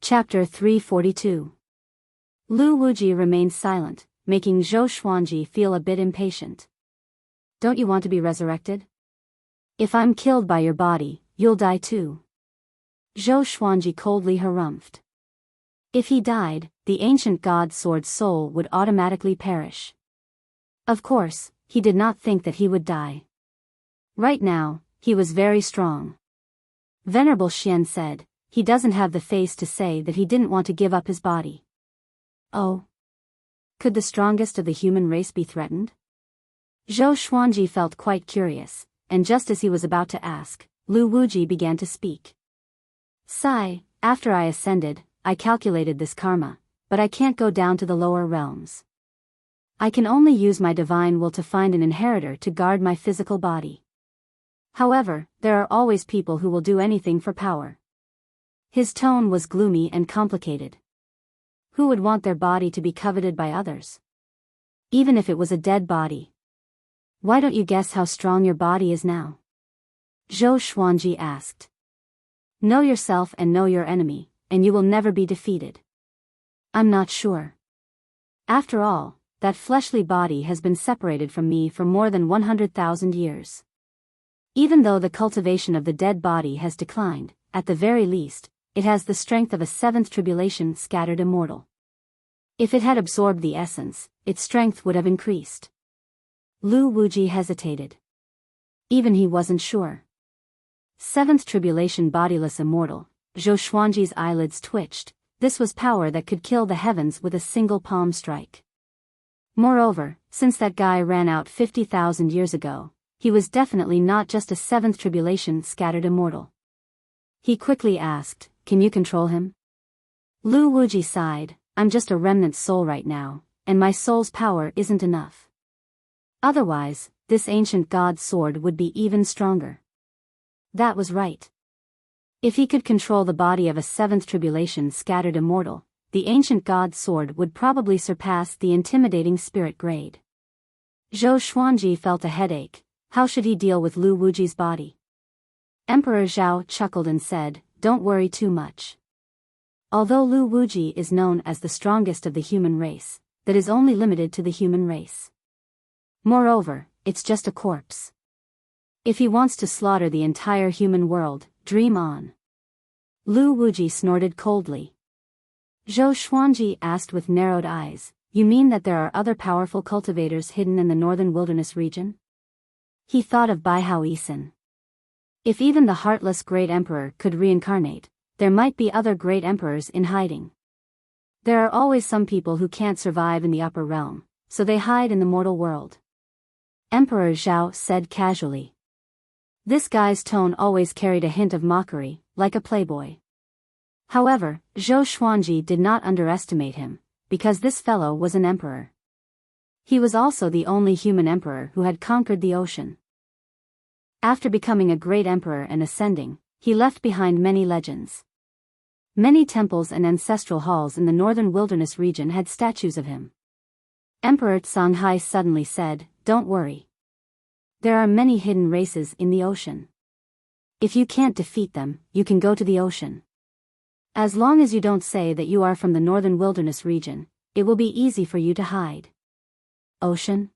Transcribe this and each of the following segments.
Chapter 342. Lu Wuji remained silent, making Zhou Xuanji feel a bit impatient. Don't you want to be resurrected? If I'm killed by your body, you'll die too. Zhou Xuanji coldly harumphed. If he died, the ancient god sword's soul would automatically perish. Of course, he did not think that he would die. Right now, he was very strong. Venerable Xian said, he doesn't have the face to say that he didn't want to give up his body. Oh. Could the strongest of the human race be threatened? Zhou Xuanji felt quite curious, and just as he was about to ask, Lu Wuji began to speak. Sigh, after I ascended, I calculated this karma, but I can't go down to the lower realms. I can only use my divine will to find an inheritor to guard my physical body. However, there are always people who will do anything for power. His tone was gloomy and complicated. Who would want their body to be coveted by others? Even if it was a dead body. Why don't you guess how strong your body is now? Zhou Xuanji asked. Know yourself and know your enemy, and you will never be defeated. I'm not sure. After all, that fleshly body has been separated from me for more than 100,000 years. Even though the cultivation of the dead body has declined, at the very least, it has the strength of a seventh tribulation scattered immortal. If it had absorbed the essence, its strength would have increased. Lu Wuji hesitated. Even he wasn't sure. Seventh tribulation bodiless immortal, Zhou Xuanji's eyelids twitched. This was power that could kill the heavens with a single palm strike. Moreover, since that guy ran out 50,000 years ago, he was definitely not just a seventh tribulation scattered immortal. He quickly asked, can you control him? Lu Wuji sighed, I'm just a remnant soul right now, and my soul's power isn't enough. Otherwise, this ancient god's sword would be even stronger. That was right. If he could control the body of a seventh tribulation scattered immortal, the ancient god's sword would probably surpass the intimidating spirit grade. Zhou Xuanji felt a headache. How should he deal with Lu Wuji's body? Emperor Zhao chuckled and said, don't worry too much. Although Lu Wuji is known as the strongest of the human race, that is only limited to the human race. Moreover, it's just a corpse. If he wants to slaughter the entire human world, dream on. Lu Wuji snorted coldly. Zhou Xuanji asked with narrowed eyes, you mean that there are other powerful cultivators hidden in the northern wilderness region? He thought of Biyao Yisan. If even the heartless great emperor could reincarnate, there might be other great emperors in hiding. There are always some people who can't survive in the upper realm, so they hide in the mortal world. Emperor Zhao said casually. This guy's tone always carried a hint of mockery, like a playboy. However, Zhou Xuanji did not underestimate him, because this fellow was an emperor. He was also the only human emperor who had conquered the ocean. After becoming a great emperor and ascending, he left behind many legends. Many temples and ancestral halls in the northern wilderness region had statues of him. Emperor Songhai suddenly said, don't worry. There are many hidden races in the ocean. If you can't defeat them, you can go to the ocean. As long as you don't say that you are from the northern wilderness region, it will be easy for you to hide. Ocean?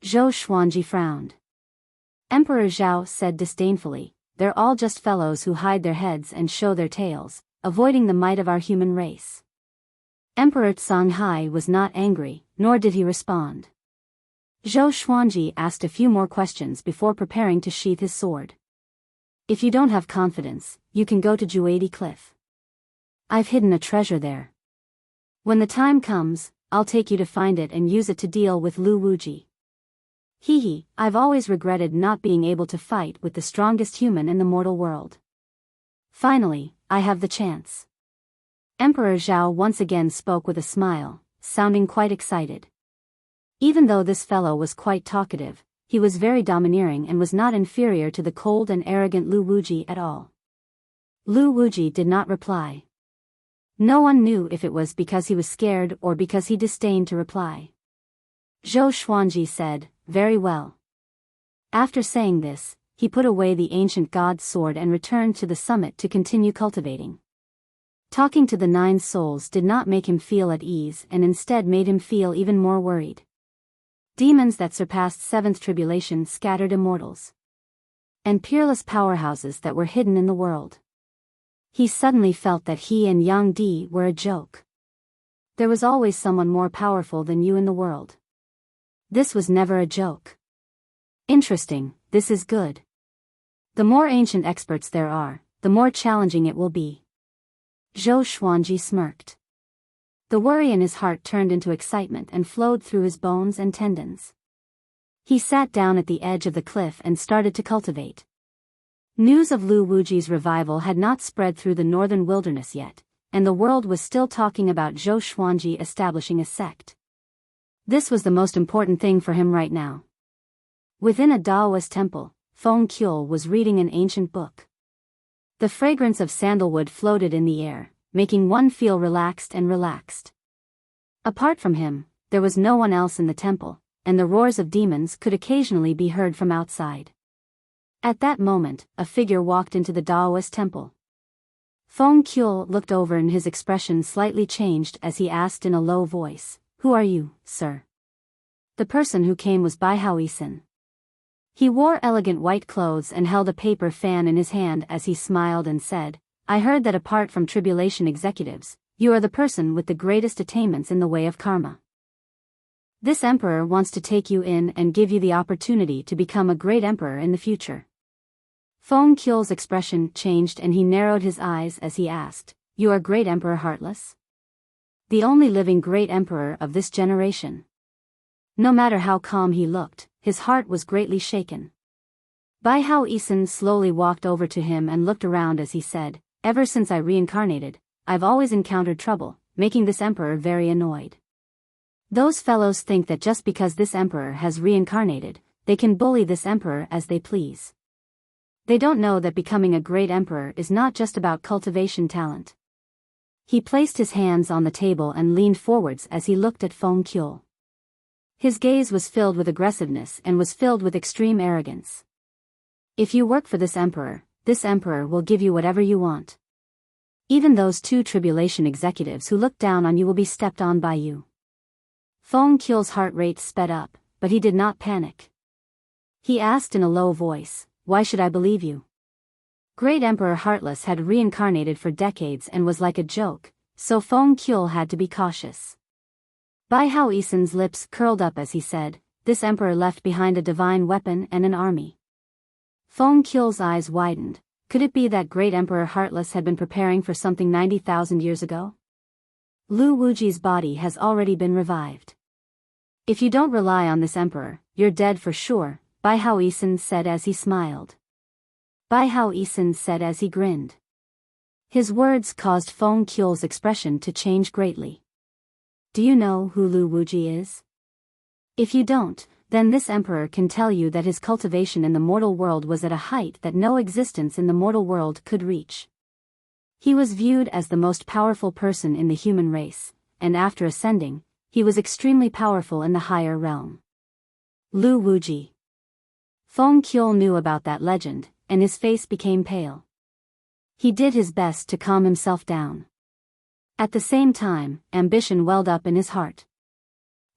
Zhou Xuanji frowned. Emperor Zhao said disdainfully, they're all just fellows who hide their heads and show their tails, avoiding the might of our human race. Emperor Songhai was not angry, nor did he respond. Zhou Xuanji asked a few more questions before preparing to sheath his sword. If you don't have confidence, you can go to Juadi Cliff. I've hidden a treasure there. When the time comes, I'll take you to find it and use it to deal with Lu Wuji. Hee, I've always regretted not being able to fight with the strongest human in the mortal world. Finally, I have the chance. Emperor Zhao once again spoke with a smile, sounding quite excited. Even though this fellow was quite talkative, he was very domineering and was not inferior to the cold and arrogant Lu Wuji at all. Lu Wuji did not reply. No one knew if it was because he was scared or because he disdained to reply. Zhou Xuanji said, very well. After saying this, he put away the ancient god's sword and returned to the summit to continue cultivating. Talking to the 9 souls did not make him feel at ease and instead made him feel even more worried. Demons that surpassed 7th tribulation scattered immortals. And peerless powerhouses that were hidden in the world. He suddenly felt that he and Yang Di were a joke. There was always someone more powerful than you in the world. This was never a joke. Interesting, this is good. The more ancient experts there are, the more challenging it will be. Zhou Xuanji smirked. The worry in his heart turned into excitement and flowed through his bones and tendons. He sat down at the edge of the cliff and started to cultivate. News of Lu Wuji's revival had not spread through the northern wilderness yet, and the world was still talking about Zhou Xuanji establishing a sect. This was the most important thing for him right now. Within a Daoist temple, Feng Qiu was reading an ancient book. The fragrance of sandalwood floated in the air, making one feel relaxed and relaxed. Apart from him, there was no one else in the temple, and the roars of demons could occasionally be heard from outside. At that moment, a figure walked into the Daoist temple. Feng Qiu looked over and his expression slightly changed as he asked in a low voice, "Who are you, sir?" The person who came was Biyao Yisin. He wore elegant white clothes and held a paper fan in his hand as he smiled and said, "I heard that apart from tribulation executives, you are the person with the greatest attainments in the way of karma. This emperor wants to take you in and give you the opportunity to become a great emperor in the future." Feng Qiu's expression changed and he narrowed his eyes as he asked, "You are great Emperor Heartless?" The only living great emperor of this generation. No matter how calm he looked, his heart was greatly shaken. Biyao Yisin slowly walked over to him and looked around as he said, "Ever since I reincarnated, I've always encountered trouble, making this emperor very annoyed. Those fellows think that just because this emperor has reincarnated, they can bully this emperor as they please. They don't know that becoming a great emperor is not just about cultivation talent." He placed his hands on the table and leaned forwards as he looked at Feng Qiu. His gaze was filled with aggressiveness and was filled with extreme arrogance. "If you work for this emperor will give you whatever you want. Even those 2 tribulation executives who look down on you will be stepped on by you." Feng Qiu's heart rate sped up, but he did not panic. He asked in a low voice, "Why should I believe you?" Great Emperor Heartless had reincarnated for decades and was like a joke, so Feng Qiu had to be cautious. Biyao Yisin's lips curled up as he said, "This emperor left behind a divine weapon and an army." Feng Qiu's eyes widened. Could it be that great Emperor Heartless had been preparing for something 90,000 years ago? Lu Wuji's body has already been revived. "If you don't rely on this emperor, you're dead for sure," Biyao Yisin said as he smiled. Biyao Yisin said as he grinned. His words caused Feng Qiu's expression to change greatly. "Do you know who Lu Wuji is? If you don't, then this emperor can tell you that his cultivation in the mortal world was at a height that no existence in the mortal world could reach. He was viewed as the most powerful person in the human race, and after ascending, he was extremely powerful in the higher realm. Lu Wuji." Feng Qiu knew about that legend, and his face became pale. He did his best to calm himself down. At the same time, ambition welled up in his heart.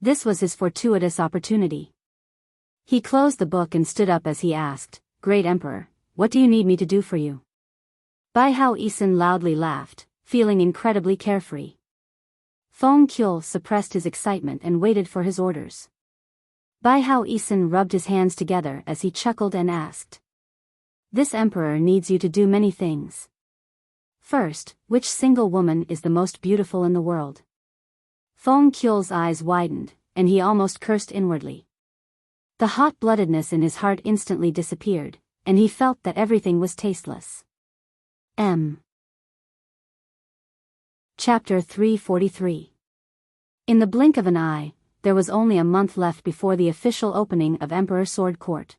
This was his fortuitous opportunity. He closed the book and stood up as he asked, "Great Emperor, what do you need me to do for you?" Biyao Yisin loudly laughed, feeling incredibly carefree. Feng Qiu suppressed his excitement and waited for his orders. Biyao Yisin rubbed his hands together as he chuckled and asked, "This emperor needs you to do many things. First, which single woman is the most beautiful in the world?" Feng Qiu's eyes widened, and he almost cursed inwardly. The hot-bloodedness in his heart instantly disappeared, and he felt that everything was tasteless. Chapter 343. In the blink of an eye, there was only a month left before the official opening of Emperor Sword Court.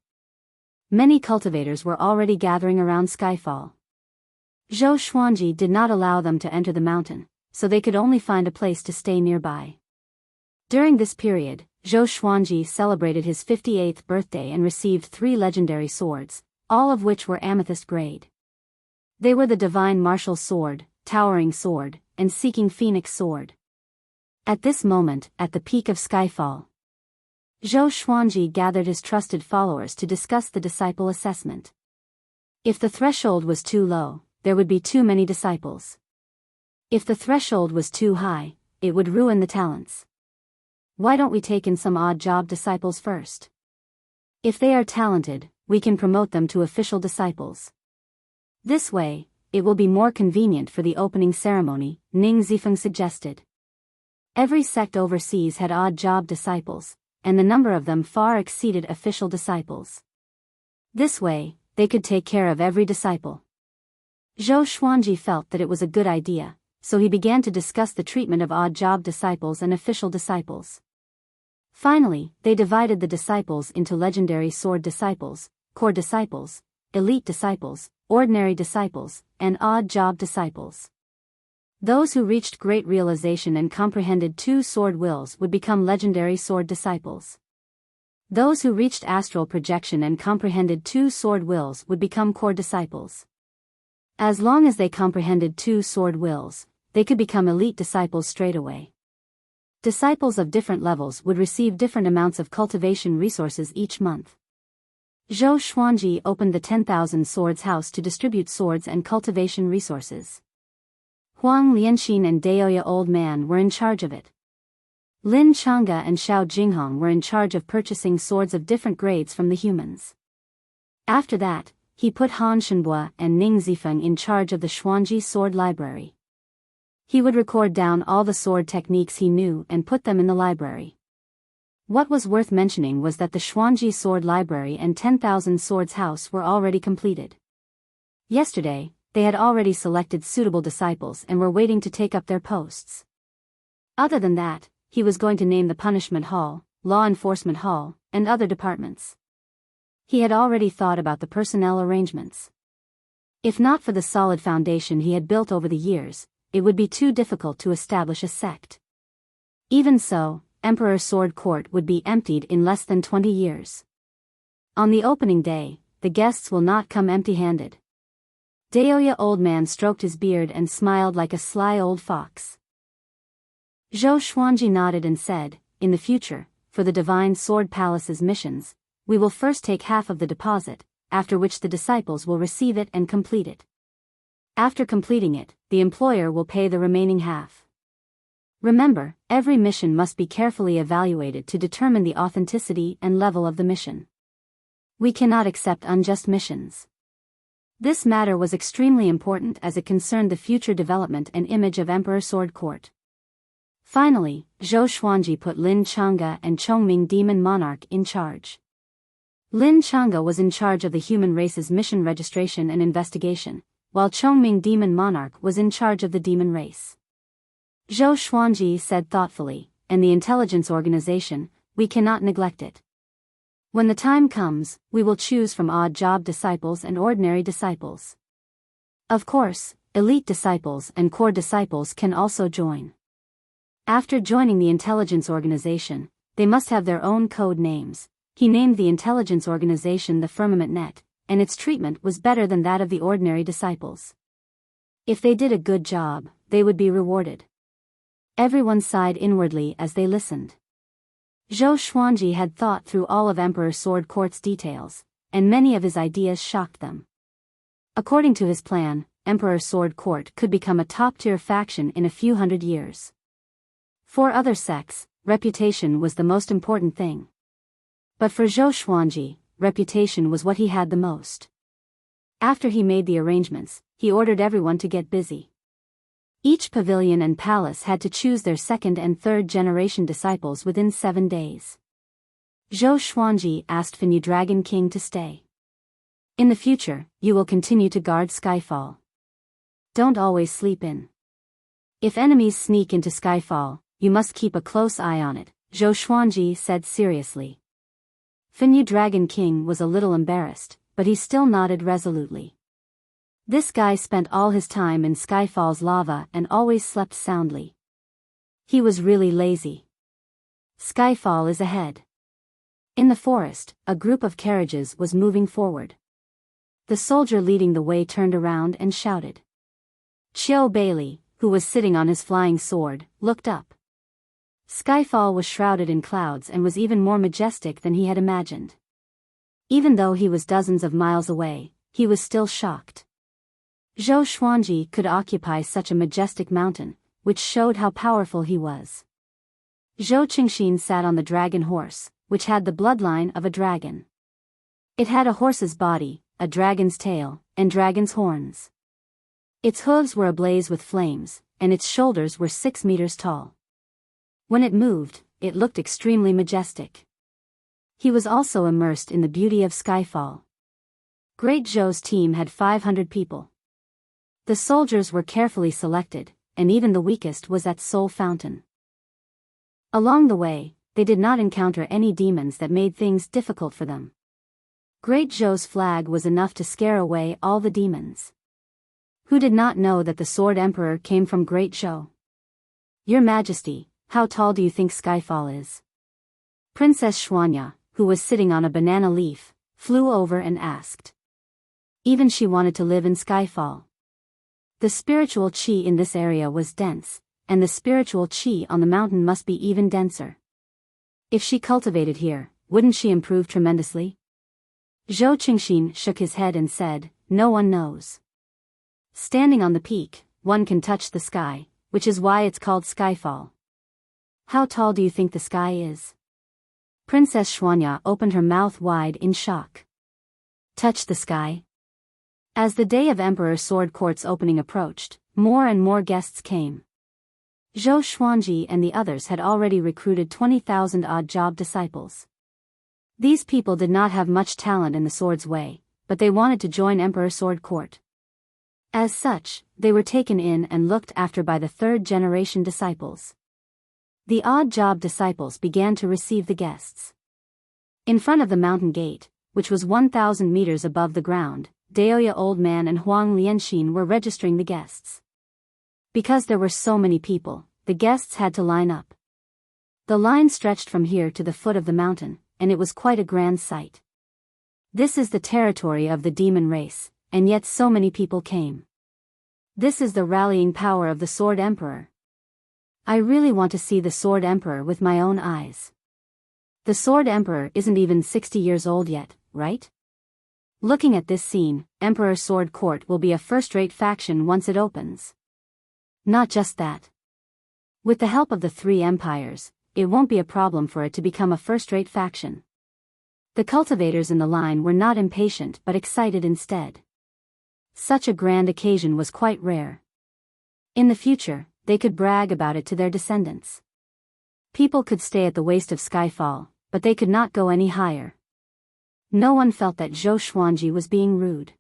Many cultivators were already gathering around Skyfall. Zhou Xuanji did not allow them to enter the mountain, so they could only find a place to stay nearby. During this period, Zhou Xuanji celebrated his 58th birthday and received 3 legendary swords, all of which were amethyst grade. They were the Divine Martial Sword, towering sword, and seeking phoenix sword. At this moment, at the peak of Skyfall, Zhou Xuanji gathered his trusted followers to discuss the disciple assessment. If the threshold was too low, there would be too many disciples. If the threshold was too high, it would ruin the talents. Why don't we take in some odd job disciples first? If they are talented, we can promote them to official disciples. This way, it will be more convenient for the opening ceremony, Ning Zifeng suggested. Every sect overseas had odd job disciples, and the number of them far exceeded official disciples. This way, they could take care of every disciple. Zhou Xuanji felt that it was a good idea, so he began to discuss the treatment of odd job disciples and official disciples. Finally, they divided the disciples into legendary sword disciples, core disciples, elite disciples, ordinary disciples, and odd job disciples. Those who reached great realization and comprehended two sword wills would become legendary sword disciples. Those who reached astral projection and comprehended two sword wills would become core disciples. As long as they comprehended two sword wills, they could become elite disciples straight away. Disciples of different levels would receive different amounts of cultivation resources each month. Zhou Xuanji opened the 10,000 Swords House to distribute swords and cultivation resources. Huang Lianxin and Daoya Old Man were in charge of it. Lin Changge and Xiao Jinghong were in charge of purchasing swords of different grades from the humans. After that, he put Han Shenbua and Ning Zifeng in charge of the Xuanji Sword Library. He would record down all the sword techniques he knew and put them in the library. What was worth mentioning was that the Xuanji Sword Library and 10,000 Swords House were already completed. Yesterday, they had already selected suitable disciples and were waiting to take up their posts. Other than that, he was going to name the Punishment Hall, Law Enforcement Hall, and other departments. He had already thought about the personnel arrangements. If not for the solid foundation he had built over the years, it would be too difficult to establish a sect. Even so, Emperor Sword Court would be emptied in less than 20 years. On the opening day, the guests will not come empty-handed. Daoya Old Man stroked his beard and smiled like a sly old fox. Zhou Xuanji nodded and said, "In the future, for the Divine Sword Palace's missions, we will first take half of the deposit, after which the disciples will receive it and complete it. After completing it, the employer will pay the remaining half. Remember, every mission must be carefully evaluated to determine the authenticity and level of the mission. We cannot accept unjust missions." This matter was extremely important as it concerned the future development and image of Emperor Sword Court. Finally, Zhou Xuanji put Lin Changge and Chongming Demon Monarch in charge. Lin Changge was in charge of the human race's mission registration and investigation, while Chongming Demon Monarch was in charge of the demon race. Zhou Xuanji said thoughtfully, "And the intelligence organization, we cannot neglect it. When the time comes, we will choose from odd job disciples and ordinary disciples. Of course, elite disciples and core disciples can also join. After joining the intelligence organization, they must have their own code names." He named the intelligence organization the Firmament Net, and its treatment was better than that of the ordinary disciples. If they did a good job, they would be rewarded. Everyone sighed inwardly as they listened. Zhou Xuanji had thought through all of Emperor Sword Court's details, and many of his ideas shocked them. According to his plan, Emperor Sword Court could become a top-tier faction in a few hundred years. For other sects, reputation was the most important thing. But for Zhou Xuanji, reputation was what he had the most. After he made the arrangements, he ordered everyone to get busy. Each pavilion and palace had to choose their second and third generation disciples within 7 days. Zhou Xuanji asked Fenyu Dragon King to stay. "In the future, you will continue to guard Skyfall. Don't always sleep in. If enemies sneak into Skyfall, you must keep a close eye on it," Zhou Xuanji said seriously. Fenyu Dragon King was a little embarrassed, but he still nodded resolutely. This guy spent all his time in Skyfall's lava and always slept soundly. He was really lazy. Skyfall is ahead. In the forest, a group of carriages was moving forward. The soldier leading the way turned around and shouted, Qiu Bailey, who was sitting on his flying sword, looked up. Skyfall was shrouded in clouds and was even more majestic than he had imagined. Even though he was dozens of miles away, he was still shocked. Zhou Xuanji could occupy such a majestic mountain, which showed how powerful he was. Zhou Qingxin sat on the dragon horse, which had the bloodline of a dragon. It had a horse's body, a dragon's tail, and dragon's horns. Its hooves were ablaze with flames, and its shoulders were 6 meters tall. When it moved, it looked extremely majestic. He was also immersed in the beauty of Skyfall. Great Zhou's team had 500 people. The soldiers were carefully selected, and even the weakest was at Soul Fountain. Along the way, they did not encounter any demons that made things difficult for them. Great Zhou's flag was enough to scare away all the demons. Who did not know that the Sword Emperor came from Great Zhou? Your Majesty, how tall do you think Skyfall is? Princess Xuanya, who was sitting on a banana leaf, flew over and asked. Even she wanted to live in Skyfall. The spiritual qi in this area was dense, and the spiritual qi on the mountain must be even denser. If she cultivated here, wouldn't she improve tremendously? Zhou Qingxin shook his head and said, no one knows. Standing on the peak, one can touch the sky, which is why it's called Skyfall. How tall do you think the sky is? Princess Xuanya opened her mouth wide in shock. Touch the sky? As the day of Emperor Sword Court's opening approached, more and more guests came. Zhou Xuanji and the others had already recruited 20,000 odd job disciples. These people did not have much talent in the sword's way, but they wanted to join Emperor Sword Court. As such, they were taken in and looked after by the third-generation disciples. The odd job disciples began to receive the guests. In front of the mountain gate, which was 1,000 meters above the ground, Daoya Old Man and Huang Lianxin were registering the guests. Because there were so many people, the guests had to line up. The line stretched from here to the foot of the mountain, and it was quite a grand sight. This is the territory of the demon race, and yet so many people came. This is the rallying power of the Sword Emperor. I really want to see the Sword Emperor with my own eyes. The Sword Emperor isn't even 60 years old yet, right? Looking at this scene, Emperor Sword Court will be a first-rate faction once it opens. Not just that. With the help of the 3 empires, it won't be a problem for it to become a first-rate faction. The cultivators in the line were not impatient but excited instead. Such a grand occasion was quite rare. In the future, they could brag about it to their descendants. People could stay at the waist of Skyfall, but they could not go any higher. No one felt that Zhou Xuanji was being rude.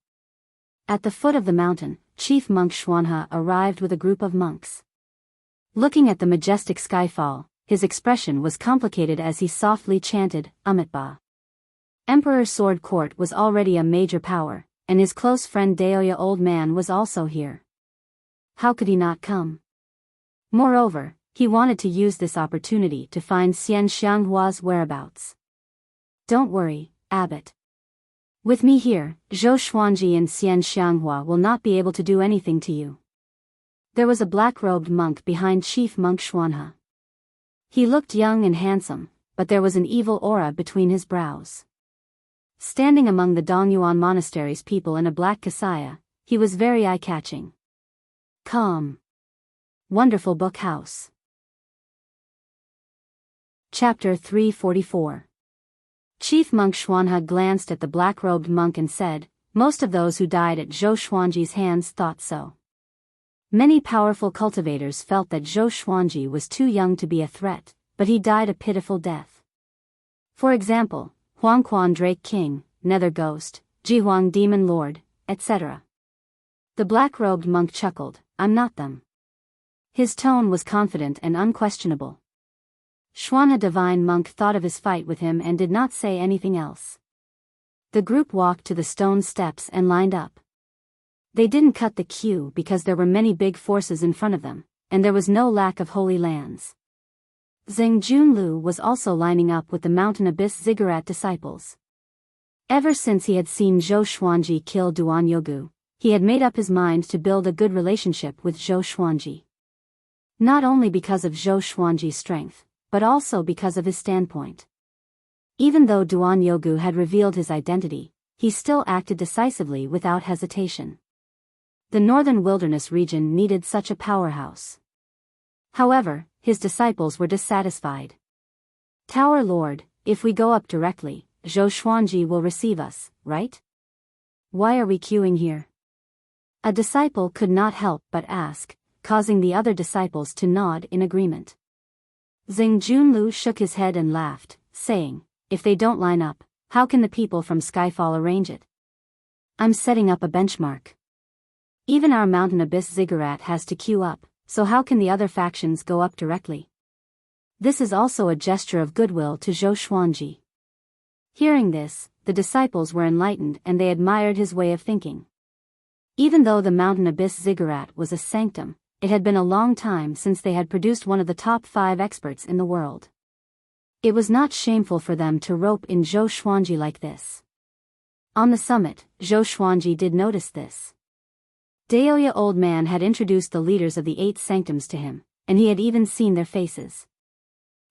At the foot of the mountain, Chief Monk Xuanhe arrived with a group of monks. Looking at the majestic Skyfall, his expression was complicated as he softly chanted, Amitabha. Emperor Sword Court was already a major power, and his close friend Daoya Old Man was also here. How could he not come? Moreover, he wanted to use this opportunity to find Xian Xianghua's whereabouts. Don't worry, Abbot. With me here, Zhou Xuanji and Xian Xianghua will not be able to do anything to you. There was a black-robed monk behind Chief Monk Xuanhe. He looked young and handsome, but there was an evil aura between his brows. Standing among the Dongyuan Monastery's people in a black kasaya, he was very eye-catching. Calm. Wonderful book house. Chapter 344. Chief Monk Xuanhe glanced at the black-robed monk and said, most of those who died at Zhou Xuanji's hands thought so. Many powerful cultivators felt that Zhou Xuanji was too young to be a threat, but he died a pitiful death. For example, Huangquan Drake King, Nether Ghost, Jihuang Demon Lord, etc. The black-robed monk chuckled, I'm not them. His tone was confident and unquestionable. Xuanhe Divine Monk thought of his fight with him and did not say anything else. The group walked to the stone steps and lined up. They didn't cut the queue because there were many big forces in front of them, and there was no lack of holy lands. Zheng Junlu was also lining up with the Mountain Abyss Ziggurat disciples. Ever since he had seen Zhou Xuanji kill Duan Yogu, he had made up his mind to build a good relationship with Zhou Xuanji. Not only because of Zhou Xuanji's strength, but also because of his standpoint. Even though Duan Yogu had revealed his identity, he still acted decisively without hesitation. The northern wilderness region needed such a powerhouse. However, his disciples were dissatisfied. Tower Lord, if we go up directly, Zhou Xuanji will receive us, right? Why are we queuing here? A disciple could not help but ask, causing the other disciples to nod in agreement. Xing Junlu shook his head and laughed, saying, if they don't line up, how can the people from Skyfall arrange it? I'm setting up a benchmark. Even our Mountain Abyss Ziggurat has to queue up, so how can the other factions go up directly? This is also a gesture of goodwill to Zhou Xuanji. Hearing this, the disciples were enlightened and they admired his way of thinking. Even though the Mountain Abyss Ziggurat was a sanctum, it had been a long time since they had produced one of the top 5 experts in the world. It was not shameful for them to rope in Zhou Xuanji like this. On the summit, Zhou Xuanji did notice this. Daoya Old Man had introduced the leaders of the 8 sanctums to him, and he had even seen their faces.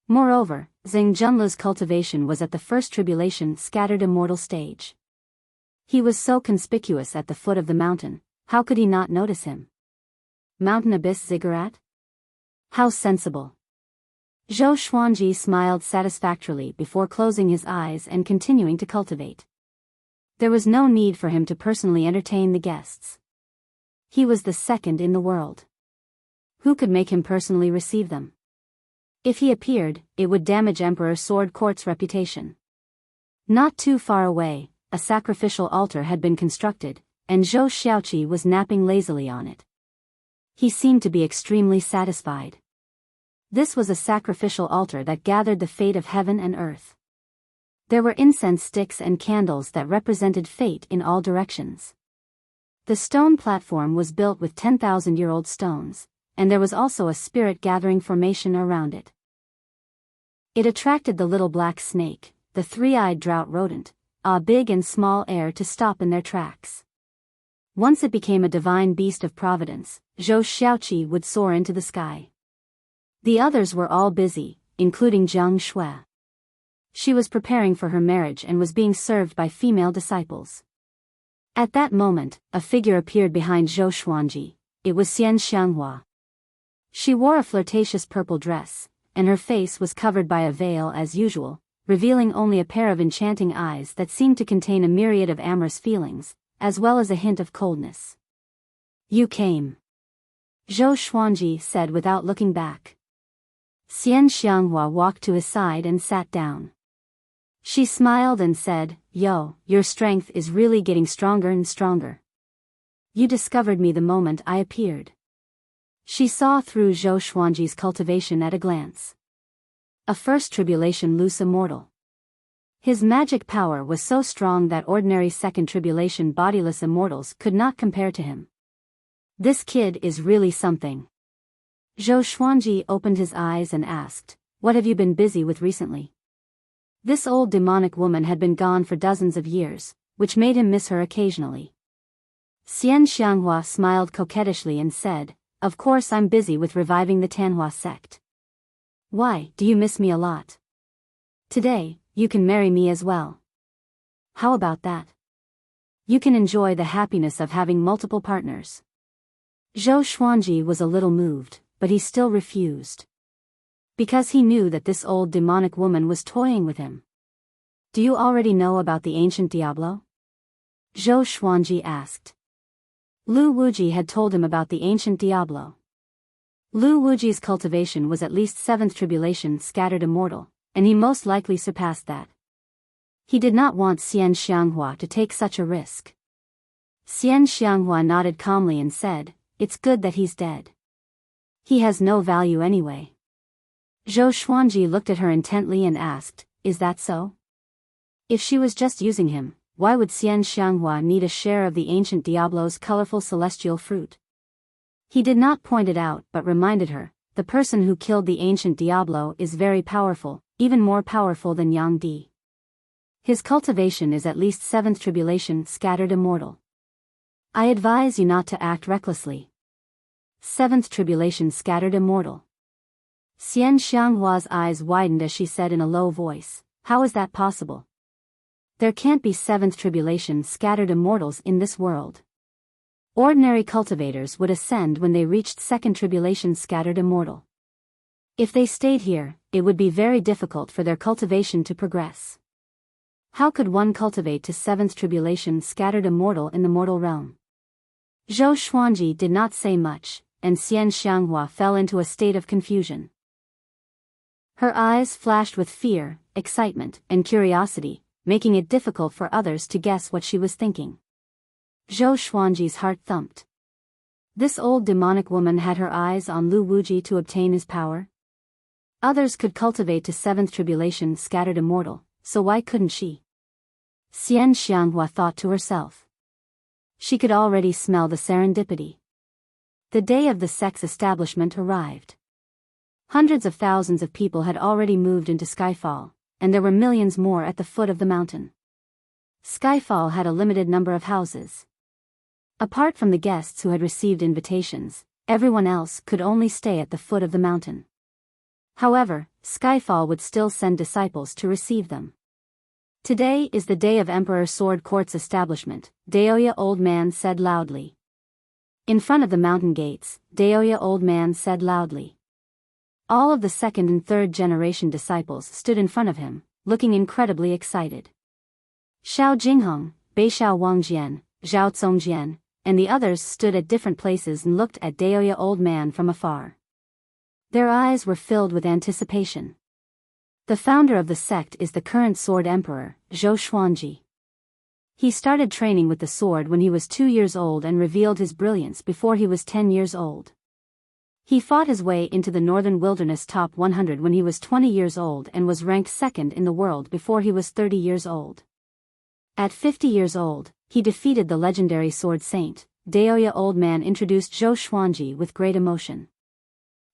Moreover, Xing Junlu's cultivation was at the first tribulation scattered immortal stage. He was so conspicuous at the foot of the mountain, how could he not notice him? Mountain Abyss Ziggurat? How sensible. Zhou Xuanji smiled satisfactorily before closing his eyes and continuing to cultivate. There was no need for him to personally entertain the guests. He was the second in the world. Who could make him personally receive them? If he appeared, it would damage Emperor Sword Court's reputation. Not too far away, a sacrificial altar had been constructed, and Zhou Xiaoqi was napping lazily on it. He seemed to be extremely satisfied. This was a sacrificial altar that gathered the fate of heaven and earth. There were incense sticks and candles that represented fate in all directions. The stone platform was built with 10,000-year-old stones, and there was also a spirit-gathering formation around it. It attracted the little black snake, the 3-eyed drought rodent, a big and small heir to stop in their tracks. Once it became a divine beast of providence, Zhou Xiaoqi would soar into the sky. The others were all busy, including Jiang Shui. She was preparing for her marriage and was being served by female disciples. At that moment, a figure appeared behind Zhou Xuanji. It was Xian Xianghua. She wore a flirtatious purple dress, and her face was covered by a veil as usual, revealing only a pair of enchanting eyes that seemed to contain a myriad of amorous feelings, as well as a hint of coldness. You came. Zhou Xuanji said without looking back. Xian Xianghua walked to his side and sat down. She smiled and said, Yo, your strength is really getting stronger and stronger. You discovered me the moment I appeared. She saw through Zhou Xuanji's cultivation at a glance. A first tribulation loose immortal. His magic power was so strong that ordinary second tribulation bodiless immortals could not compare to him. This kid is really something. Zhou Xuanji opened his eyes and asked, What have you been busy with recently? This old demonic woman had been gone for dozens of years, which made him miss her occasionally. Xian Xianghua smiled coquettishly and said, Of course I'm busy with reviving the Tanhua sect. Why, do you miss me a lot? Today, you can marry me as well. How about that? You can enjoy the happiness of having multiple partners. Zhou Xuanji was a little moved, but he still refused. Because he knew that this old demonic woman was toying with him. Do you already know about the ancient Diablo? Zhou Xuanji asked. Lu Wuji had told him about the ancient Diablo. Lu Wuji's cultivation was at least 7th tribulation scattered immortal, and he most likely surpassed that. He did not want Xian Xianghua to take such a risk. Xian Xianghua nodded calmly and said, It's good that he's dead. He has no value anyway. Zhou Xuanji looked at her intently and asked, Is that so? If she was just using him, why would Xian Xianghua need a share of the ancient Diablo's colorful celestial fruit? He did not point it out but reminded her, the person who killed the ancient Diablo is very powerful, even more powerful than Yang Di. His cultivation is at least 7th tribulation scattered immortal. I advise you not to act recklessly. Seventh tribulation scattered immortal. Xian Xianghua's eyes widened as she said in a low voice, how is that possible? There can't be seventh tribulation scattered immortals in this world. Ordinary cultivators would ascend when they reached second tribulation scattered immortal. If they stayed here, it would be very difficult for their cultivation to progress. How could one cultivate to seventh tribulation scattered immortal in the mortal realm? Zhou Xuanji did not say much, and Xian Xianghua fell into a state of confusion. Her eyes flashed with fear, excitement, and curiosity, making it difficult for others to guess what she was thinking. Zhou Xuanji's heart thumped. This old demonic woman had her eyes on Lu Wuji to obtain his power? Others could cultivate to seventh tribulation scattered immortal, so why couldn't she? Xian Xianghua thought to herself. She could already smell the serendipity. The day of the sex establishment arrived. Hundreds of thousands of people had already moved into Skyfall, and there were millions more at the foot of the mountain. Skyfall had a limited number of houses. Apart from the guests who had received invitations, everyone else could only stay at the foot of the mountain. However, Skyfall would still send disciples to receive them. Today is the day of Emperor Sword Court's establishment, Daoya Old Man said loudly. In front of the mountain gates, Daoya Old Man said loudly. All of the second and third generation disciples stood in front of him, looking incredibly excited. Xiao Jingheng, Beixiao Wangjian, Zhao Congjian, and the others stood at different places and looked at Daoya Old Man from afar. Their eyes were filled with anticipation. The founder of the sect is the current sword emperor, Zhou Xuanji. He started training with the sword when he was 2 years old and revealed his brilliance before he was 10 years old. He fought his way into the Northern Wilderness top 100 when he was 20 years old and was ranked second in the world before he was 30 years old. At 50 years old, he defeated the legendary sword saint. Daoya Old Man introduced Zhou Xuanji with great emotion.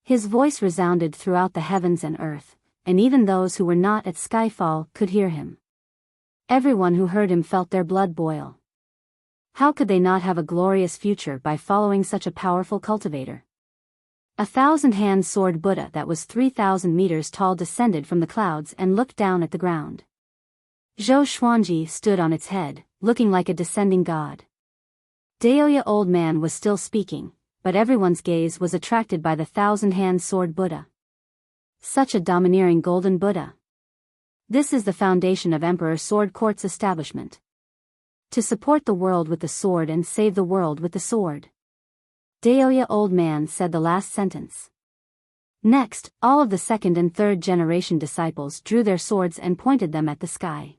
His voice resounded throughout the heavens and earth, and even those who were not at Skyfall could hear him. Everyone who heard him felt their blood boil. How could they not have a glorious future by following such a powerful cultivator? A 1,000-hand sword Buddha that was 3,000 meters tall descended from the clouds and looked down at the ground. Zhou Xuanji stood on its head, looking like a descending god. Daoya Old Man was still speaking, but everyone's gaze was attracted by the 1,000-hand sword Buddha. Such a domineering golden Buddha. This is the foundation of Emperor Sword Court's establishment. To support the world with the sword and save the world with the sword. Daoya Old Man said the last sentence. Next, all of the second and third generation disciples drew their swords and pointed them at the sky.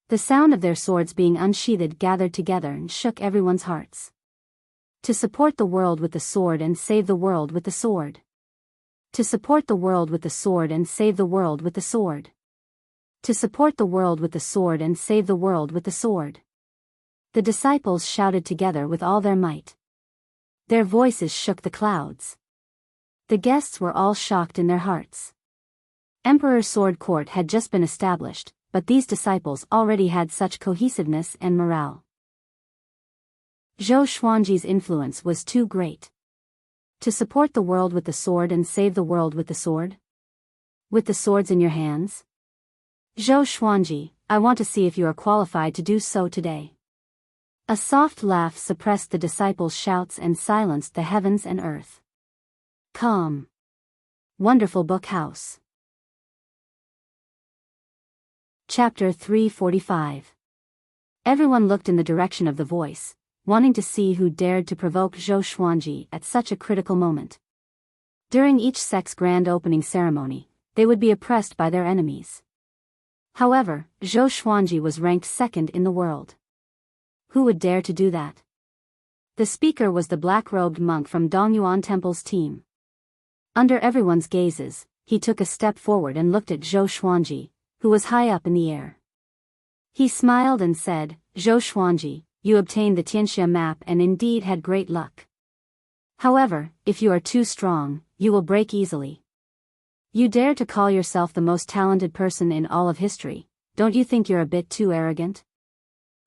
The sound of their swords being unsheathed gathered together and shook everyone's hearts. To support the world with the sword and save the world with the sword. To support the world with the sword and save the world with the sword. To support the world with the sword and save the world with the sword. The disciples shouted together with all their might. Their voices shook the clouds. The guests were all shocked in their hearts. Emperor Sword Court had just been established, but these disciples already had such cohesiveness and morale. Zhou Xuanji's influence was too great. To support the world with the sword and save the world with the sword? With the swords in your hands? Zhou Xuanji, I want to see if you are qualified to do so today. A soft laugh suppressed the disciples' shouts and silenced the heavens and earth. Calm. Wonderful Book House. Chapter 345. Everyone looked in the direction of the voice, wanting to see who dared to provoke Zhou Xuanji at such a critical moment. During each sect's grand opening ceremony, they would be oppressed by their enemies. However, Zhou Xuanji was ranked second in the world. Who would dare to do that? The speaker was the black-robed monk from Dongyuan Temple's team. Under everyone's gazes, he took a step forward and looked at Zhou Xuanji, who was high up in the air. He smiled and said, Zhou Xuanji, you obtained the Tianxia map and indeed had great luck. However, if you are too strong, you will break easily. You dare to call yourself the most talented person in all of history, don't you think you're a bit too arrogant?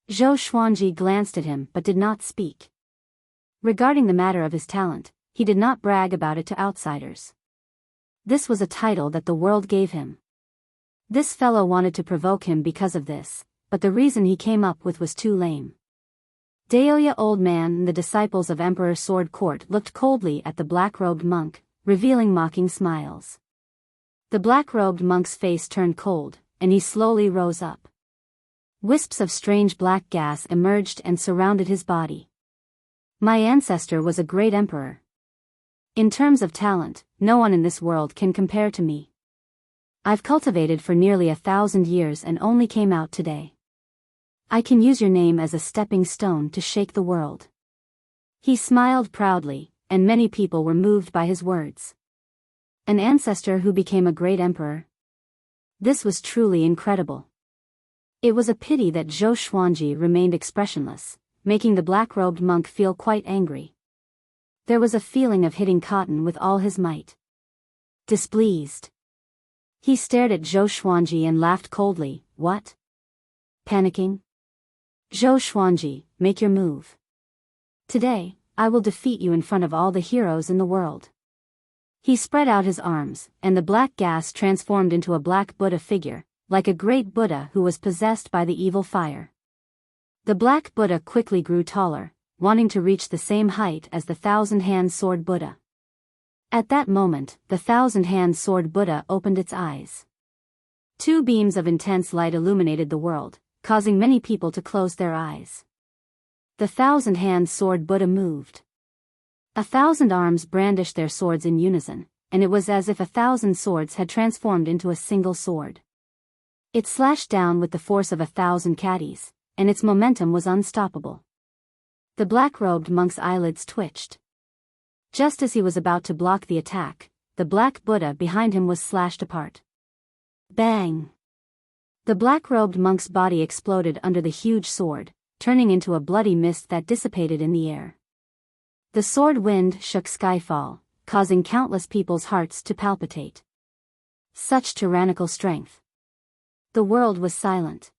Zhou Xuanji glanced at him but did not speak. Regarding the matter of his talent, he did not brag about it to outsiders. This was a title that the world gave him. This fellow wanted to provoke him because of this, but the reason he came up with was too lame. Daoya old man and the disciples of Emperor Sword Court looked coldly at the black-robed monk, revealing mocking smiles. The black-robed monk's face turned cold, and he slowly rose up. Wisps of strange black gas emerged and surrounded his body. My ancestor was a great emperor. In terms of talent, no one in this world can compare to me. I've cultivated for nearly 1,000 years and only came out today. I can use your name as a stepping stone to shake the world. He smiled proudly, and many people were moved by his words. An ancestor who became a great emperor? This was truly incredible. It was a pity that Zhou Xuanji remained expressionless, making the black-robed monk feel quite angry. There was a feeling of hitting cotton with all his might. Displeased. He stared at Zhou Xuanji and laughed coldly. What? Panicking? Zhou Xuanji, make your move. Today, I will defeat you in front of all the heroes in the world. He spread out his arms, and the black gas transformed into a black Buddha figure, like a great Buddha who was possessed by the evil fire. The black Buddha quickly grew taller, wanting to reach the same height as the thousand-hand sword Buddha. At that moment, the thousand-hand sword Buddha opened its eyes. Two beams of intense light illuminated the world, causing many people to close their eyes. The thousand-hand sword Buddha moved. 1,000 arms brandished their swords in unison, and it was as if 1,000 swords had transformed into a single sword. It slashed down with the force of 1,000 caddies, and its momentum was unstoppable. The black-robed monk's eyelids twitched. Just as he was about to block the attack, the black Buddha behind him was slashed apart. Bang! The black-robed monk's body exploded under the huge sword, turning into a bloody mist that dissipated in the air. The sword wind shook Skyfall, causing countless people's hearts to palpitate. Such tyrannical strength. The world was silent.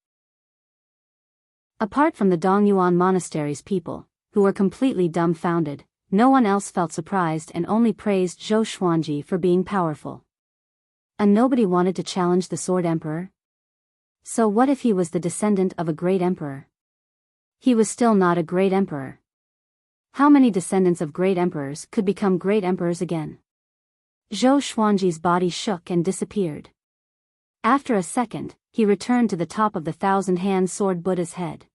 Apart from the Dongyuan Monastery's people, who were completely dumbfounded, no one else felt surprised and only praised Zhou Xuanji for being powerful. And nobody wanted to challenge the Sword Emperor? So what if he was the descendant of a great emperor? He was still not a great emperor. How many descendants of great emperors could become great emperors again? Zhou Xuanji's body shook and disappeared. After a second, he returned to the top of the thousand-hand sword Buddha's head.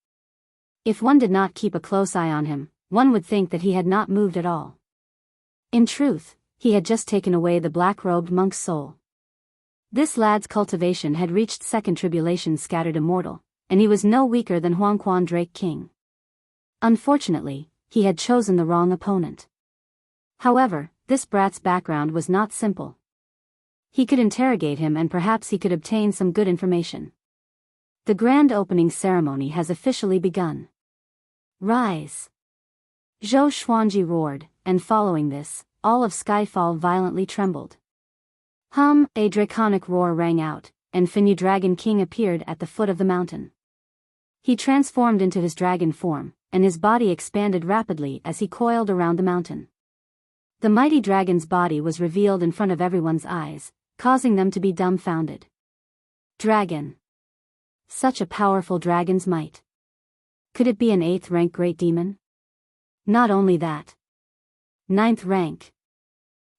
If one did not keep a close eye on him, one would think that he had not moved at all. In truth, he had just taken away the black-robed monk's soul. This lad's cultivation had reached second tribulation scattered immortal, and he was no weaker than Huangquan Drake King. Unfortunately, he had chosen the wrong opponent. However, this brat's background was not simple. He could interrogate him and perhaps he could obtain some good information. The grand opening ceremony has officially begun. Rise! Zhou Xuanji roared, and following this, all of Skyfall violently trembled. A draconic roar rang out, and Finyu Dragon King appeared at the foot of the mountain. He transformed into his dragon form, and his body expanded rapidly as he coiled around the mountain. The mighty dragon's body was revealed in front of everyone's eyes, causing them to be dumbfounded. Dragon. Such a powerful dragon's might. Could it be an 8th rank great demon? Not only that. 9th rank.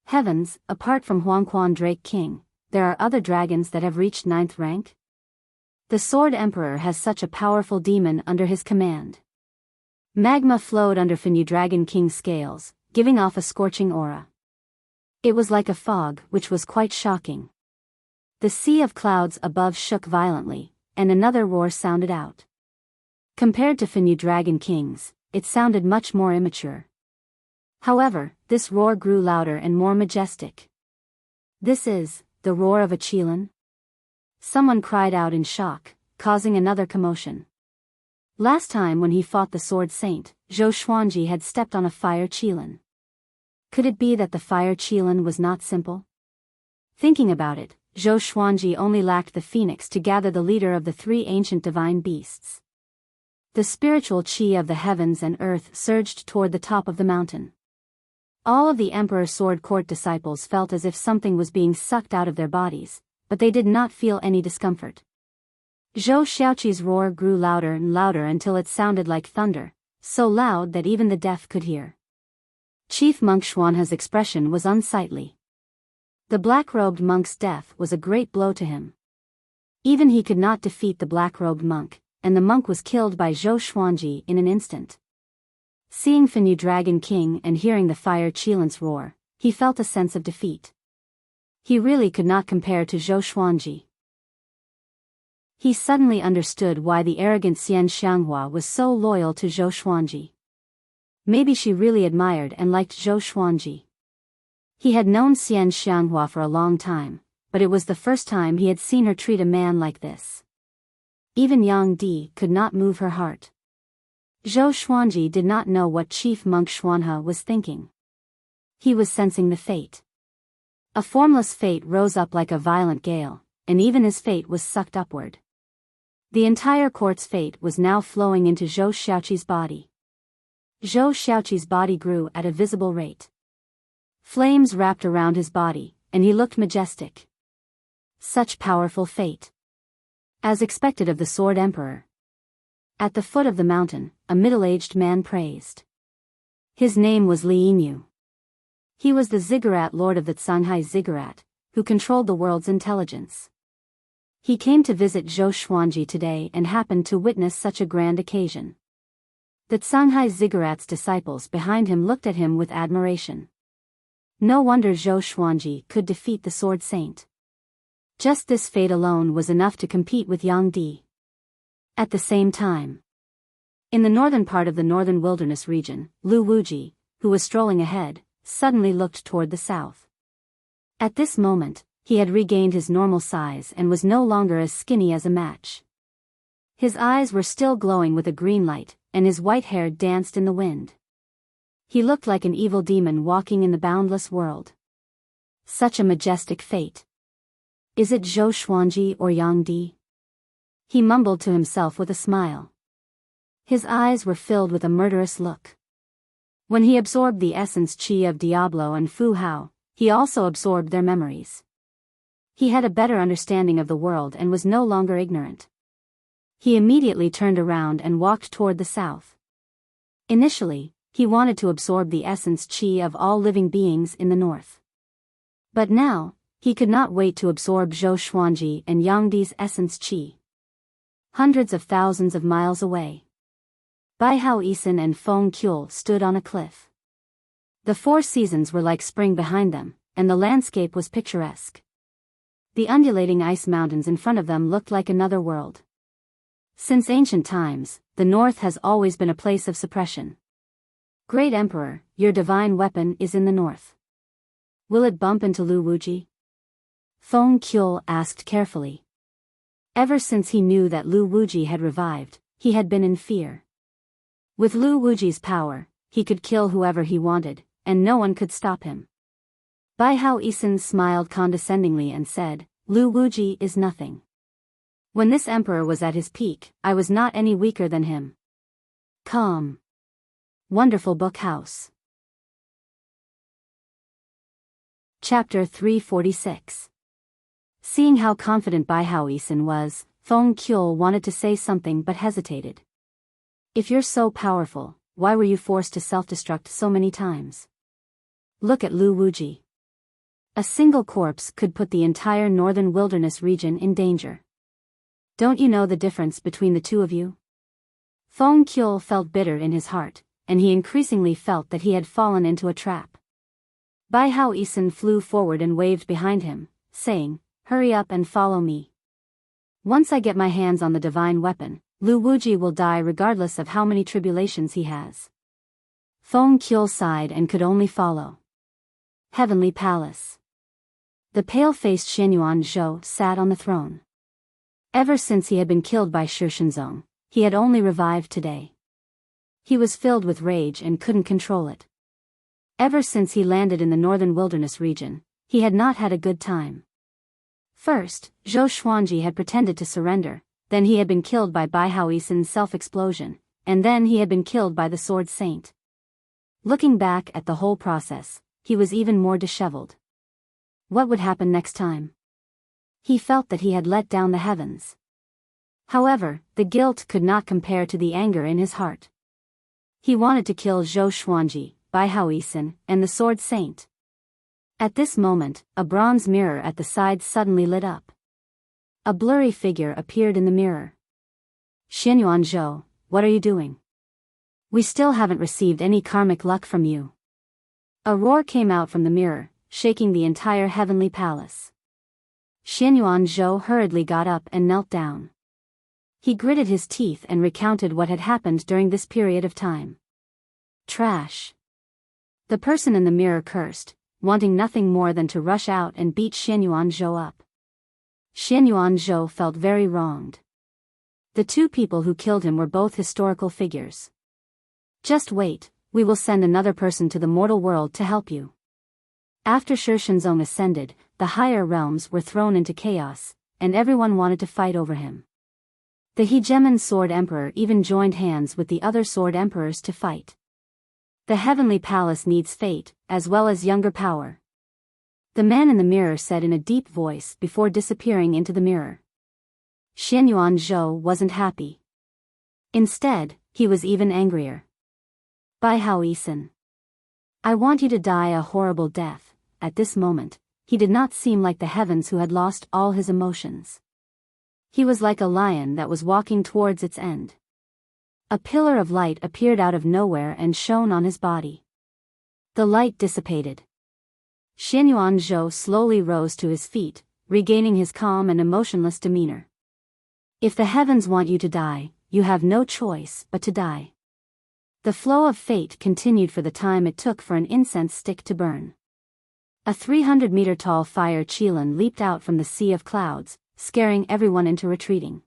Heavens, apart from Huangquan Drake King, there are other dragons that have reached 9th rank? The Sword Emperor has such a powerful demon under his command. Magma flowed under Finyu Dragon King's scales, giving off a scorching aura. It was like a fog, which was quite shocking. The sea of clouds above shook violently, and another roar sounded out. Compared to Finyu Dragon King's, it sounded much more immature. However, this roar grew louder and more majestic. This is the roar of a Qilin? Someone cried out in shock, causing another commotion. Last time when he fought the Sword Saint, Zhou Xuanji had stepped on a fire Qilin. Could it be that the fire Qilin was not simple? Thinking about it, Zhou Xuanji only lacked the phoenix to gather the leader of the 3 ancient divine beasts. The spiritual qi of the heavens and earth surged toward the top of the mountain. All of the Emperor's sword court disciples felt as if something was being sucked out of their bodies, but they did not feel any discomfort. Zhou Xiaoqi's roar grew louder and louder until it sounded like thunder, so loud that even the deaf could hear. Chief Monk Xuanhe's expression was unsightly. The black-robed monk's death was a great blow to him. Even he could not defeat the black-robed monk, and the monk was killed by Zhou Xuanji in an instant. Seeing Fenyu Dragon King and hearing the fire Qilance roar, he felt a sense of defeat. He really could not compare to Zhou Xuanji. He suddenly understood why the arrogant Xian Xianghua was so loyal to Zhou Xuanji. Maybe she really admired and liked Zhou Xuanji. He had known Xian Xianghua for a long time, but it was the first time he had seen her treat a man like this. Even Yang Di could not move her heart. Zhou Xuanji did not know what Chief Monk Xuanhe was thinking. He was sensing the fate. A formless fate rose up like a violent gale, and even his fate was sucked upward. The entire court's fate was now flowing into Zhou Xiaoqi's body. Zhou Xiaoqi's body grew at a visible rate. Flames wrapped around his body, and he looked majestic. Such powerful fate. As expected of the Sword Emperor. At the foot of the mountain, a middle-aged man praised. His name was Li Yinyu. He was the ziggurat lord of the Shanghai Ziggurat, who controlled the world's intelligence. He came to visit Zhou Xuanji today and happened to witness such a grand occasion. The Shanghai Ziggurat's disciples behind him looked at him with admiration. No wonder Zhou Xuanji could defeat the Sword Saint. Just this fate alone was enough to compete with Yang Di. At the same time, in the northern part of the northern wilderness region, Lu Wuji, who was strolling ahead, suddenly looked toward the south. At this moment, he had regained his normal size and was no longer as skinny as a match. His eyes were still glowing with a green light, and his white hair danced in the wind. He looked like an evil demon walking in the boundless world. Such a majestic fate. Is it Zhou Xuanji or Yang Di? He mumbled to himself with a smile. His eyes were filled with a murderous look. When he absorbed the essence qi of Diablo and Fu Hao, he also absorbed their memories. He had a better understanding of the world and was no longer ignorant. He immediately turned around and walked toward the south. Initially, he wanted to absorb the essence qi of all living beings in the north. But now, he could not wait to absorb Zhou Xuanji and Yang Di's essence qi. Hundreds of thousands of miles away, Biyao Isin and Feng Qiu stood on a cliff. The four seasons were like spring behind them, and the landscape was picturesque. The undulating ice mountains in front of them looked like another world. Since ancient times, the north has always been a place of suppression. Great Emperor, your divine weapon is in the north. Will it bump into Lu Wuji? Feng Qiu asked carefully. Ever since he knew that Lu Wuji had revived, he had been in fear. With Lu Wuji's power, he could kill whoever he wanted, and no one could stop him. Biyao Isin smiled condescendingly and said, Lu Wuji is nothing. When this emperor was at his peak, I was not any weaker than him. Calm. Wonderful Book House. Chapter 346. Seeing how confident Biyao Isin was, Feng Qiu wanted to say something but hesitated. If you're so powerful, why were you forced to self-destruct so many times? Look at Lu Wuji. A single corpse could put the entire northern wilderness region in danger. Don't you know the difference between the two of you? Feng Qiu felt bitter in his heart, and he increasingly felt that he had fallen into a trap. Biyao Isin flew forward and waved behind him, saying, Hurry up and follow me. Once I get my hands on the divine weapon, Lu Wuji will die regardless of how many tribulations he has. Feng Qiu sighed and could only follow. Heavenly Palace. The pale-faced Xianyuan Zhou sat on the throne. Ever since he had been killed by Shi Shenzong, he had only revived today. He was filled with rage and couldn't control it. Ever since he landed in the northern wilderness region, he had not had a good time. First, Zhou Xuanji had pretended to surrender, then he had been killed by Biyao Isin's self-explosion, and then he had been killed by the Sword Saint. Looking back at the whole process, he was even more disheveled. What would happen next time? He felt that he had let down the heavens. However, the guilt could not compare to the anger in his heart. He wanted to kill Zhou Xuanji, Biyao and the Sword Saint. At this moment, a bronze mirror at the side suddenly lit up. A blurry figure appeared in the mirror. Xianyuan Zhou, what are you doing? We still haven't received any karmic luck from you. A roar came out from the mirror, shaking the entire heavenly palace. Xianyuan Zhou hurriedly got up and knelt down. He gritted his teeth and recounted what had happened during this period of time. Trash. The person in the mirror cursed, wanting nothing more than to rush out and beat Xianyuan Zhou up. Xianyuan Zhou felt very wronged. The two people who killed him were both historical figures. Just wait, we will send another person to the mortal world to help you. After Shi Shenzong ascended, the higher realms were thrown into chaos, and everyone wanted to fight over him. The Hegemon Sword Emperor even joined hands with the other Sword Emperors to fight. The Heavenly Palace needs fate, as well as younger power. The man in the mirror said in a deep voice before disappearing into the mirror. Xianyuan Zhou wasn't happy. Instead, he was even angrier. Biyao, I want you to die a horrible death. At this moment, he did not seem like the heavens who had lost all his emotions. He was like a lion that was walking towards its end. A pillar of light appeared out of nowhere and shone on his body. The light dissipated. Xianyuan Zhou slowly rose to his feet, regaining his calm and emotionless demeanor. If the heavens want you to die, you have no choice but to die. The flow of fate continued for the time it took for an incense stick to burn. A 300-meter-tall fire qilin leaped out from the sea of clouds, scaring everyone into retreating.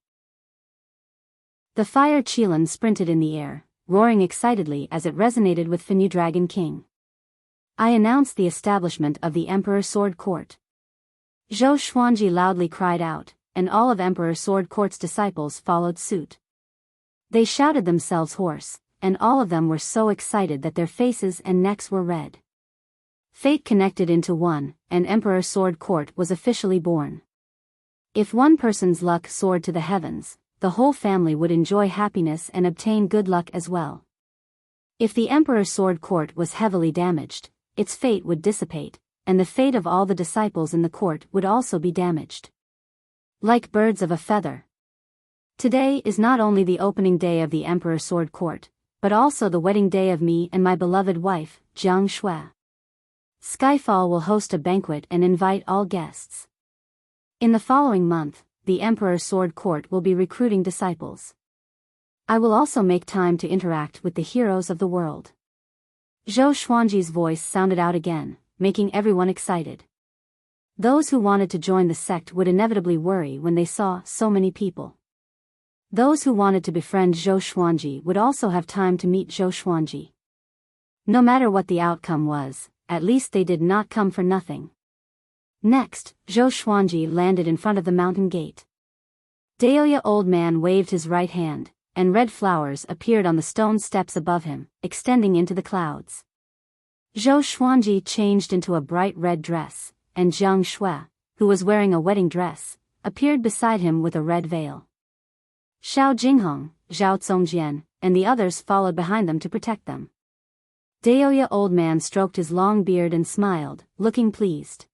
The fire qilin sprinted in the air, roaring excitedly as it resonated with Fenyu Dragon King. I announced the establishment of the Emperor Sword Court. Zhou Xuanji loudly cried out, and all of Emperor Sword Court's disciples followed suit. They shouted themselves hoarse, and all of them were so excited that their faces and necks were red. Fate connected into one, and Emperor Sword Court was officially born. If one person's luck soared to the heavens, the whole family would enjoy happiness and obtain good luck as well. If the Emperor Sword Court was heavily damaged, its fate would dissipate, and the fate of all the disciples in the court would also be damaged. Like birds of a feather. Today is not only the opening day of the Emperor Sword Court, but also the wedding day of me and my beloved wife, Jiang Shui. Skyfall will host a banquet and invite all guests. In the following month, the Emperor Sword Court will be recruiting disciples. I will also make time to interact with the heroes of the world. Zhou Xuanji's voice sounded out again, making everyone excited. Those who wanted to join the sect would inevitably worry when they saw so many people. Those who wanted to befriend Zhou Xuanji would also have time to meet Zhou Xuanji. No matter what the outcome was, at least they did not come for nothing. Next, Zhou Xuanji landed in front of the mountain gate. Daoya Old Man waved his right hand, and red flowers appeared on the stone steps above him, extending into the clouds. Zhou Xuanji changed into a bright red dress, and Jiang Shui, who was wearing a wedding dress, appeared beside him with a red veil. Xiao Jinghong, Zhao Zongjian, and the others followed behind them to protect them. Daoya Old Man stroked his long beard and smiled, looking pleased.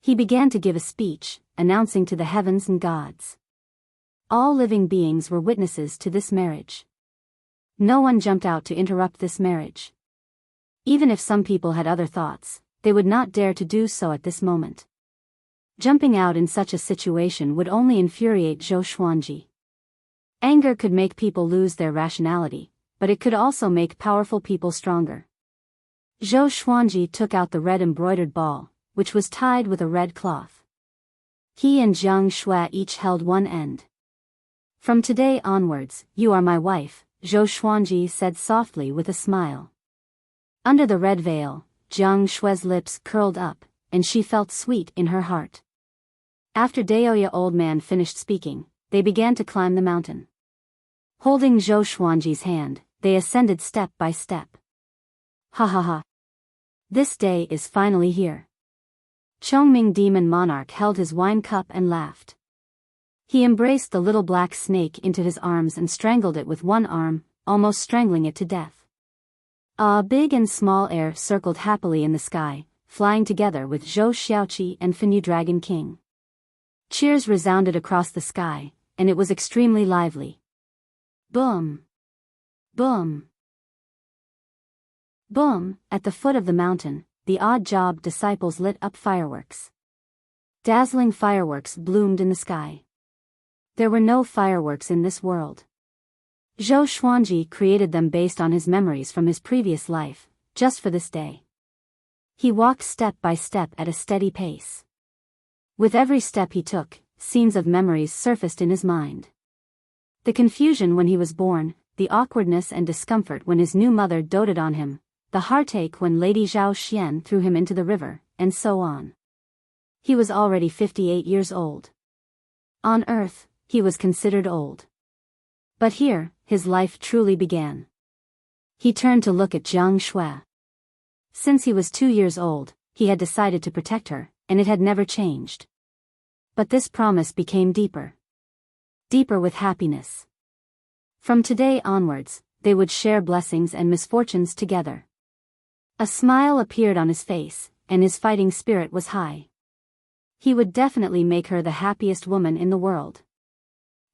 He began to give a speech, announcing to the heavens and gods. All living beings were witnesses to this marriage. No one jumped out to interrupt this marriage. Even if some people had other thoughts, they would not dare to do so at this moment. Jumping out in such a situation would only infuriate Zhou Xuanji. Anger could make people lose their rationality, but it could also make powerful people stronger. Zhou Xuanji took out the red embroidered ball, which was tied with a red cloth. He and Jiang Shui each held one end. From today onwards, you are my wife, Zhou Xuanji said softly with a smile. Under the red veil, Jiang Shui's lips curled up, and she felt sweet in her heart. After Daoya Old Man finished speaking, they began to climb the mountain. Holding Zhou Xuanji's hand, they ascended step by step. Ha ha ha. This day is finally here. Chongming Demon Monarch held his wine cup and laughed. He embraced the little black snake into his arms and strangled it with one arm, almost strangling it to death. A big and small air circled happily in the sky, flying together with Zhou Xiaoqi and Fenyu Dragon King. Cheers resounded across the sky, and it was extremely lively. Boom! Boom! Boom! At the foot of the mountain, the odd job disciples lit up fireworks. Dazzling fireworks bloomed in the sky. There were no fireworks in this world. Zhou Xuanji created them based on his memories from his previous life, just for this day. He walked step by step at a steady pace. With every step he took, scenes of memories surfaced in his mind. The confusion when he was born, the awkwardness and discomfort when his new mother doted on him, the heartache when Lady Zhao Xian threw him into the river, and so on. He was already 58 years old. On Earth, he was considered old. But here, his life truly began. He turned to look at Jiang Shui. Since he was 2 years old, he had decided to protect her, and it had never changed. But this promise became deeper. Deeper with happiness. From today onwards, they would share blessings and misfortunes together. A smile appeared on his face, and his fighting spirit was high. He would definitely make her the happiest woman in the world.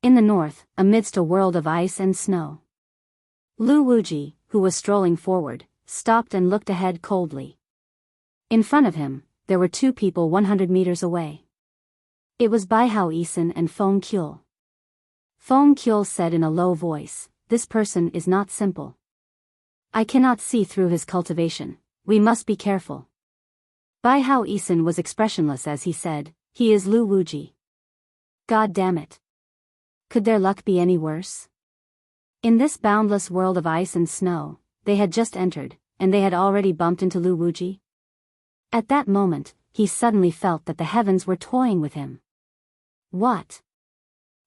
In the north, amidst a world of ice and snow, Lu Wuji, who was strolling forward, stopped and looked ahead coldly. In front of him, there were two people 100 meters away. It was Biyao Yisan and Feng Qiu. Feng Qiu said in a low voice, "This person is not simple. I cannot see through his cultivation. We must be careful." Biyao Yisan was expressionless as he said, "He is Lu Wuji. God damn it. Could their luck be any worse?" In this boundless world of ice and snow, they had just entered, and they had already bumped into Lu Wuji. At that moment, he suddenly felt that the heavens were toying with him. What?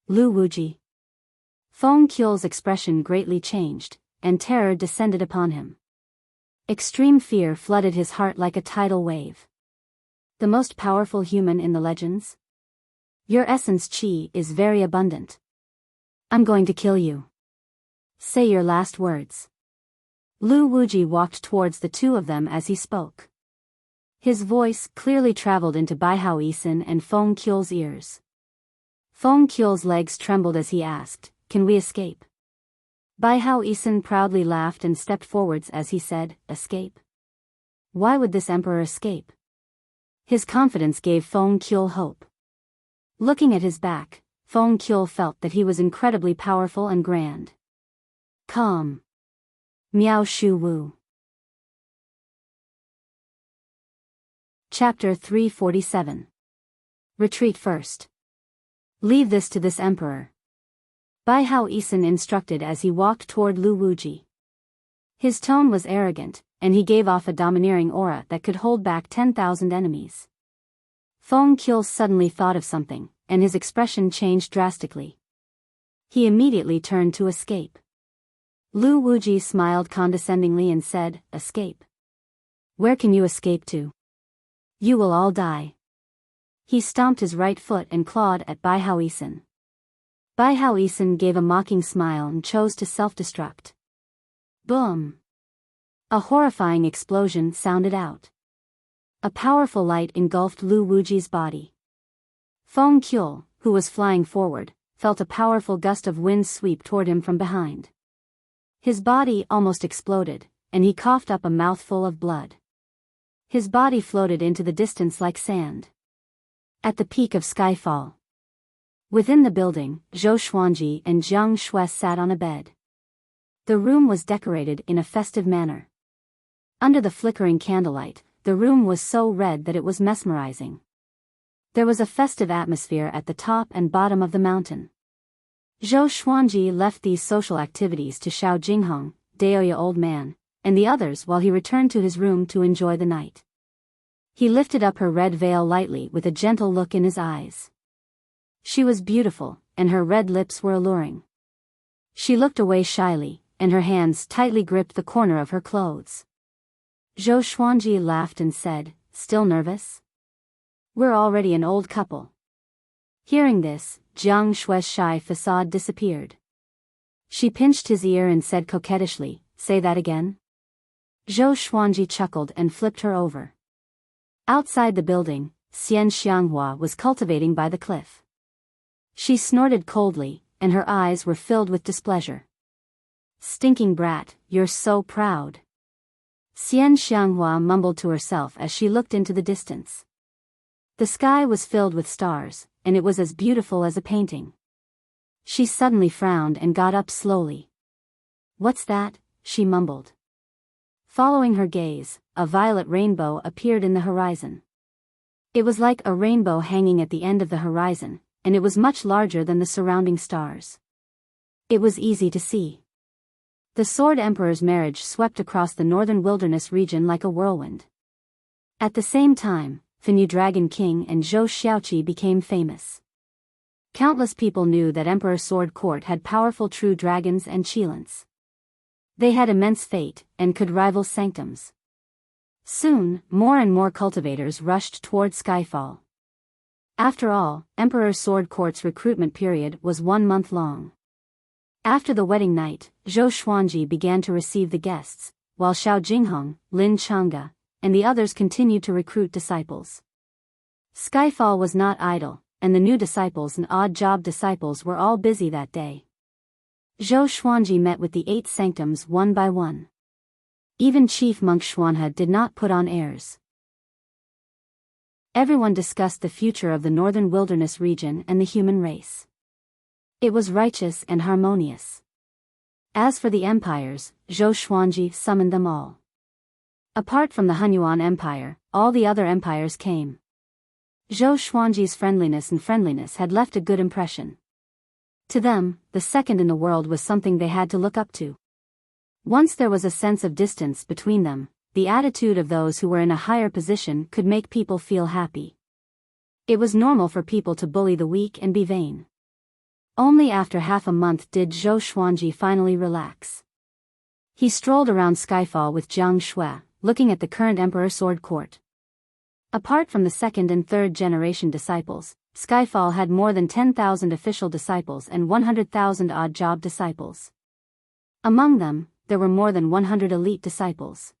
Lu Wuji? Feng Qiu's expression greatly changed, and terror descended upon him. Extreme fear flooded his heart like a tidal wave. The most powerful human in the legends? Your essence qi is very abundant. I'm going to kill you. Say your last words. Lu Wuji walked towards the two of them as he spoke. His voice clearly traveled into Biyao Yisan and Feng Qiu's ears. Feng Qiu's legs trembled as he asked, "Can we escape?" Biyao Yisan proudly laughed and stepped forwards as he said, "Escape? Why would this emperor escape?" His confidence gave Feng Qiu hope. Looking at his back, Feng Qiu felt that he was incredibly powerful and grand. Calm. Miao Shu Wu. Chapter 347. Retreat first. Leave this to this emperor. Biyao Yisan instructed as he walked toward Lu Wuji. His tone was arrogant, and he gave off a domineering aura that could hold back 10,000 enemies. Feng Qiu suddenly thought of something, and his expression changed drastically. He immediately turned to escape. Lu Wuji smiled condescendingly and said, "Escape? Where can you escape to? You will all die." He stomped his right foot and clawed at Biyao Yisan. Biyao Yisan gave a mocking smile and chose to self-destruct. Boom! A horrifying explosion sounded out. A powerful light engulfed Lu Wuji's body. Feng Qiu, who was flying forward, felt a powerful gust of wind sweep toward him from behind. His body almost exploded, and he coughed up a mouthful of blood. His body floated into the distance like sand. At the peak of Skyfall. Within the building, Zhou Xuanji and Jiang Shui sat on a bed. The room was decorated in a festive manner. Under the flickering candlelight, the room was so red that it was mesmerizing. There was a festive atmosphere at the top and bottom of the mountain. Zhou Xuanji left these social activities to Xiao Jinghong, Daoya old man, and the others while he returned to his room to enjoy the night. He lifted up her red veil lightly with a gentle look in his eyes. She was beautiful, and her red lips were alluring. She looked away shyly, and her hands tightly gripped the corner of her clothes. Zhou Xuanji laughed and said, "Still nervous? We're already an old couple." Hearing this, Jiang Shui's shy facade disappeared. She pinched his ear and said coquettishly, "Say that again?" Zhou Xuanji chuckled and flipped her over. Outside the building, Xian Xianghua was cultivating by the cliff. She snorted coldly, and her eyes were filled with displeasure. "Stinking brat, you're so proud." Xian Xianghua mumbled to herself as she looked into the distance. The sky was filled with stars, and it was as beautiful as a painting. She suddenly frowned and got up slowly. "What's that?" she mumbled. Following her gaze, a violet rainbow appeared in the horizon. It was like a rainbow hanging at the end of the horizon, and it was much larger than the surrounding stars. It was easy to see. The Sword Emperor's marriage swept across the northern wilderness region like a whirlwind. At the same time, the new Dragon King and Zhou Xiaoqi became famous. Countless people knew that Emperor Sword Court had powerful true dragons and Qilins. They had immense fate, and could rival sanctums. Soon, more and more cultivators rushed toward Skyfall. After all, Emperor Sword Court's recruitment period was 1 month long. After the wedding night, Zhou Xuanji began to receive the guests, while Xiao Jingheng, Lin Changge, and the others continued to recruit disciples. Skyfall was not idle, and the new disciples and odd-job disciples were all busy that day. Zhou Xuanji met with the 8 sanctums one by one. Even Chief Monk Xuanhe did not put on airs. Everyone discussed the future of the northern wilderness region and the human race. It was righteous and harmonious. As for the empires, Zhou Xuanji summoned them all. Apart from the Hunyuan Empire, all the other empires came. Zhou Xuanji's friendliness had left a good impression. To them, the second in the world was something they had to look up to. Once there was a sense of distance between them, the attitude of those who were in a higher position could make people feel happy. It was normal for people to bully the weak and be vain. Only after half a month did Zhou Xuanji finally relax. He strolled around Skyfall with Jiang Shui, looking at the current Emperor Sword Court. Apart from the second and third generation disciples, Skyfall had more than 10,000 official disciples and 100,000 odd-job disciples. Among them, there were more than 100 elite disciples.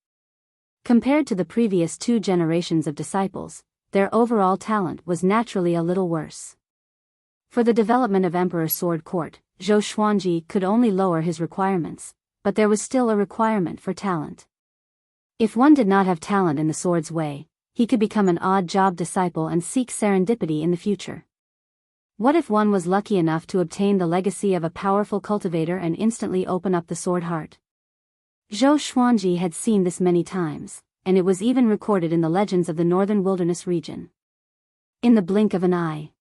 Compared to the previous 2 generations of disciples, their overall talent was naturally a little worse. For the development of Emperor Sword Court, Zhou Xuanji could only lower his requirements, but there was still a requirement for talent. If one did not have talent in the sword's way, he could become an odd-job disciple and seek serendipity in the future. What if one was lucky enough to obtain the legacy of a powerful cultivator and instantly open up the sword heart? Zhou Xuanji had seen this many times, and it was even recorded in the legends of the northern wilderness region. In the blink of an eye.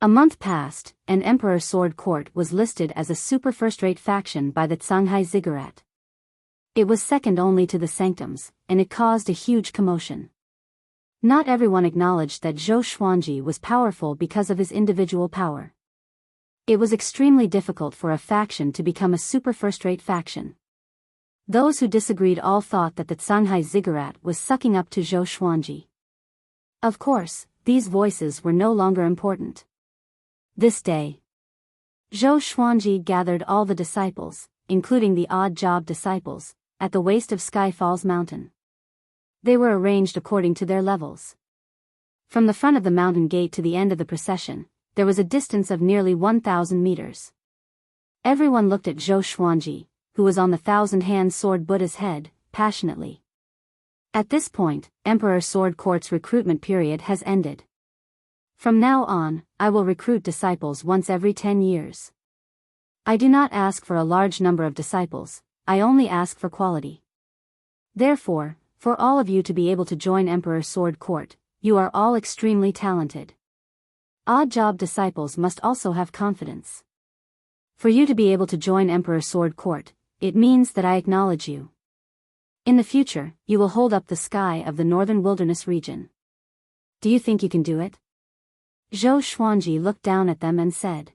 A month passed, and Emperor Sword Court was listed as a super first-rate faction by the Shanghai Ziggurat. It was second only to the sanctums, and it caused a huge commotion. Not everyone acknowledged that Zhou Xuanji was powerful because of his individual power. It was extremely difficult for a faction to become a super first-rate faction. Those who disagreed all thought that the Shanghai Ziggurat was sucking up to Zhou Xuanji. Of course, these voices were no longer important. This day, Zhou Xuanji gathered all the disciples, including the odd-job disciples, at the waist of Skyfall's mountain. They were arranged according to their levels. From the front of the mountain gate to the end of the procession, there was a distance of nearly 1,000 meters. Everyone looked at Zhou Xuanji, who was on the 1,000-hand sword Buddha's head, passionately. At this point, Emperor Sword Court's recruitment period has ended. From now on, I will recruit disciples once every 10 years. I do not ask for a large number of disciples, I only ask for quality. Therefore, for all of you to be able to join Emperor Sword Court, you are all extremely talented. Odd-job disciples must also have confidence. For you to be able to join Emperor Sword Court, it means that I acknowledge you. In the future, you will hold up the sky of the northern wilderness region. Do you think you can do it? Zhou Xuanji looked down at them and said.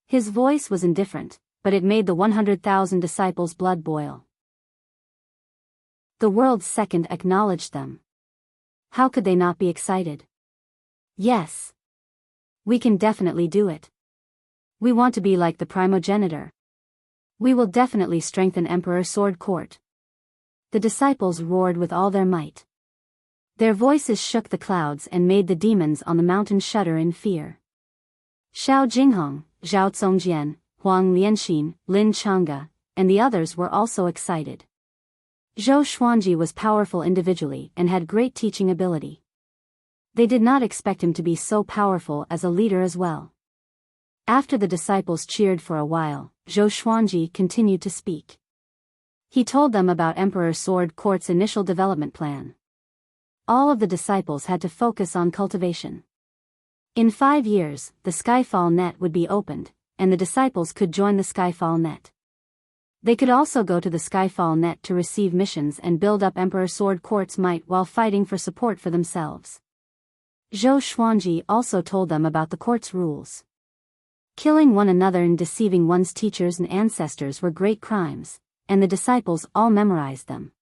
His voice was indifferent, but it made the 100,000 disciples' blood boil. The world's second acknowledged them. How could they not be excited? Yes. We can definitely do it. We want to be like the primogenitor. We will definitely strengthen Emperor Sword Court. The disciples roared with all their might. Their voices shook the clouds and made the demons on the mountain shudder in fear. Xiao Jinghong, Zhao Congjian, Huang Lianxin, Lin Changge, and the others were also excited. Zhou Xuanji was powerful individually and had great teaching ability. They did not expect him to be so powerful as a leader as well. After the disciples cheered for a while, Zhou Xuanji continued to speak. He told them about Emperor Sword Court's initial development plan. All of the disciples had to focus on cultivation. In 5 years, the Skyfall net would be opened, and the disciples could join the Skyfall net. They could also go to the Skyfall net to receive missions and build up Emperor Sword Court's might while fighting for support for themselves. Zhou Xuanji also told them about the court's rules. Killing one another and deceiving one's teachers and ancestors were great crimes, and the disciples all memorized them.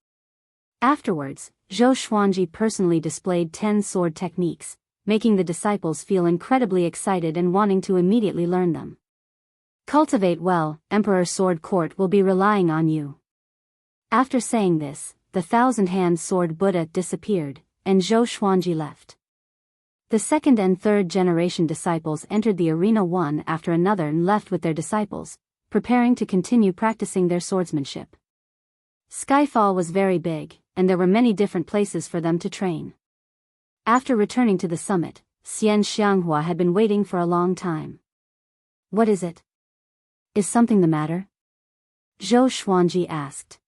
Afterwards, Zhou Xuanji personally displayed 10 sword techniques, making the disciples feel incredibly excited and wanting to immediately learn them. Cultivate well, Emperor Sword Court will be relying on you. After saying this, the 1,000-hand sword Buddha disappeared, and Zhou Xuanji left. The second and third generation disciples entered the arena one after another and left with their disciples, preparing to continue practicing their swordsmanship. Skyfall was very big, and there were many different places for them to train. After returning to the summit, Xian Xianghua had been waiting for a long time. What is it? Is something the matter? Zhou Xuanji asked.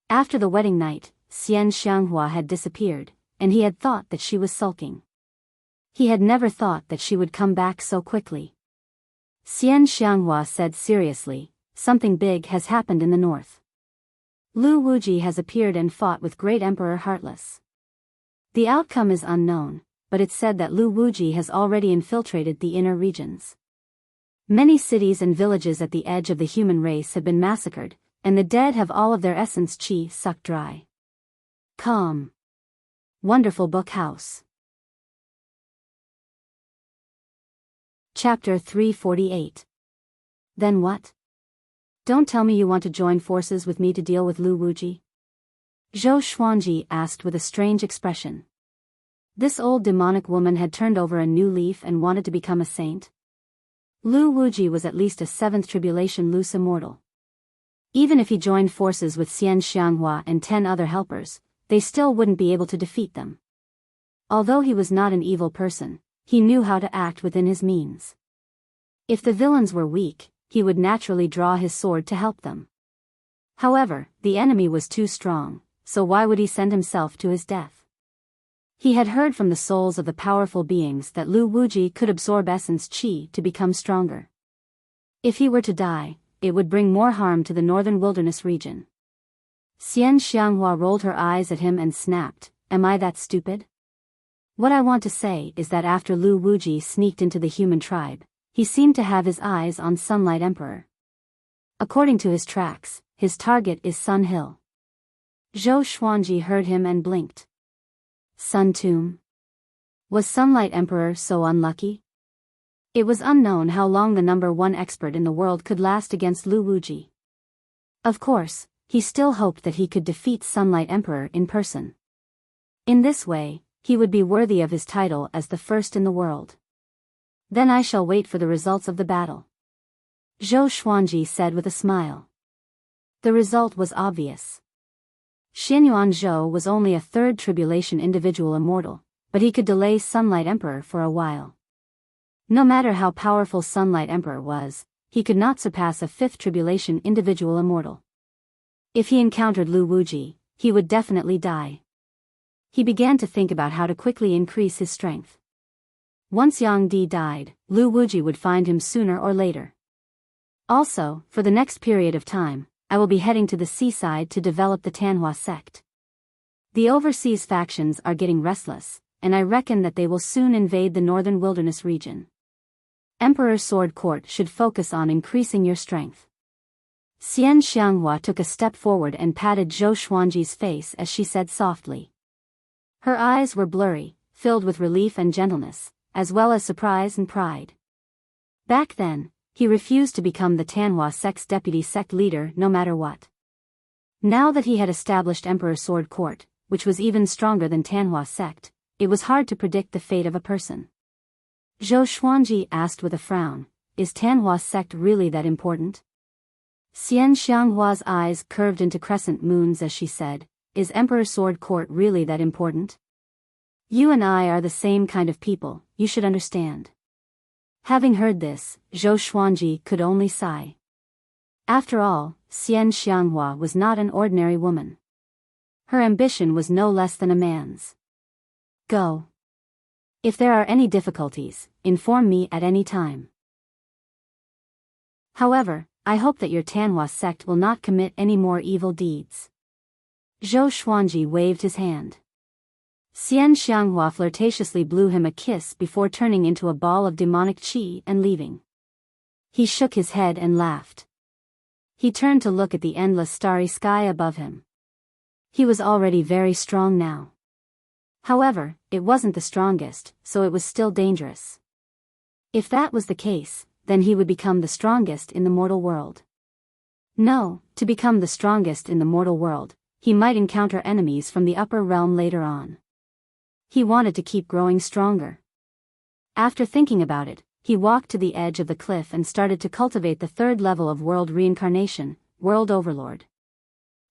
After the wedding night, Xian Xianghua had disappeared, and he had thought that she was sulking. He had never thought that she would come back so quickly. Xian Xianghua said seriously, something big has happened in the north. Lu Wuji has appeared and fought with Great Emperor Heartless. The outcome is unknown, but it's said that Lu Wuji has already infiltrated the inner regions. Many cities and villages at the edge of the human race have been massacred, and the dead have all of their essence qi sucked dry. Calm. Wonderful Book House. Chapter 348. Then what? Don't tell me you want to join forces with me to deal with Lu Wuji? Zhou Xuanji asked with a strange expression. This old demonic woman had turned over a new leaf and wanted to become a saint. Lu Wuji was at least a 7th tribulation loose immortal. Even if he joined forces with Xian Xianghua and 10 other helpers, they still wouldn't be able to defeat them. Although he was not an evil person, he knew how to act within his means. If the villains were weak, he would naturally draw his sword to help them. However, the enemy was too strong, so why would he send himself to his death? He had heard from the souls of the powerful beings that Lu Wuji could absorb essence qi to become stronger. If he were to die, it would bring more harm to the northern wilderness region. Xian Xianghua rolled her eyes at him and snapped, "Am I that stupid? What I want to say is that after Lu Wuji sneaked into the human tribe, he seemed to have his eyes on Sunlight Emperor. According to his tracks, his target is Sun Hill." Zhou Xuanji heard him and blinked. Sun Tomb? Was Sunlight Emperor so unlucky? It was unknown how long the number 1 expert in the world could last against Lu Wuji. Of course, he still hoped that he could defeat Sunlight Emperor in person. In this way, he would be worthy of his title as the first in the world. Then I shall wait for the results of the battle. Zhou Xuanji said with a smile. The result was obvious. Xinyuan Zhou was only a 3rd tribulation individual immortal, but he could delay Sunlight Emperor for a while. No matter how powerful Sunlight Emperor was, he could not surpass a 5th tribulation individual immortal. If he encountered Lu Wuji, he would definitely die. He began to think about how to quickly increase his strength. Once Yang Di died, Lu Wuji would find him sooner or later. Also, for the next period of time, I will be heading to the seaside to develop the Tanhua sect. The overseas factions are getting restless, and I reckon that they will soon invade the northern wilderness region. Emperor Sword Court should focus on increasing your strength. Xian Xianghua took a step forward and patted Zhou Xuanji's face as she said softly. Her eyes were blurry, filled with relief and gentleness, as well as surprise and pride. Back then, he refused to become the Tanhua sect's deputy sect leader no matter what. Now that he had established Emperor Sword Court, which was even stronger than Tanhua sect, it was hard to predict the fate of a person. Zhou Xuanji asked with a frown, "Is Tanhua sect really that important?" Xian Xianghua's eyes curved into crescent moons as she said, "Is Emperor Sword Court really that important? You and I are the same kind of people, you should understand." Having heard this, Zhou Xuanji could only sigh. After all, Xian Xianghua was not an ordinary woman. Her ambition was no less than a man's. Go. If there are any difficulties, inform me at any time. However, I hope that your Tanhua sect will not commit any more evil deeds. Zhou Xuanji waved his hand. Xian Xianghua flirtatiously blew him a kiss before turning into a ball of demonic qi and leaving. He shook his head and laughed. He turned to look at the endless starry sky above him. He was already very strong now. However, it wasn't the strongest, so it was still dangerous. If that was the case, then he would become the strongest in the mortal world. No, to become the strongest in the mortal world, he might encounter enemies from the upper realm later on. He wanted to keep growing stronger. After thinking about it, he walked to the edge of the cliff and started to cultivate the third level of world reincarnation, World Overlord.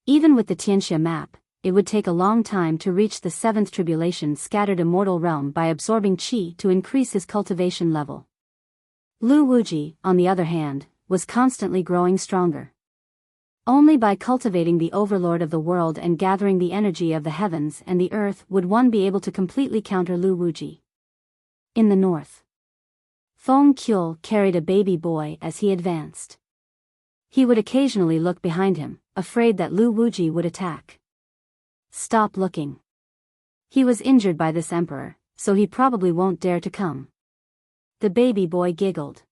Even with the Tianxia map, it would take a long time to reach the seventh tribulation scattered immortal realm by absorbing qi to increase his cultivation level. Lu Wuji, on the other hand, was constantly growing stronger. Only by cultivating the overlord of the world and gathering the energy of the heavens and the earth would one be able to completely counter Lu Wuji. In the north, Feng Qiu carried a baby boy as he advanced. He would occasionally look behind him, afraid that Lu Wuji would attack. Stop looking. He was injured by this emperor, so he probably won't dare to come. The baby boy giggled.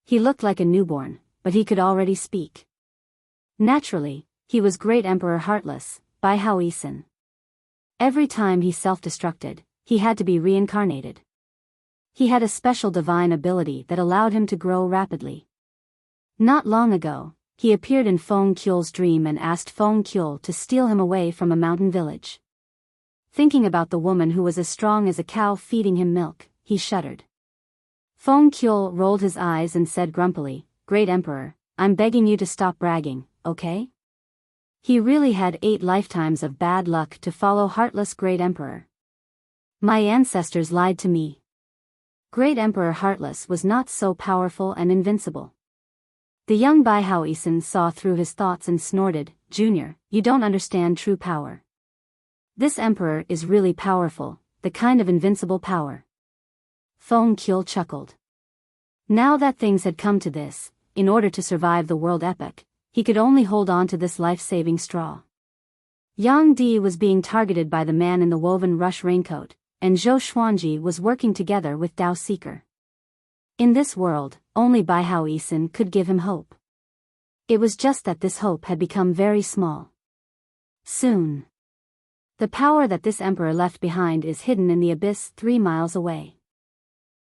He looked like a newborn, but he could already speak. Naturally, he was Great Emperor Heartless, Biyao Yisin. Every time he self-destructed, he had to be reincarnated. He had a special divine ability that allowed him to grow rapidly. Not long ago, he appeared in Feng Qiu's dream and asked Feng Qiu to steal him away from a mountain village. Thinking about the woman who was as strong as a cow feeding him milk, he shuddered. Feng Qiu rolled his eyes and said grumpily, "Great Emperor, I'm begging you to stop bragging, okay?" He really had 8 lifetimes of bad luck to follow Heartless Great Emperor. My ancestors lied to me. Great Emperor Heartless was not so powerful and invincible. The young Biyao Yisin saw through his thoughts and snorted, "Junior, you don't understand true power. This emperor is really powerful, the kind of invincible power." Feng Qiu chuckled. Now that things had come to this, in order to survive the world epic, he could only hold on to this life-saving straw. Yang Di was being targeted by the man in the woven rush raincoat, and Zhou Xuanji was working together with Dao Seeker. In this world, only Biyao Yisin could give him hope. It was just that this hope had become very small. Soon. The power that this emperor left behind is hidden in the abyss 3 miles away.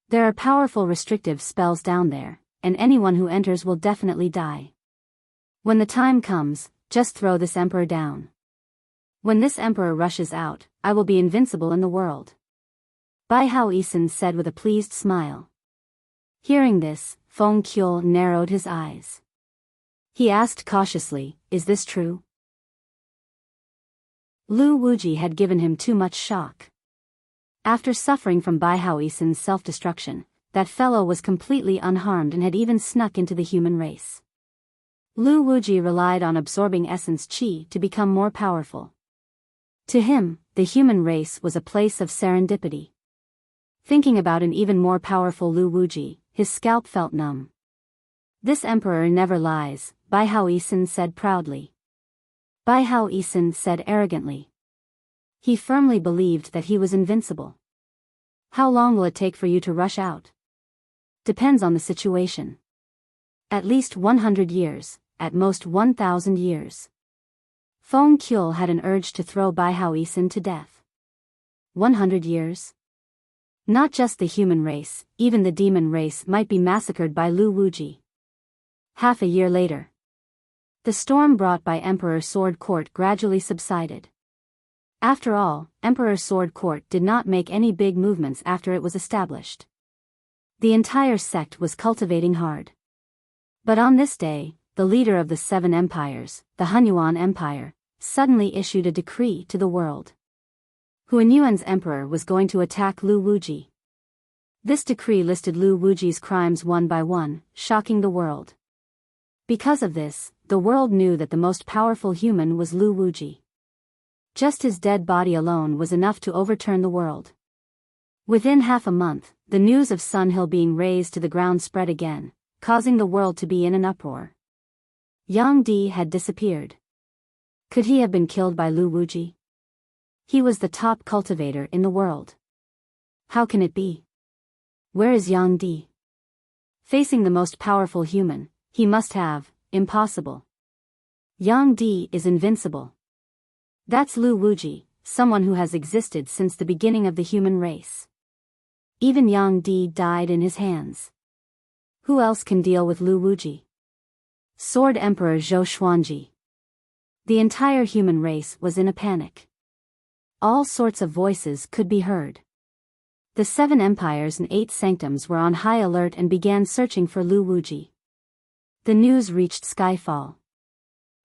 There are powerful restrictive spells down there, and anyone who enters will definitely die. When the time comes, just throw this emperor down. When this emperor rushes out, I will be invincible in the world. Biyao Yisin said with a pleased smile. Hearing this, Feng Qiu narrowed his eyes. He asked cautiously, "Is this true?" Lu Wuji had given him too much shock. After suffering from Biyao Yisin's self-destruction, that fellow was completely unharmed and had even snuck into the human race. Lu Wuji relied on absorbing essence qi to become more powerful. To him, the human race was a place of serendipity. Thinking about an even more powerful Lu Wuji, his scalp felt numb. "This emperor never lies," Biyao Yisin said proudly. Biyao Yisin said arrogantly. He firmly believed that he was invincible. "How long will it take for you to rush out?" "Depends on the situation. At least 100 years, at most 1,000 years. Feng Qiu had an urge to throw Biyao Yisan to death. 100 years? Not just the human race, even the demon race might be massacred by Lu Wuji. Half a year later, the storm brought by Emperor Sword Court gradually subsided. After all, Emperor Sword Court did not make any big movements after it was established. The entire sect was cultivating hard. But on this day, the leader of the Seven Empires, the Hunyuan Empire, suddenly issued a decree to the world. Hunyuan's emperor was going to attack Lu Wuji. This decree listed Lu Wuji's crimes one by one, shocking the world. Because of this, the world knew that the most powerful human was Lu Wuji. Just his dead body alone was enough to overturn the world. Within half a month, the news of Sun Hill being razed to the ground spread again, causing the world to be in an uproar. Yang Di had disappeared. Could he have been killed by Lu Wuji? He was the top cultivator in the world. How can it be? Where is Yang Di? Facing the most powerful human, he must have, impossible. Yang Di is invincible. That's Lu Wuji, someone who has existed since the beginning of the human race. Even Yang Di died in his hands. Who else can deal with Lu Wuji? Sword Emperor Zhou Xuanji. The entire human race was in a panic. All sorts of voices could be heard. The 7 empires and 8 sanctums were on high alert and began searching for Lu Wuji. The news reached Skyfall.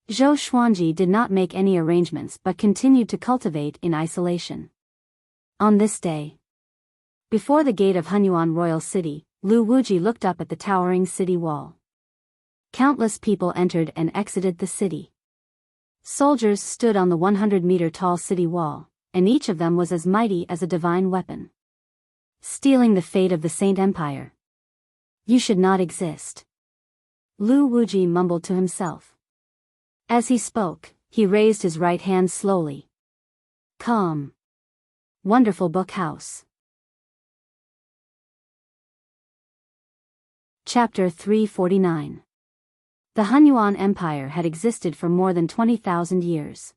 Zhou Xuanji did not make any arrangements but continued to cultivate in isolation. On this day, before the gate of Hunyuan Royal City, Lu Wuji looked up at the towering city wall. Countless people entered and exited the city. Soldiers stood on the 100-meter tall city wall, and each of them was as mighty as a divine weapon. Stealing the fate of the Saint Empire. You should not exist. Lu Wuji mumbled to himself. As he spoke, he raised his right hand slowly. Calm. Wonderful book house. Chapter 349. The Hunyuan Empire had existed for more than 20,000 years.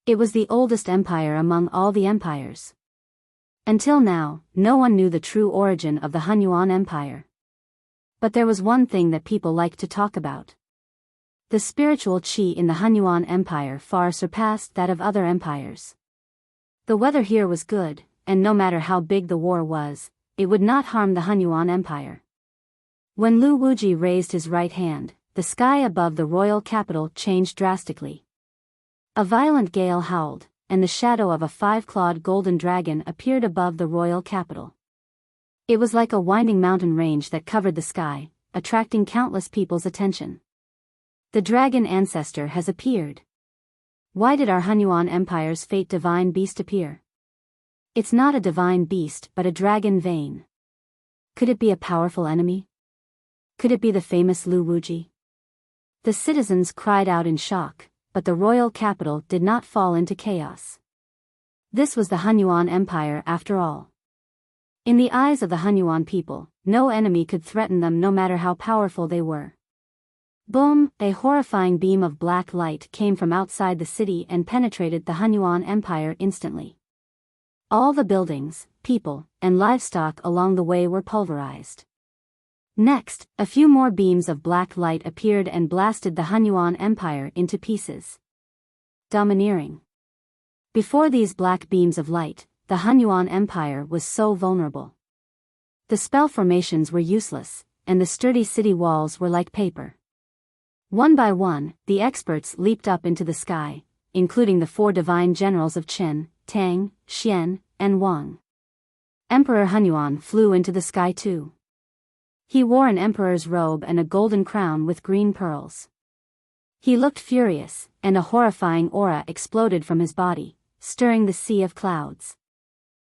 It was the oldest empire among all the empires. Until now, no one knew the true origin of the Hunyuan Empire. But there was one thing that people liked to talk about. The spiritual qi in the Hunyuan Empire far surpassed that of other empires. The weather here was good, and no matter how big the war was, it would not harm the Hunyuan Empire. When Lu Wuji raised his right hand, the sky above the royal capital changed drastically. A violent gale howled, and the shadow of a 5-clawed golden dragon appeared above the royal capital. It was like a winding mountain range that covered the sky, attracting countless people's attention. The dragon ancestor has appeared. Why did our Hunyuan Empire's fate divine beast appear? It's not a divine beast but a dragon vein. Could it be a powerful enemy? Could it be the famous Lu Wuji? The citizens cried out in shock, but the royal capital did not fall into chaos. This was the Hunyuan Empire after all. In the eyes of the Hunyuan people, no enemy could threaten them no matter how powerful they were. Boom! A horrifying beam of black light came from outside the city and penetrated the Hunyuan Empire instantly. All the buildings, people, and livestock along the way were pulverized. Next, a few more beams of black light appeared and blasted the Hunyuan Empire into pieces. Domineering. Before these black beams of light, the Hunyuan Empire was so vulnerable. The spell formations were useless, and the sturdy city walls were like paper. One by one, the experts leaped up into the sky, including the 4 divine generals of Qin, Tang, Xian, and Wang. Emperor Hunyuan flew into the sky too. He wore an emperor's robe and a golden crown with green pearls. He looked furious, and a horrifying aura exploded from his body, stirring the sea of clouds.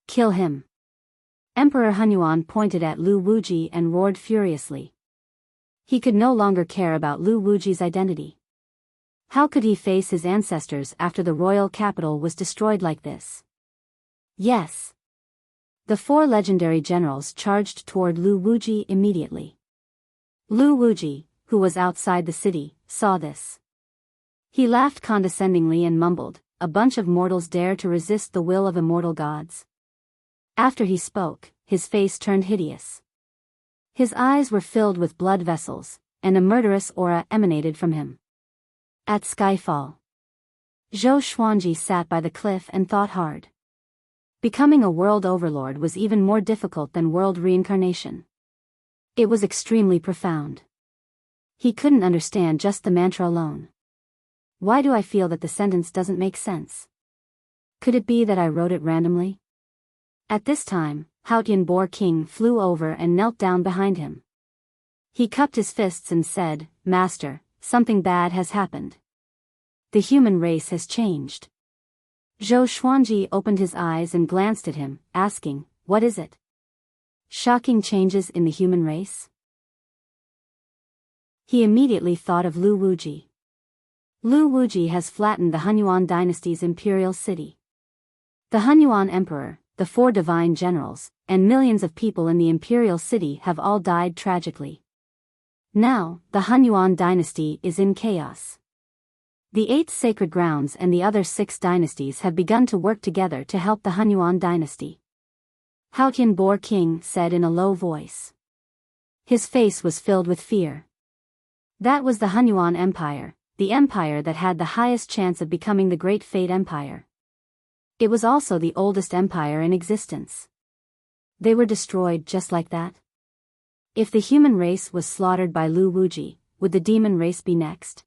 Kill him. Emperor Hunyuan pointed at Lu Wuji and roared furiously. He could no longer care about Lu Wuji's identity. How could he face his ancestors after the royal capital was destroyed like this? Yes. The 4 legendary generals charged toward Lu Wuji immediately. Lu Wuji, who was outside the city, saw this. He laughed condescendingly and mumbled, "A bunch of mortals dare to resist the will of immortal gods." After he spoke, his face turned hideous. His eyes were filled with blood vessels, and a murderous aura emanated from him. At skyfall, Zhou Xuanji sat by the cliff and thought hard. Becoming a world overlord was even more difficult than world reincarnation. It was extremely profound. He couldn't understand just the mantra alone. Why do I feel that the sentence doesn't make sense? Could it be that I wrote it randomly? At this time, Haotian Boar King flew over and knelt down behind him. He cupped his fists and said, "Master, something bad has happened. The human race has changed." Zhou Xuanji opened his eyes and glanced at him, asking, "What is it?" "Shocking changes in the human race?" He immediately thought of Lu Wuji. Lu Wuji has flattened the Hunyuan dynasty's imperial city. The Hunyuan emperor, the 4 divine generals, and millions of people in the imperial city have all died tragically. Now, the Hunyuan dynasty is in chaos. The 8 sacred grounds and the other 6 dynasties have begun to work together to help the Hunyuan dynasty. Haotian Boar King said in a low voice. His face was filled with fear. That was the Hunyuan Empire, the empire that had the highest chance of becoming the Great Fate Empire. It was also the oldest empire in existence. They were destroyed just like that. If the human race was slaughtered by Lu Wuji, would the demon race be next?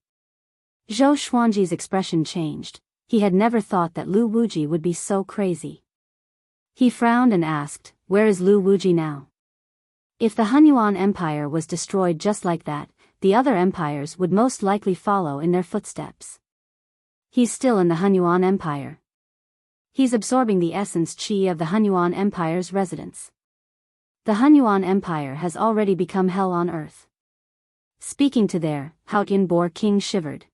Zhou Xuanji's expression changed. He had never thought that Lu Wuji would be so crazy. He frowned and asked, "Where is Lu Wuji now?" If the Hunyuan Empire was destroyed just like that, the other empires would most likely follow in their footsteps. He's still in the Hunyuan Empire. He's absorbing the essence qi of the Hunyuan Empire's residents. The Hunyuan Empire has already become hell on earth. Speaking to their, Haotian Boar King shivered.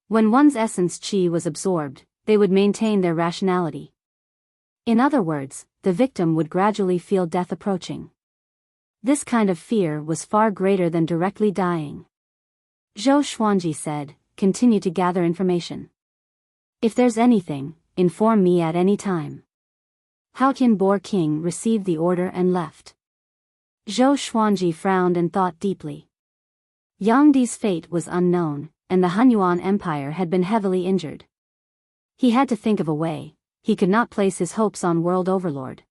When one's essence qi was absorbed, they would maintain their rationality. In other words, the victim would gradually feel death approaching. This kind of fear was far greater than directly dying. Zhou Xuanji said, "Continue to gather information. If there's anything, inform me at any time." Haotian Boar King received the order and left. Zhou Xuanji frowned and thought deeply. Yang Di's fate was unknown, and the Hunyuan Empire had been heavily injured. He had to think of a way. He could not place his hopes on World Overlord.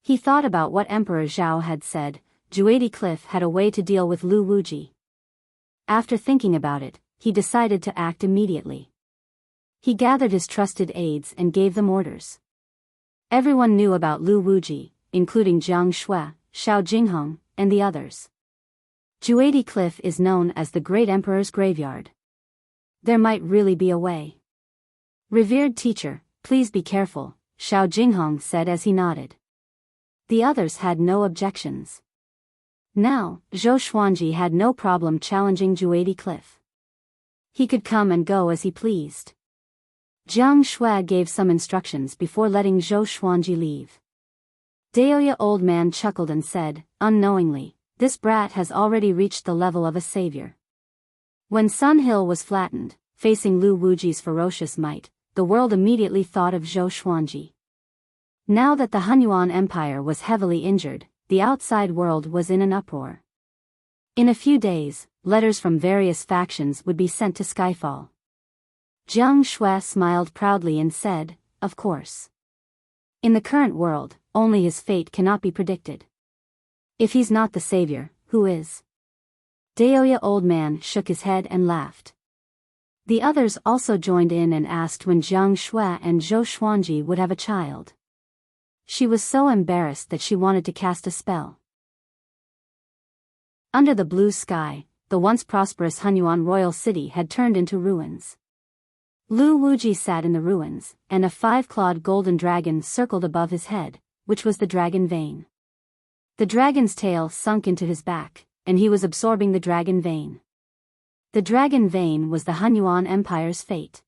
He thought about what Emperor Zhao had said. Juadi Cliff had a way to deal with Lu Wuji. After thinking about it, he decided to act immediately. He gathered his trusted aides and gave them orders. Everyone knew about Lu Wuji, including Jiang Shui, Xiao Jinghong, and the others. Juadi Cliff is known as the Great Emperor's Graveyard. There might really be a way. "Revered teacher, please be careful," Xiao Jinghong said as he nodded. The others had no objections. Now, Zhou Xuanji had no problem challenging Juadi Cliff. He could come and go as he pleased. Jiang Shui gave some instructions before letting Zhou Xuanji leave. Daoya Old Man chuckled and said, unknowingly, "This brat has already reached the level of a savior." When Sun Hill was flattened, facing Lu Wuji's ferocious might, the world immediately thought of Zhou Xuanji. Now that the Hunyuan Empire was heavily injured, the outside world was in an uproar. In a few days, letters from various factions would be sent to Skyfall. Jiang Shui smiled proudly and said, "Of course. In the current world, only his fate cannot be predicted. If he's not the savior, who is?" Daoya Old Man shook his head and laughed. The others also joined in and asked when Jiang Shui and Zhou Xuanji would have a child. She was so embarrassed that she wanted to cast a spell. Under the blue sky, the once prosperous Hunyuan royal city had turned into ruins. Lu Wuji sat in the ruins, and a 5-clawed golden dragon circled above his head, which was the dragon vein. The dragon's tail sunk into his back, and he was absorbing the dragon vein. The dragon vein was the Hunyuan Empire's fate.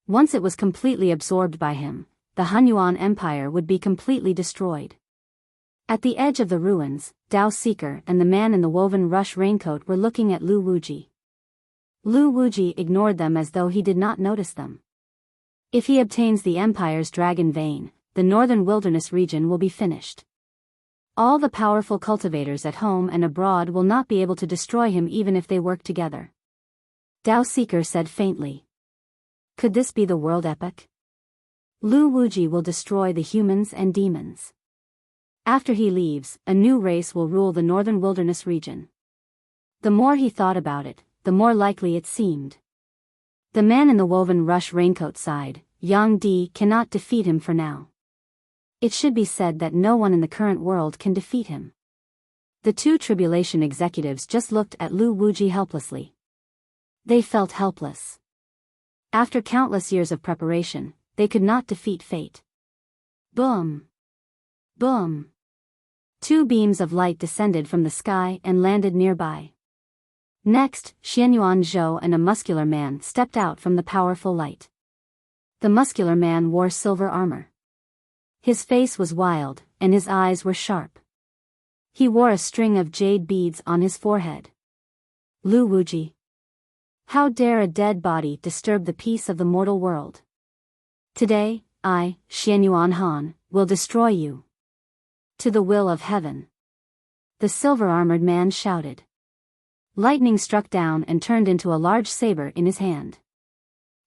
Once it was completely absorbed by him, the Hunyuan Empire would be completely destroyed. At the edge of the ruins, Dao Seeker and the man in the woven rush raincoat were looking at Lu Wuji. Lu Wuji ignored them as though he did not notice them. If he obtains the Empire's dragon vein, the northern wilderness region will be finished. All the powerful cultivators at home and abroad will not be able to destroy him even if they work together. Dao Seeker said faintly. Could this be the world epic? Lu Wuji will destroy the humans and demons. After he leaves, a new race will rule the northern wilderness region. The more he thought about it, the more likely it seemed. The man in the woven rush raincoat sighed. Yang Di cannot defeat him for now. It should be said that no one in the current world can defeat him. The two tribulation executives just looked at Lu Wuji helplessly. They felt helpless. After countless years of preparation, they could not defeat fate. Boom! Boom! Two beams of light descended from the sky and landed nearby. Next, Xianyuan Zhou and a muscular man stepped out from the powerful light. The muscular man wore silver armor. His face was wild, and his eyes were sharp. He wore a string of jade beads on his forehead. Lu Wuji. How dare a dead body disturb the peace of the mortal world? Today, I, Xianyuan Han, will destroy you. To the will of heaven. The silver-armored man shouted. Lightning struck down and turned into a large saber in his hand.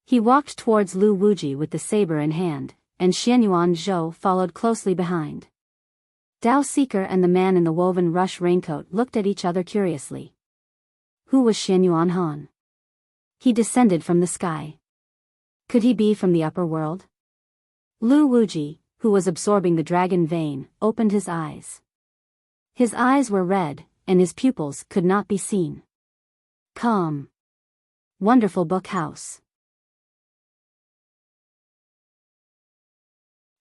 He walked towards Lu Wuji with the saber in hand, and Xianyuan Zhou followed closely behind. Dao Seeker and the man in the woven rush raincoat looked at each other curiously. Who was Xianyuan Han? He descended from the sky. Could he be from the upper world? Lu Wuji, who was absorbing the dragon vein, opened his eyes. His eyes were red, and his pupils could not be seen. Calm. Wonderful book house.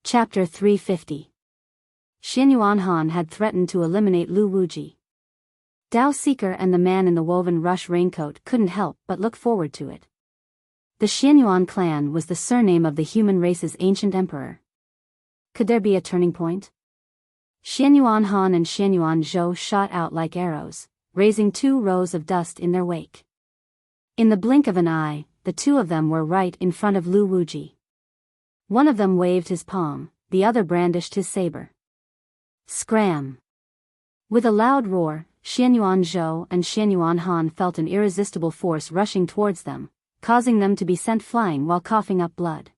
Chapter 350. Xianyuan Han had threatened to eliminate Lu Wuji. Dao Seeker and the man in the woven rush raincoat couldn't help but look forward to it. The Xianyuan clan was the surname of the human race's ancient emperor. Could there be a turning point? Xianyuan Han and Xianyuan Zhou shot out like arrows, raising 2 rows of dust in their wake. In the blink of an eye, the two of them were right in front of Lu Wuji. One of them waved his palm, the other brandished his saber. Scram! With a loud roar, Xianyuan Zhou and Xianyuan Han felt an irresistible force rushing towards them, causing them to be sent flying while coughing up blood.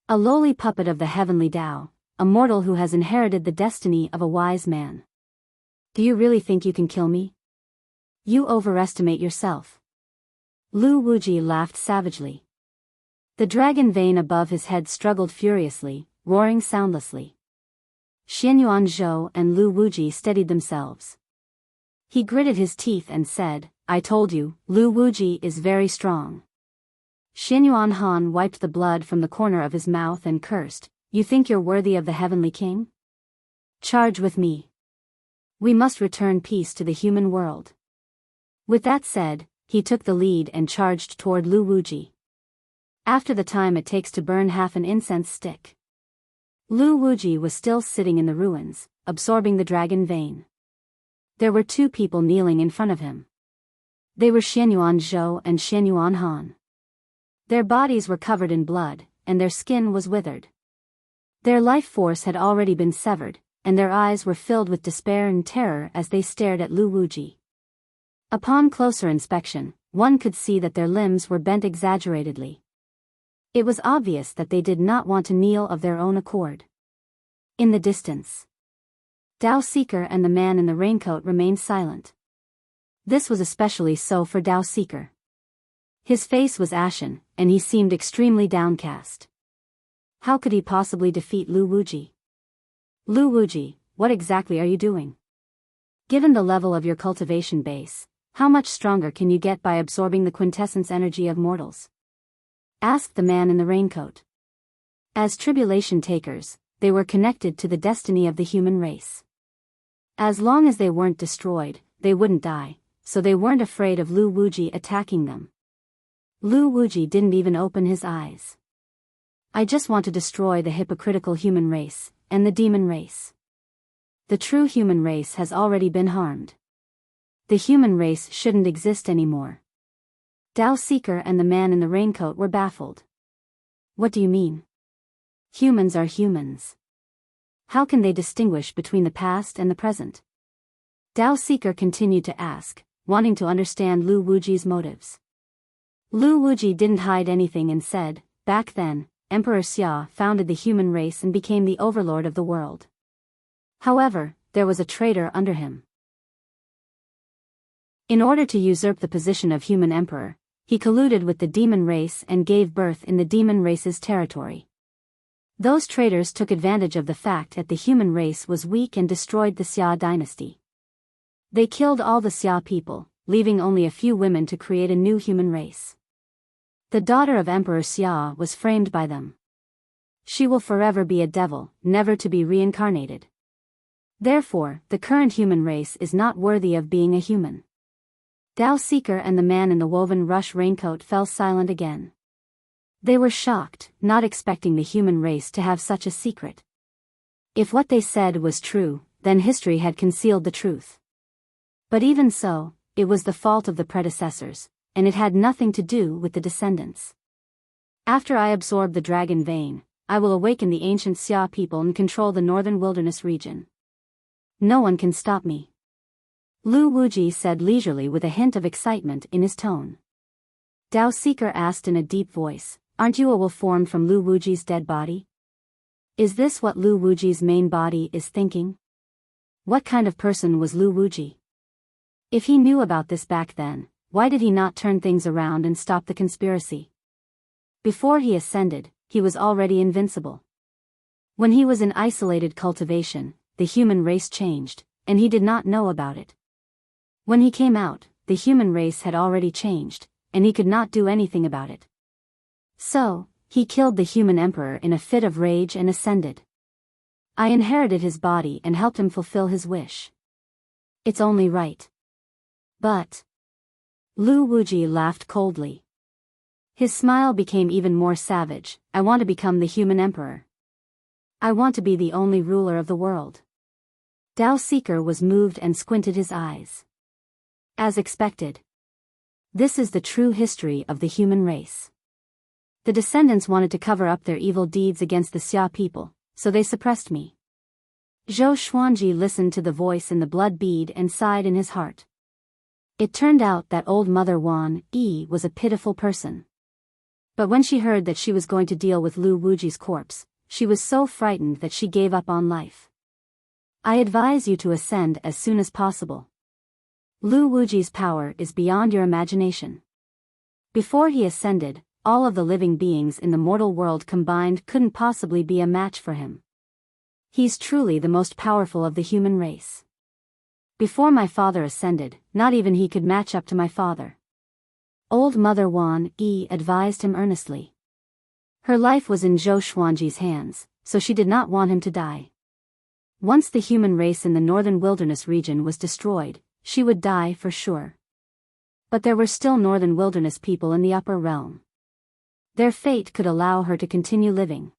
A lowly puppet of the heavenly Tao, a mortal who has inherited the destiny of a wise man. Do you really think you can kill me? You overestimate yourself. Lu Wuji laughed savagely. The dragon vein above his head struggled furiously, roaring soundlessly. Xianyuan Zhou and Lu Wuji steadied themselves. He gritted his teeth and said, I told you, Lu Wuji is very strong. Xianyuan Han wiped the blood from the corner of his mouth and cursed, You think you're worthy of the heavenly king? Charge with me. We must return peace to the human world. With that said, he took the lead and charged toward Lu Wuji. After the time it takes to burn half an incense stick. Lu Wuji was still sitting in the ruins, absorbing the dragon vein. There were 2 people kneeling in front of him. They were Xianyuan Zhou and Xianyuan Han. Their bodies were covered in blood, and their skin was withered. Their life force had already been severed, and their eyes were filled with despair and terror as they stared at Lu Wuji. Upon closer inspection, one could see that their limbs were bent exaggeratedly. It was obvious that they did not want to kneel of their own accord. In the distance, Dao Seeker and the man in the raincoat remained silent. This was especially so for Dao Seeker. His face was ashen, and he seemed extremely downcast. How could he possibly defeat Lu Wuji? Lu Wuji, what exactly are you doing? Given the level of your cultivation base, how much stronger can you get by absorbing the quintessence energy of mortals? Asked the man in the raincoat. As tribulation takers, they were connected to the destiny of the human race. As long as they weren't destroyed, they wouldn't die, so they weren't afraid of Lu Wuji attacking them. Lu Wuji didn't even open his eyes. I just want to destroy the hypocritical human race, and the demon race. The true human race has already been harmed. The human race shouldn't exist anymore. Dao Seeker and the man in the raincoat were baffled. What do you mean? Humans are humans. How can they distinguish between the past and the present? Dao Seeker continued to ask, wanting to understand Lu Wuji's motives. Lu Wuji didn't hide anything and said, back then, Emperor Xia founded the human race and became the overlord of the world. However, there was a traitor under him. In order to usurp the position of human emperor, he colluded with the demon race and gave birth in the demon race's territory. Those traitors took advantage of the fact that the human race was weak and destroyed the Xia dynasty. They killed all the Xia people, leaving only a few women to create a new human race. The daughter of Emperor Xia was framed by them. She will forever be a devil, never to be reincarnated. Therefore, the current human race is not worthy of being a human. Dao Seeker and the man in the woven rush raincoat fell silent again. They were shocked, not expecting the human race to have such a secret. If what they said was true, then history had concealed the truth. But even so, it was the fault of the predecessors, and it had nothing to do with the descendants. After I absorb the dragon vein, I will awaken the ancient Xia people and control the northern wilderness region. No one can stop me. Lu Wuji said leisurely with a hint of excitement in his tone. Dao Seeker asked in a deep voice, aren't you a wolf formed from Lu Wuji's dead body? Is this what Lu Wuji's main body is thinking? What kind of person was Lu Wuji? If he knew about this back then, why did he not turn things around and stop the conspiracy? Before he ascended, he was already invincible. When he was in isolated cultivation, the human race changed, and he did not know about it. When he came out, the human race had already changed, and he could not do anything about it. So, he killed the human emperor in a fit of rage and ascended. I inherited his body and helped him fulfill his wish. It's only right. But... Lu Wuji laughed coldly. His smile became even more savage. I want to become the human emperor. I want to be the only ruler of the world. Dao Seeker was moved and squinted his eyes. As expected. This is the true history of the human race. The descendants wanted to cover up their evil deeds against the Xia people, so they suppressed me. Zhou Xuanji listened to the voice in the blood bead and sighed in his heart. It turned out that old Mother Wan Yi was a pitiful person. But when she heard that she was going to deal with Lu Wuji's corpse, she was so frightened that she gave up on life. I advise you to ascend as soon as possible. Lu Wuji's power is beyond your imagination. Before he ascended, all of the living beings in the mortal world combined couldn't possibly be a match for him. He's truly the most powerful of the human race. Before my father ascended, not even he could match up to my father. Old Mother Wan Yi advised him earnestly. Her life was in Zhou Xuanji's hands, so she did not want him to die. Once the human race in the northern wilderness region was destroyed, she would die for sure. But there were still northern wilderness people in the upper realm. Their fate could allow her to continue living.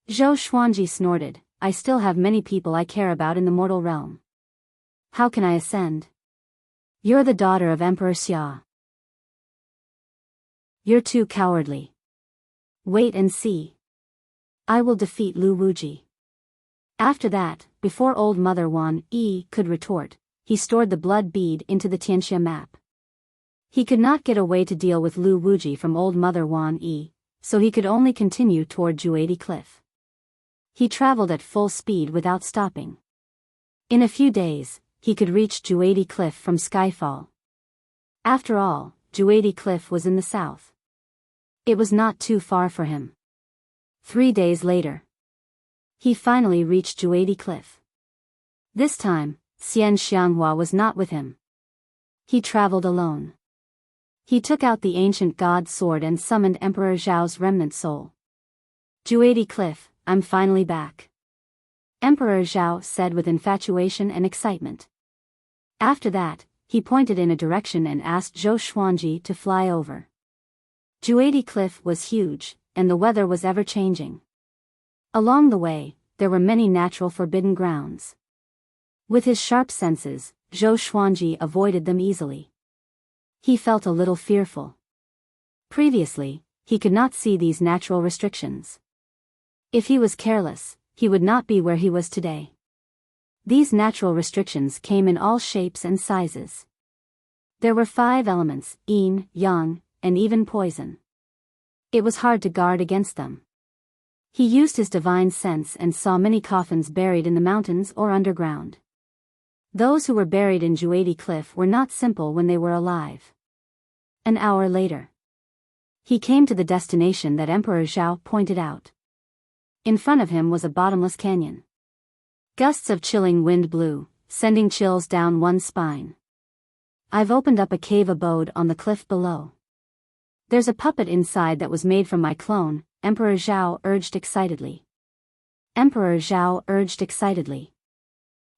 Zhou Xuanji snorted, I still have many people I care about in the mortal realm. How can I ascend? You're the daughter of Emperor Xia. You're too cowardly. Wait and see. I will defeat Lu Wuji. After that, before old Mother Wan Yi could retort, he stored the blood bead into the Tianxia map. He could not get away to deal with Lu Wuji from old Mother Wan Yi, so he could only continue toward Juadi Cliff. He traveled at full speed without stopping. In a few days, he could reach Juadi Cliff from Skyfall. After all, Juadi Cliff was in the south. It was not too far for him. 3 days later, he finally reached Juadi Cliff. This time, Xian Xianghua was not with him. He traveled alone. He took out the ancient god sword and summoned Emperor Zhao's remnant soul. Juadi Cliff, I'm finally back. Emperor Zhao said with infatuation and excitement. After that, he pointed in a direction and asked Zhou Xuanji to fly over. Juadi Cliff was huge, and the weather was ever changing. Along the way, there were many natural forbidden grounds. With his sharp senses, Zhou Xuanji avoided them easily. He felt a little fearful. Previously, he could not see these natural restrictions. If he was careless, he would not be where he was today. These natural restrictions came in all shapes and sizes. There were 5 elements, yin, yang, and even poison. It was hard to guard against them. He used his divine sense and saw many coffins buried in the mountains or underground. Those who were buried in Juadi Cliff were not simple when they were alive. An hour later, he came to the destination that Emperor Zhao pointed out. In front of him was a bottomless canyon. Gusts of chilling wind blew, sending chills down one's spine. I've opened up a cave abode on the cliff below. There's a puppet inside that was made from my clone, Emperor Zhao urged excitedly. Emperor Zhao urged excitedly.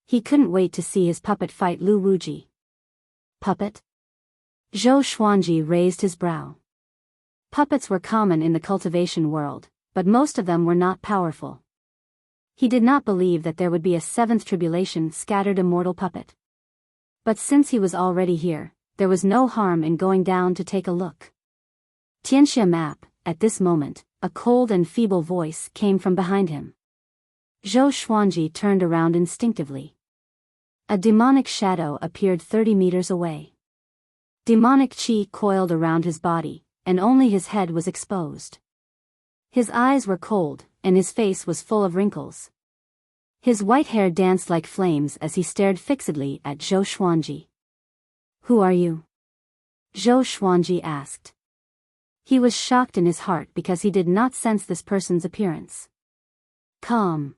He couldn't wait to see his puppet fight Lu Wuji. Puppet? Zhou Xuanji raised his brow. Puppets were common in the cultivation world, but most of them were not powerful. He did not believe that there would be a 7th tribulation scattered immortal puppet. But since he was already here, there was no harm in going down to take a look. Tianxia map, at this moment, a cold and feeble voice came from behind him. Zhou Xuanji turned around instinctively. A demonic shadow appeared 30 meters away. Demonic qi coiled around his body, and only his head was exposed. His eyes were cold, and his face was full of wrinkles. His white hair danced like flames as he stared fixedly at Zhou Xuanji. Who are you? Zhou Xuanji asked. He was shocked in his heart because he did not sense this person's appearance. Calm.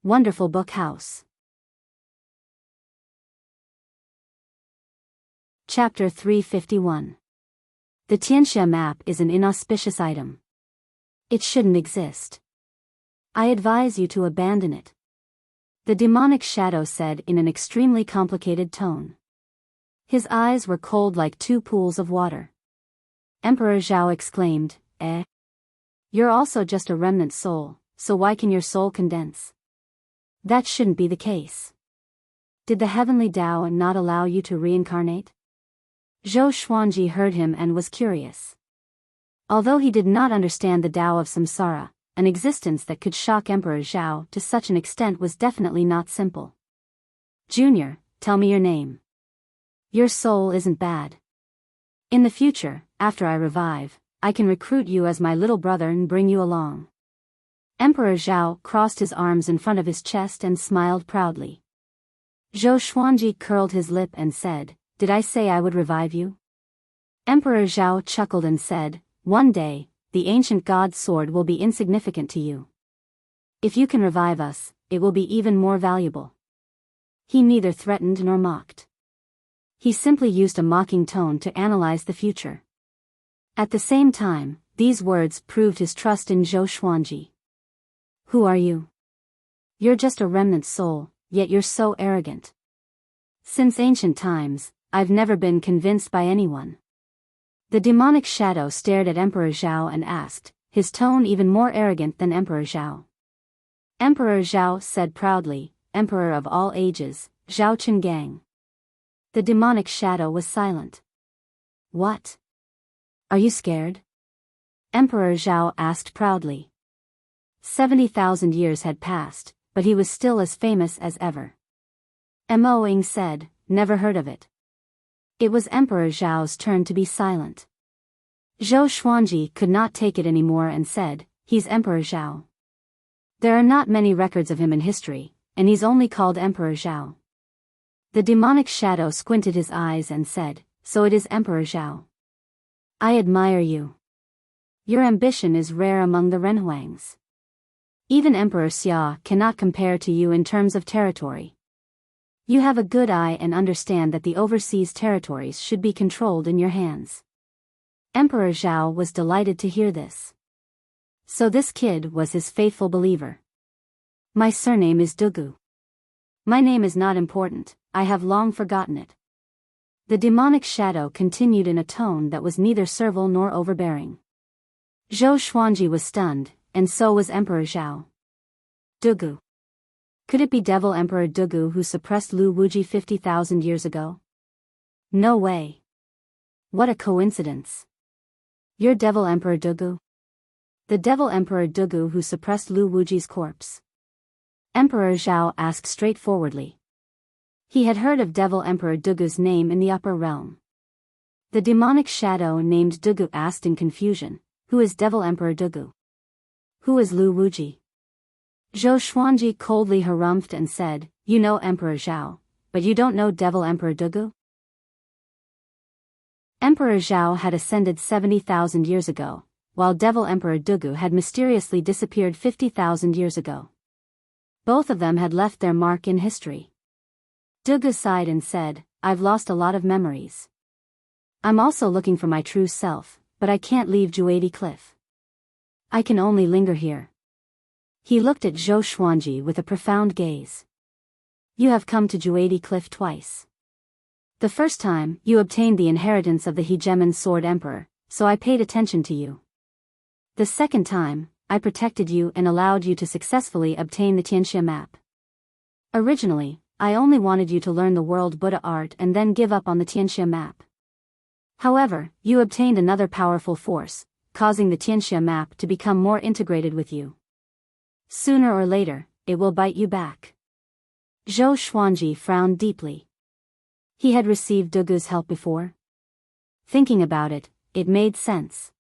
Wonderful book house. Chapter 351. The Tianxia map is an inauspicious item. It shouldn't exist. I advise you to abandon it. The demonic shadow said in an extremely complicated tone. His eyes were cold like 2 pools of water. Emperor Zhao exclaimed, "Eh? You're also just a remnant soul, so why can your soul condense? That shouldn't be the case. Did the heavenly Tao not allow you to reincarnate?" Zhou Xuanji heard him and was curious. Although he did not understand the Tao of samsara, an existence that could shock Emperor Zhao to such an extent was definitely not simple. "Junior, tell me your name. Your soul isn't bad. In the future, after I revive, I can recruit you as my little brother and bring you along." Emperor Zhao crossed his arms in front of his chest and smiled proudly. Zhou Xuanji curled his lip and said, "Did I say I would revive you?" Emperor Zhao chuckled and said, "One day, the ancient god's sword will be insignificant to you. If you can revive us, it will be even more valuable." He neither threatened nor mocked. He simply used a mocking tone to analyze the future. At the same time, these words proved his trust in Zhou Xuanji. "Who are you? You're just a remnant soul, yet you're so arrogant. Since ancient times, I've never been convinced by anyone." The demonic shadow stared at Emperor Zhao and asked, his tone even more arrogant than Emperor Zhao. Emperor Zhao said proudly, "Emperor of all ages, Zhao Qingang." The demonic shadow was silent. "What? Are you scared?" Emperor Zhao asked proudly. 70,000 years had passed, but he was still as famous as ever. Mo Ying said, "Never heard of it." It was Emperor Zhao's turn to be silent. Zhou Xuanji could not take it anymore and said, "He's Emperor Zhao. There are not many records of him in history, and he's only called Emperor Zhao." The demonic shadow squinted his eyes and said, "So it is Emperor Zhao. I admire you. Your ambition is rare among the Renhuangs. Even Emperor Xia cannot compare to you in terms of territory. You have a good eye and understand that the overseas territories should be controlled in your hands." Emperor Zhao was delighted to hear this. So this kid was his faithful believer. "My surname is Dugu. My name is not important, I have long forgotten it." The demonic shadow continued in a tone that was neither servile nor overbearing. Zhou Xuanji was stunned, and so was Emperor Zhao. "Dugu. Could it be Devil Emperor Dugu who suppressed Lu Wuji 50,000 years ago? No way. What a coincidence. You're Devil Emperor Dugu? The Devil Emperor Dugu who suppressed Lu Wuji's corpse? Emperor Zhao asked straightforwardly. He had heard of Devil Emperor Dugu's name in the upper realm. The demonic shadow named Dugu asked in confusion, who is Devil Emperor Dugu? Who is Lu Wuji? Zhou Xuanji coldly harumphed and said, You know Emperor Zhao, but you don't know Devil Emperor Dugu? Emperor Zhao had ascended 70,000 years ago, while Devil Emperor Dugu had mysteriously disappeared 50,000 years ago. Both of them had left their mark in history. Dugu sighed and said, I've lost a lot of memories. I'm also looking for my true self, but I can't leave Juadi Cliff. I can only linger here. He looked at Zhou Xuanji with a profound gaze. You have come to Juadi Cliff twice. The first time, you obtained the inheritance of the Hegemon Sword Emperor, so I paid attention to you. The second time, I protected you and allowed you to successfully obtain the Tianxia map. Originally, I only wanted you to learn the world Buddha art and then give up on the Tianxia map. However, you obtained another powerful force, causing the Tianxia map to become more integrated with you. Sooner or later, it will bite you back. Zhou Xuanji frowned deeply. He had received Dugu's help before. Thinking about it, it made sense.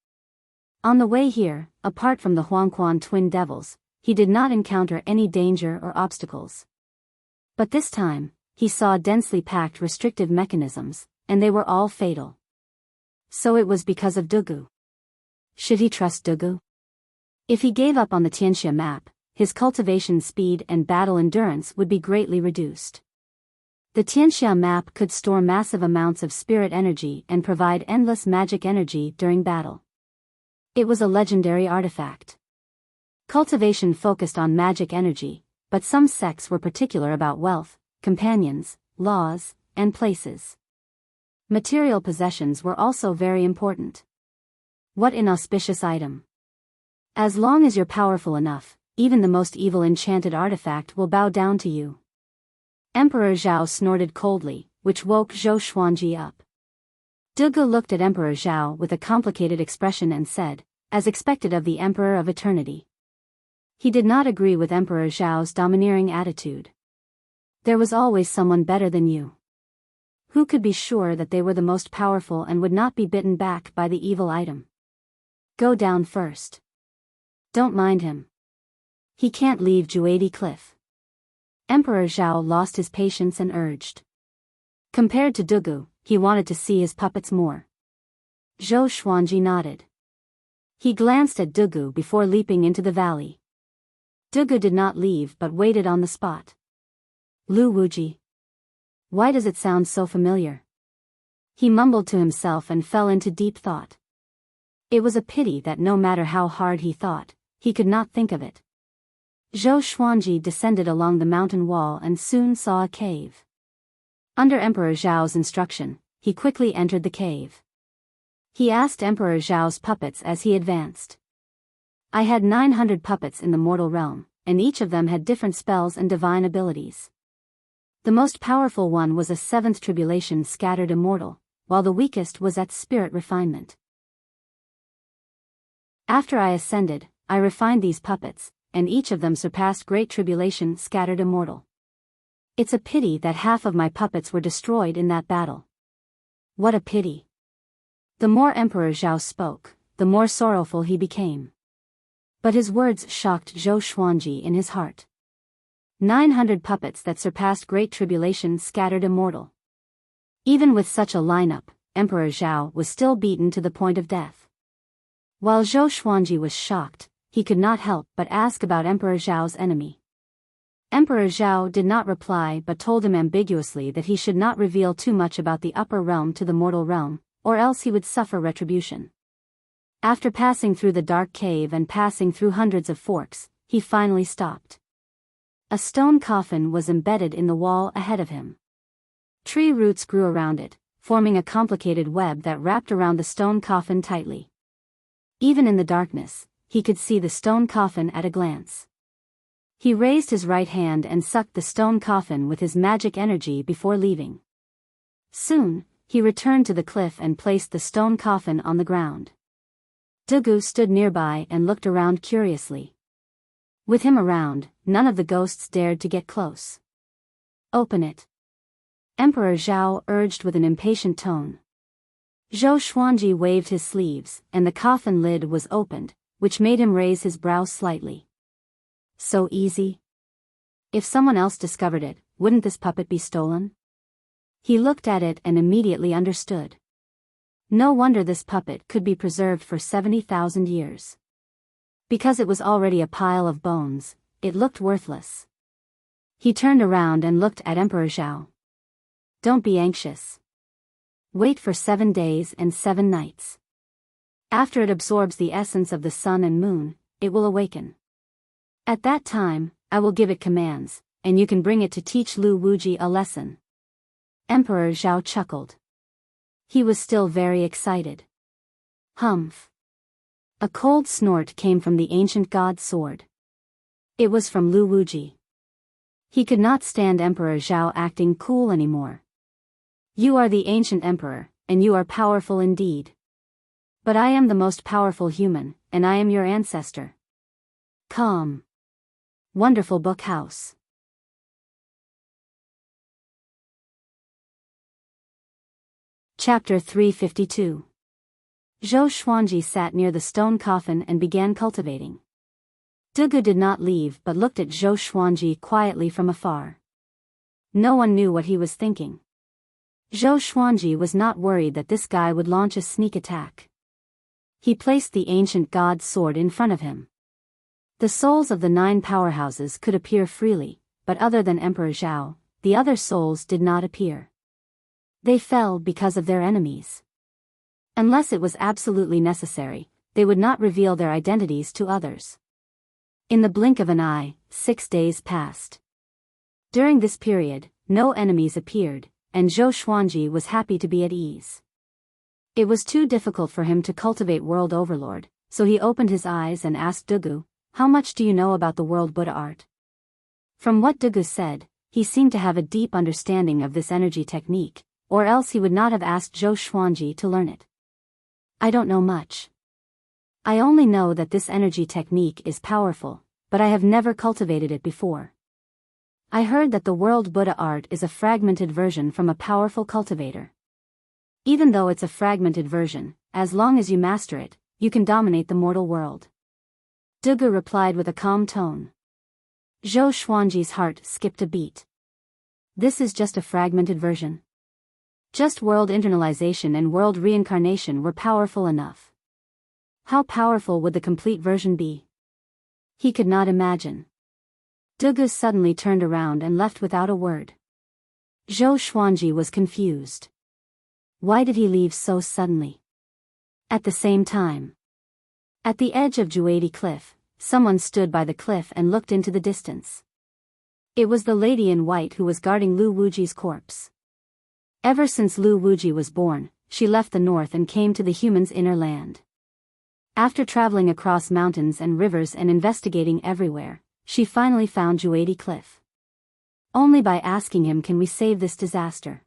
On the way here, apart from the Huangquan twin devils, he did not encounter any danger or obstacles. But this time, he saw densely packed restrictive mechanisms, and they were all fatal. So it was because of Dugu. Should he trust Dugu? If he gave up on the Tianxia map, his cultivation speed and battle endurance would be greatly reduced. The Tianxia map could store massive amounts of spirit energy and provide endless magic energy during battle. It was a legendary artifact. Cultivation focused on magic energy, but some sects were particular about wealth, companions, laws, and places. Material possessions were also very important. What inauspicious item! As long as you're powerful enough, even the most evil enchanted artifact will bow down to you. Emperor Zhao snorted coldly, which woke Zhou Xuanji up. Dugu looked at Emperor Zhao with a complicated expression and said, as expected of the Emperor of Eternity. He did not agree with Emperor Zhao's domineering attitude. There was always someone better than you. Who could be sure that they were the most powerful and would not be bitten back by the evil item? Go down first. Don't mind him. He can't leave Juadi Cliff. Emperor Zhao lost his patience and urged. Compared to Dugu, he wanted to see his puppets more. Zhou Xuanji nodded. He glanced at Dugu before leaping into the valley. Dugu did not leave but waited on the spot. Lu Wuji. Why does it sound so familiar? He mumbled to himself and fell into deep thought. It was a pity that no matter how hard he thought, he could not think of it. Zhou Xuanji descended along the mountain wall and soon saw a cave. Under Emperor Zhao's instruction, he quickly entered the cave. He asked Emperor Zhao's puppets as he advanced. I had 900 puppets in the mortal realm, and each of them had different spells and divine abilities. The most powerful one was a seventh tribulation scattered immortal, while the weakest was at spirit refinement. After I ascended, I refined these puppets, and each of them surpassed great tribulation scattered immortal. It's a pity that half of my puppets were destroyed in that battle. What a pity. The more Emperor Zhao spoke, the more sorrowful he became. But his words shocked Zhou Xuanji in his heart. 900 puppets that surpassed great tribulation scattered immortal. Even with such a lineup, Emperor Zhao was still beaten to the point of death. While Zhou Xuanji was shocked, he could not help but ask about Emperor Zhao's enemy. Emperor Zhao did not reply but told him ambiguously that he should not reveal too much about the upper realm to the mortal realm, or else he would suffer retribution. After passing through the dark cave and passing through hundreds of forks, he finally stopped. A stone coffin was embedded in the wall ahead of him. Tree roots grew around it, forming a complicated web that wrapped around the stone coffin tightly. Even in the darkness, he could see the stone coffin at a glance. He raised his right hand and sucked the stone coffin with his magic energy before leaving. Soon, he returned to the cliff and placed the stone coffin on the ground. Dugu stood nearby and looked around curiously. With him around, none of the ghosts dared to get close. "Open it," Emperor Zhao urged with an impatient tone. Zhou Xuanji waved his sleeves, and the coffin lid was opened, which made him raise his brows slightly. So easy? If someone else discovered it, wouldn't this puppet be stolen? He looked at it and immediately understood. No wonder this puppet could be preserved for 70,000 years. Because it was already a pile of bones, it looked worthless. He turned around and looked at Emperor Zhao. "Don't be anxious. Wait for 7 days and 7 nights. After it absorbs the essence of the sun and moon, it will awaken. At that time, I will give it commands, and you can bring it to teach Lu Wuji a lesson." Emperor Zhao chuckled. He was still very excited. Humph. A cold snort came from the ancient god's sword. It was from Lu Wuji. He could not stand Emperor Zhao acting cool anymore. "You are the ancient emperor, and you are powerful indeed. But I am the most powerful human, and I am your ancestor. Calm. Wonderful book house." Chapter 352. Zhou Xuanji sat near the stone coffin and began cultivating. Dugu did not leave but looked at Zhou Xuanji quietly from afar. No one knew what he was thinking. Zhou Xuanji was not worried that this guy would launch a sneak attack. He placed the ancient god's sword in front of him. The souls of the 9 powerhouses could appear freely, but other than Emperor Zhao, the other souls did not appear. They fell because of their enemies. Unless it was absolutely necessary, they would not reveal their identities to others. In the blink of an eye, 6 days passed. During this period, no enemies appeared, and Zhou Xuanji was happy to be at ease. It was too difficult for him to cultivate World Overlord, so he opened his eyes and asked Dugu, "How much do you know about the World Buddha art?" From what Dugu said, he seemed to have a deep understanding of this energy technique, or else he would not have asked Zhou Xuanji to learn it. "I don't know much. I only know that this energy technique is powerful, but I have never cultivated it before. I heard that the World Buddha art is a fragmented version from a powerful cultivator. Even though it's a fragmented version, as long as you master it, you can dominate the mortal world." Dugu replied with a calm tone. Zhou Xuanji's heart skipped a beat. This is just a fragmented version. Just world internalization and world reincarnation were powerful enough. How powerful would the complete version be? He could not imagine. Dugu suddenly turned around and left without a word. Zhou Xuanji was confused. Why did he leave so suddenly? At the same time, at the edge of Juadi Cliff, someone stood by the cliff and looked into the distance. It was the lady in white who was guarding Lu Wuji's corpse. Ever since Lu Wuji was born, she left the north and came to the humans' inner land. After traveling across mountains and rivers and investigating everywhere, she finally found Juadi Cliff. Only by asking him can we save this disaster.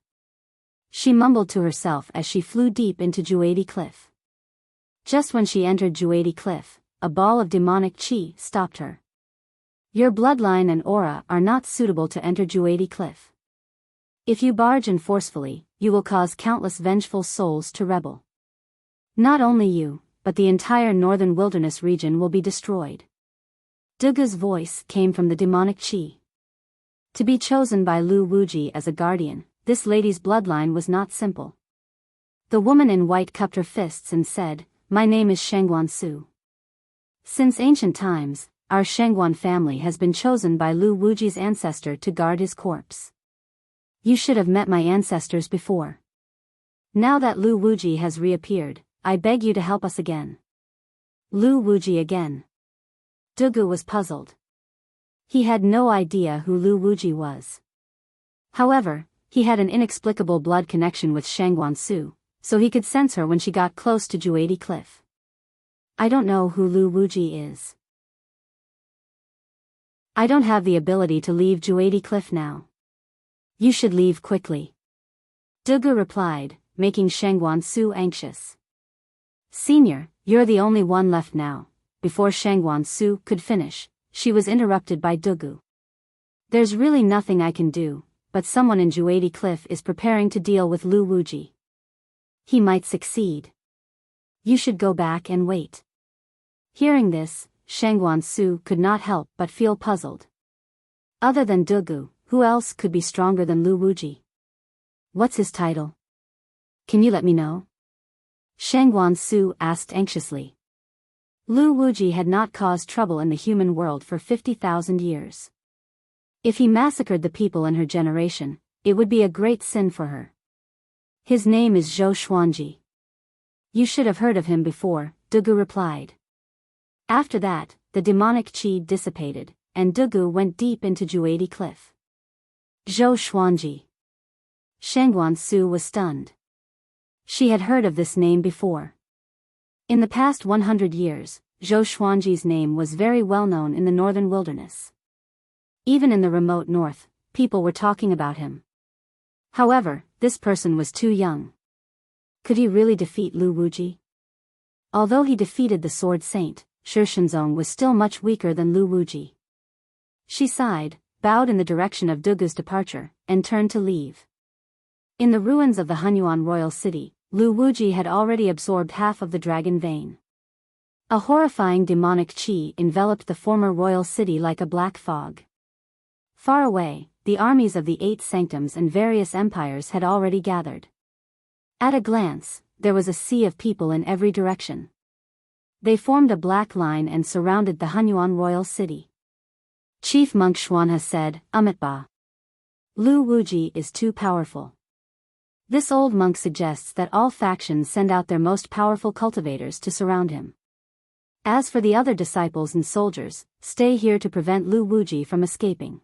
She mumbled to herself as she flew deep into Juadi Cliff. Just when she entered Juadi Cliff, a ball of demonic chi stopped her. "Your bloodline and aura are not suitable to enter Juadi Cliff. If you barge in forcefully, you will cause countless vengeful souls to rebel. Not only you, but the entire northern wilderness region will be destroyed." Dugu's voice came from the demonic chi. To be chosen by Lu Wuji as a guardian, this lady's bloodline was not simple. The woman in white cupped her fists and said, "My name is Shengguan Su. Since ancient times, our Shengguan family has been chosen by Lu Wuji's ancestor to guard his corpse. You should have met my ancestors before. Now that Lu Wuji has reappeared, I beg you to help us again." Lu Wuji again. Dugu was puzzled. He had no idea who Lu Wuji was. However, he had an inexplicable blood connection with Shengguan Su, so he could sense her when she got close to Juadi Cliff. "I don't know who Lu Wuji is." I don't have the ability to leave Juadi Cliff now. You should leave quickly. Dugu replied, making Shangwan Su anxious. Senior, you're the only one left now. Before Shangwan Su could finish, she was interrupted by Dugu. There's really nothing I can do, but someone in Juadi Cliff is preparing to deal with Lu Wuji. He might succeed. You should go back and wait. Hearing this, Shangwan Su could not help but feel puzzled. Other than Dugu, who else could be stronger than Lu Wuji? What's his title? Can you let me know? Shangwan Su asked anxiously. Lu Wuji had not caused trouble in the human world for 50,000 years. If he massacred the people in her generation, it would be a great sin for her. His name is Zhou Xuanji. You should have heard of him before, Dugu replied. After that, the demonic qi dissipated, and Dugu went deep into Juadi Cliff. Zhou Xuanji. Shangwan Su was stunned. She had heard of this name before. In the past 100 years, Zhou Xuanji's name was very well known in the northern wilderness. Even in the remote north, people were talking about him. However, this person was too young. Could he really defeat Lu Wuji? Although he defeated the Sword Saint, Shi Shenzong was still much weaker than Lu Wuji. She sighed, bowed in the direction of Dugu's departure, and turned to leave. In the ruins of the Hunyuan royal city, Lu Wuji had already absorbed half of the dragon vein. A horrifying demonic qi enveloped the former royal city like a black fog. Far away, the armies of the 8 sanctums and various empires had already gathered. At a glance, there was a sea of people in every direction. They formed a black line and surrounded the Hunyuan royal city. Chief Monk Xuanhe said, Amitba. Lu Wuji is too powerful. This old monk suggests that all factions send out their most powerful cultivators to surround him. As for the other disciples and soldiers, stay here to prevent Lu Wuji from escaping.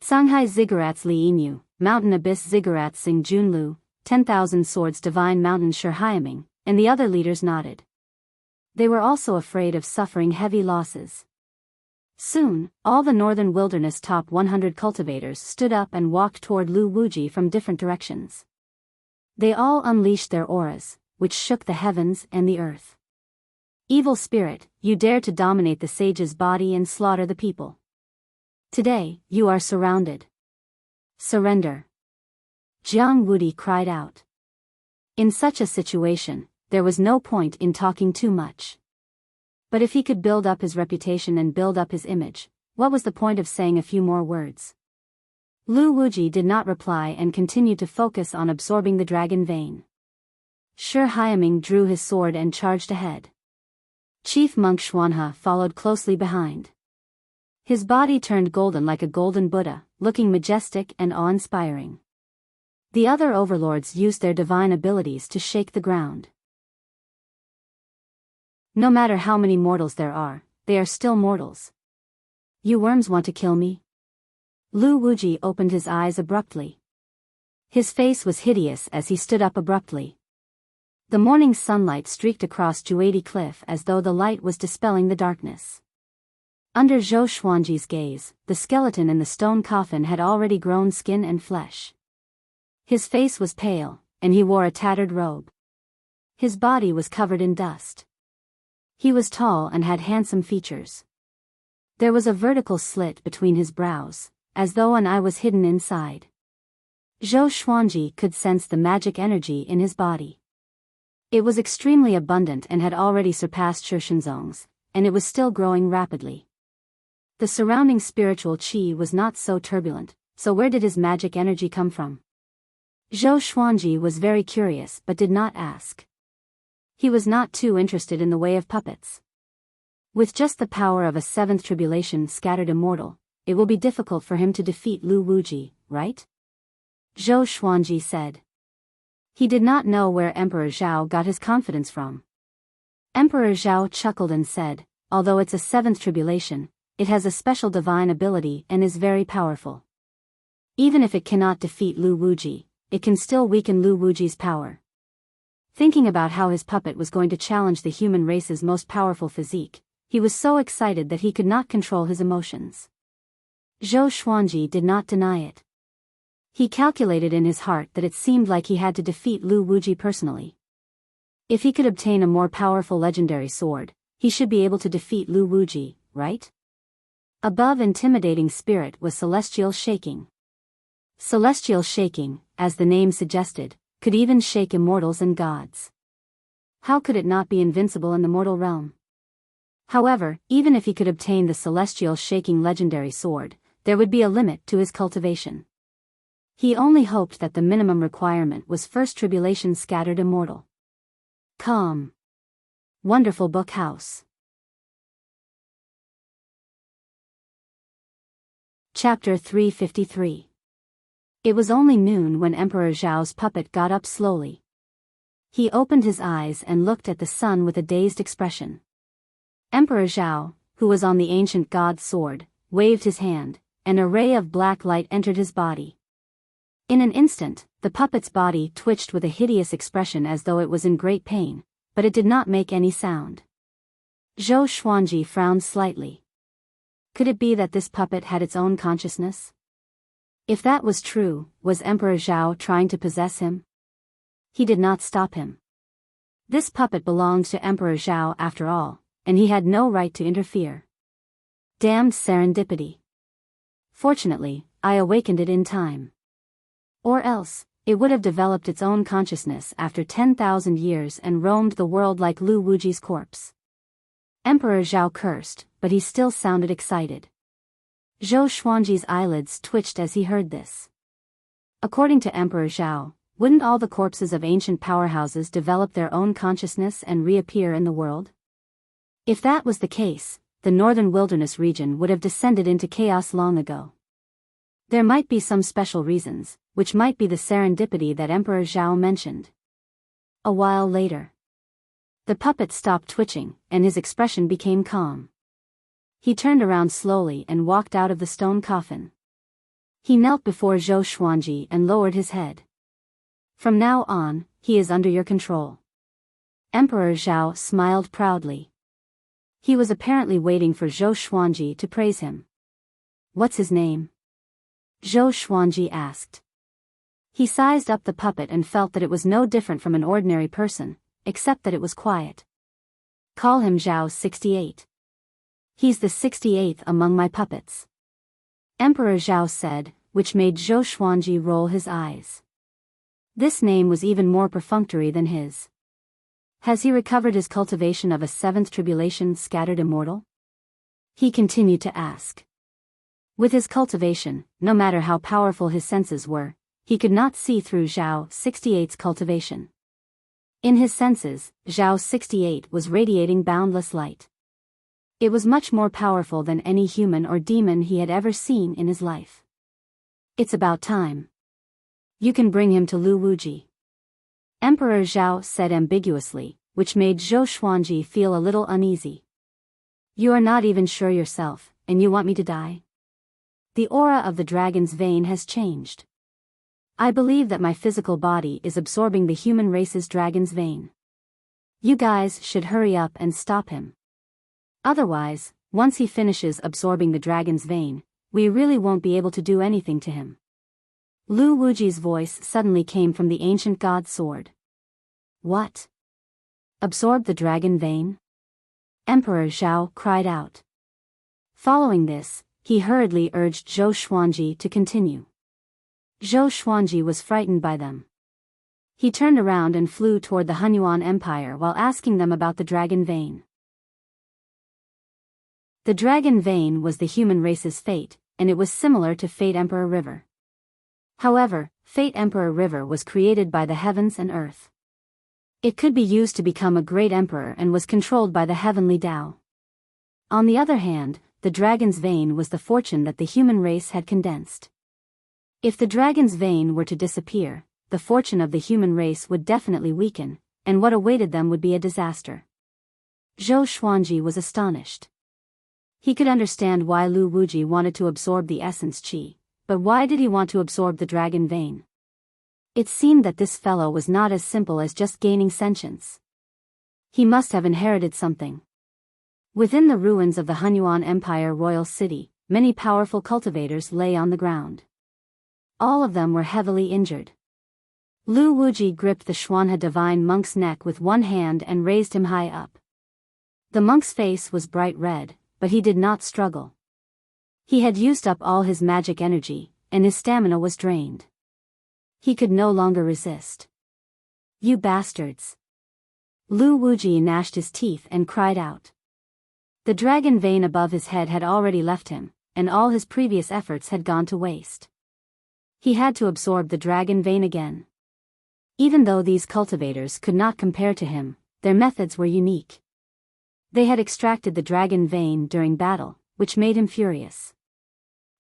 Sanghai Ziggurats Li Yinyu, Mountain Abyss Ziggurats Sing Junlu, 10,000 Swords Divine Mountain Shi Hyaming, and the other leaders nodded. They were also afraid of suffering heavy losses. Soon, all the northern wilderness top 100 cultivators stood up and walked toward Lu Wuji from different directions. They all unleashed their auras, which shook the heavens and the earth. Evil spirit, you dare to dominate the sage's body and slaughter the people. Today, you are surrounded. Surrender. Jiang Wudi cried out. In such a situation, there was no point in talking too much. But if he could build up his reputation and build up his image, what was the point of saying a few more words? Lu Wuji did not reply and continued to focus on absorbing the dragon vein. Shi Hyaming drew his sword and charged ahead. Chief Monk Xuanhe followed closely behind. His body turned golden like a golden Buddha, looking majestic and awe-inspiring. The other overlords used their divine abilities to shake the ground. No matter how many mortals there are, they are still mortals. You worms want to kill me? Lu Wuji opened his eyes abruptly. His face was hideous as he stood up abruptly. The morning sunlight streaked across Juadi Cliff as though the light was dispelling the darkness. Under Zhou Xuanji's gaze, the skeleton in the stone coffin had already grown skin and flesh. His face was pale, and he wore a tattered robe. His body was covered in dust. He was tall and had handsome features. There was a vertical slit between his brows, as though an eye was hidden inside. Zhou Xuanji could sense the magic energy in his body. It was extremely abundant and had already surpassed Shi Shenzong's, and it was still growing rapidly. The surrounding spiritual qi was not so turbulent, so where did his magic energy come from? Zhou Xuanji was very curious but did not ask. He was not too interested in the way of puppets. With just the power of a 7th tribulation scattered immortal, it will be difficult for him to defeat Lu Wuji, right? Zhou Xuanji said. He did not know where Emperor Zhao got his confidence from. Emperor Zhao chuckled and said, although it's a 7th tribulation, it has a special divine ability and is very powerful. Even if it cannot defeat Lu Wuji, it can still weaken Lu Wuji's power. Thinking about how his puppet was going to challenge the human race's most powerful physique, he was so excited that he could not control his emotions. Zhou Xuanji did not deny it. He calculated in his heart that it seemed like he had to defeat Lu Wuji personally. If he could obtain a more powerful legendary sword, he should be able to defeat Lu Wuji, right? Above intimidating spirit was celestial shaking. Celestial shaking, as the name suggested, could even shake immortals and gods. How could it not be invincible in the mortal realm? However, even if he could obtain the celestial shaking legendary sword, there would be a limit to his cultivation. He only hoped that the minimum requirement was first tribulation scattered immortal. Calm. Wonderful Book House. Chapter 353. It was only noon when Emperor Zhao's puppet got up slowly. He opened his eyes and looked at the sun with a dazed expression. Emperor Zhao, who was on the ancient god's sword, waved his hand, and a ray of black light entered his body. In an instant, the puppet's body twitched with a hideous expression as though it was in great pain, but it did not make any sound. Zhou Xuanji frowned slightly. Could it be that this puppet had its own consciousness? If that was true, was Emperor Zhao trying to possess him? He did not stop him. This puppet belonged to Emperor Zhao after all, and he had no right to interfere. Damned serendipity. Fortunately, I awakened it in time. Or else, it would have developed its own consciousness after 10,000 years and roamed the world like Lu Wuji's corpse. Emperor Zhao cursed, but he still sounded excited. Zhou Xuanji's eyelids twitched as he heard this. According to Emperor Zhao, wouldn't all the corpses of ancient powerhouses develop their own consciousness and reappear in the world? If that was the case, the northern wilderness region would have descended into chaos long ago. There might be some special reasons, which might be the serendipity that Emperor Zhao mentioned. A while later, the puppet stopped twitching, and his expression became calm. He turned around slowly and walked out of the stone coffin. He knelt before Zhou Xuanji and lowered his head. From now on, he is under your control. Emperor Zhao smiled proudly. He was apparently waiting for Zhou Xuanji to praise him. What's his name? Zhou Xuanji asked. He sized up the puppet and felt that it was no different from an ordinary person, except that it was quiet. Call him Zhao 68. He's the 68th among my puppets. Emperor Zhao said, which made Zhou Xuanji roll his eyes. This name was even more perfunctory than his. Has he recovered his cultivation of a seventh tribulation scattered immortal? He continued to ask. With his cultivation, no matter how powerful his senses were, he could not see through Zhao 68's cultivation. In his senses, Zhao 68 was radiating boundless light. It was much more powerful than any human or demon he had ever seen in his life. It's about time. You can bring him to Lu Wuji. Emperor Zhao said ambiguously, which made Zhou Xuanji feel a little uneasy. You are not even sure yourself, and you want me to die? The aura of the dragon's vein has changed. I believe that my physical body is absorbing the human race's dragon's vein. You guys should hurry up and stop him. Otherwise, once he finishes absorbing the dragon's vein, we really won't be able to do anything to him. Lu Wuji's voice suddenly came from the ancient god's sword. What? Absorb the dragon vein? Emperor Zhao cried out. Following this, he hurriedly urged Zhou Xuanji to continue. Zhou Xuanji was frightened by them. He turned around and flew toward the Hunyuan Empire while asking them about the dragon vein. The dragon vein was the human race's fate, and it was similar to Fate Emperor River. However, Fate Emperor River was created by the heavens and earth. It could be used to become a great emperor and was controlled by the heavenly Tao. On the other hand, the dragon's vein was the fortune that the human race had condensed. If the dragon's vein were to disappear, the fortune of the human race would definitely weaken, and what awaited them would be a disaster. Zhou Xuanji was astonished. He could understand why Lu Wuji wanted to absorb the essence qi, but why did he want to absorb the dragon vein? It seemed that this fellow was not as simple as just gaining sentience. He must have inherited something. Within the ruins of the Hunyuan Empire royal city, many powerful cultivators lay on the ground. All of them were heavily injured. Lu Wuji gripped the Xuanhe divine monk's neck with one hand and raised him high up. The monk's face was bright red, but he did not struggle. He had used up all his magic energy, and his stamina was drained. He could no longer resist. "You bastards!" Lu Wuji gnashed his teeth and cried out. The dragon vein above his head had already left him, and all his previous efforts had gone to waste. He had to absorb the dragon vein again. Even though these cultivators could not compare to him, their methods were unique. They had extracted the dragon vein during battle, which made him furious.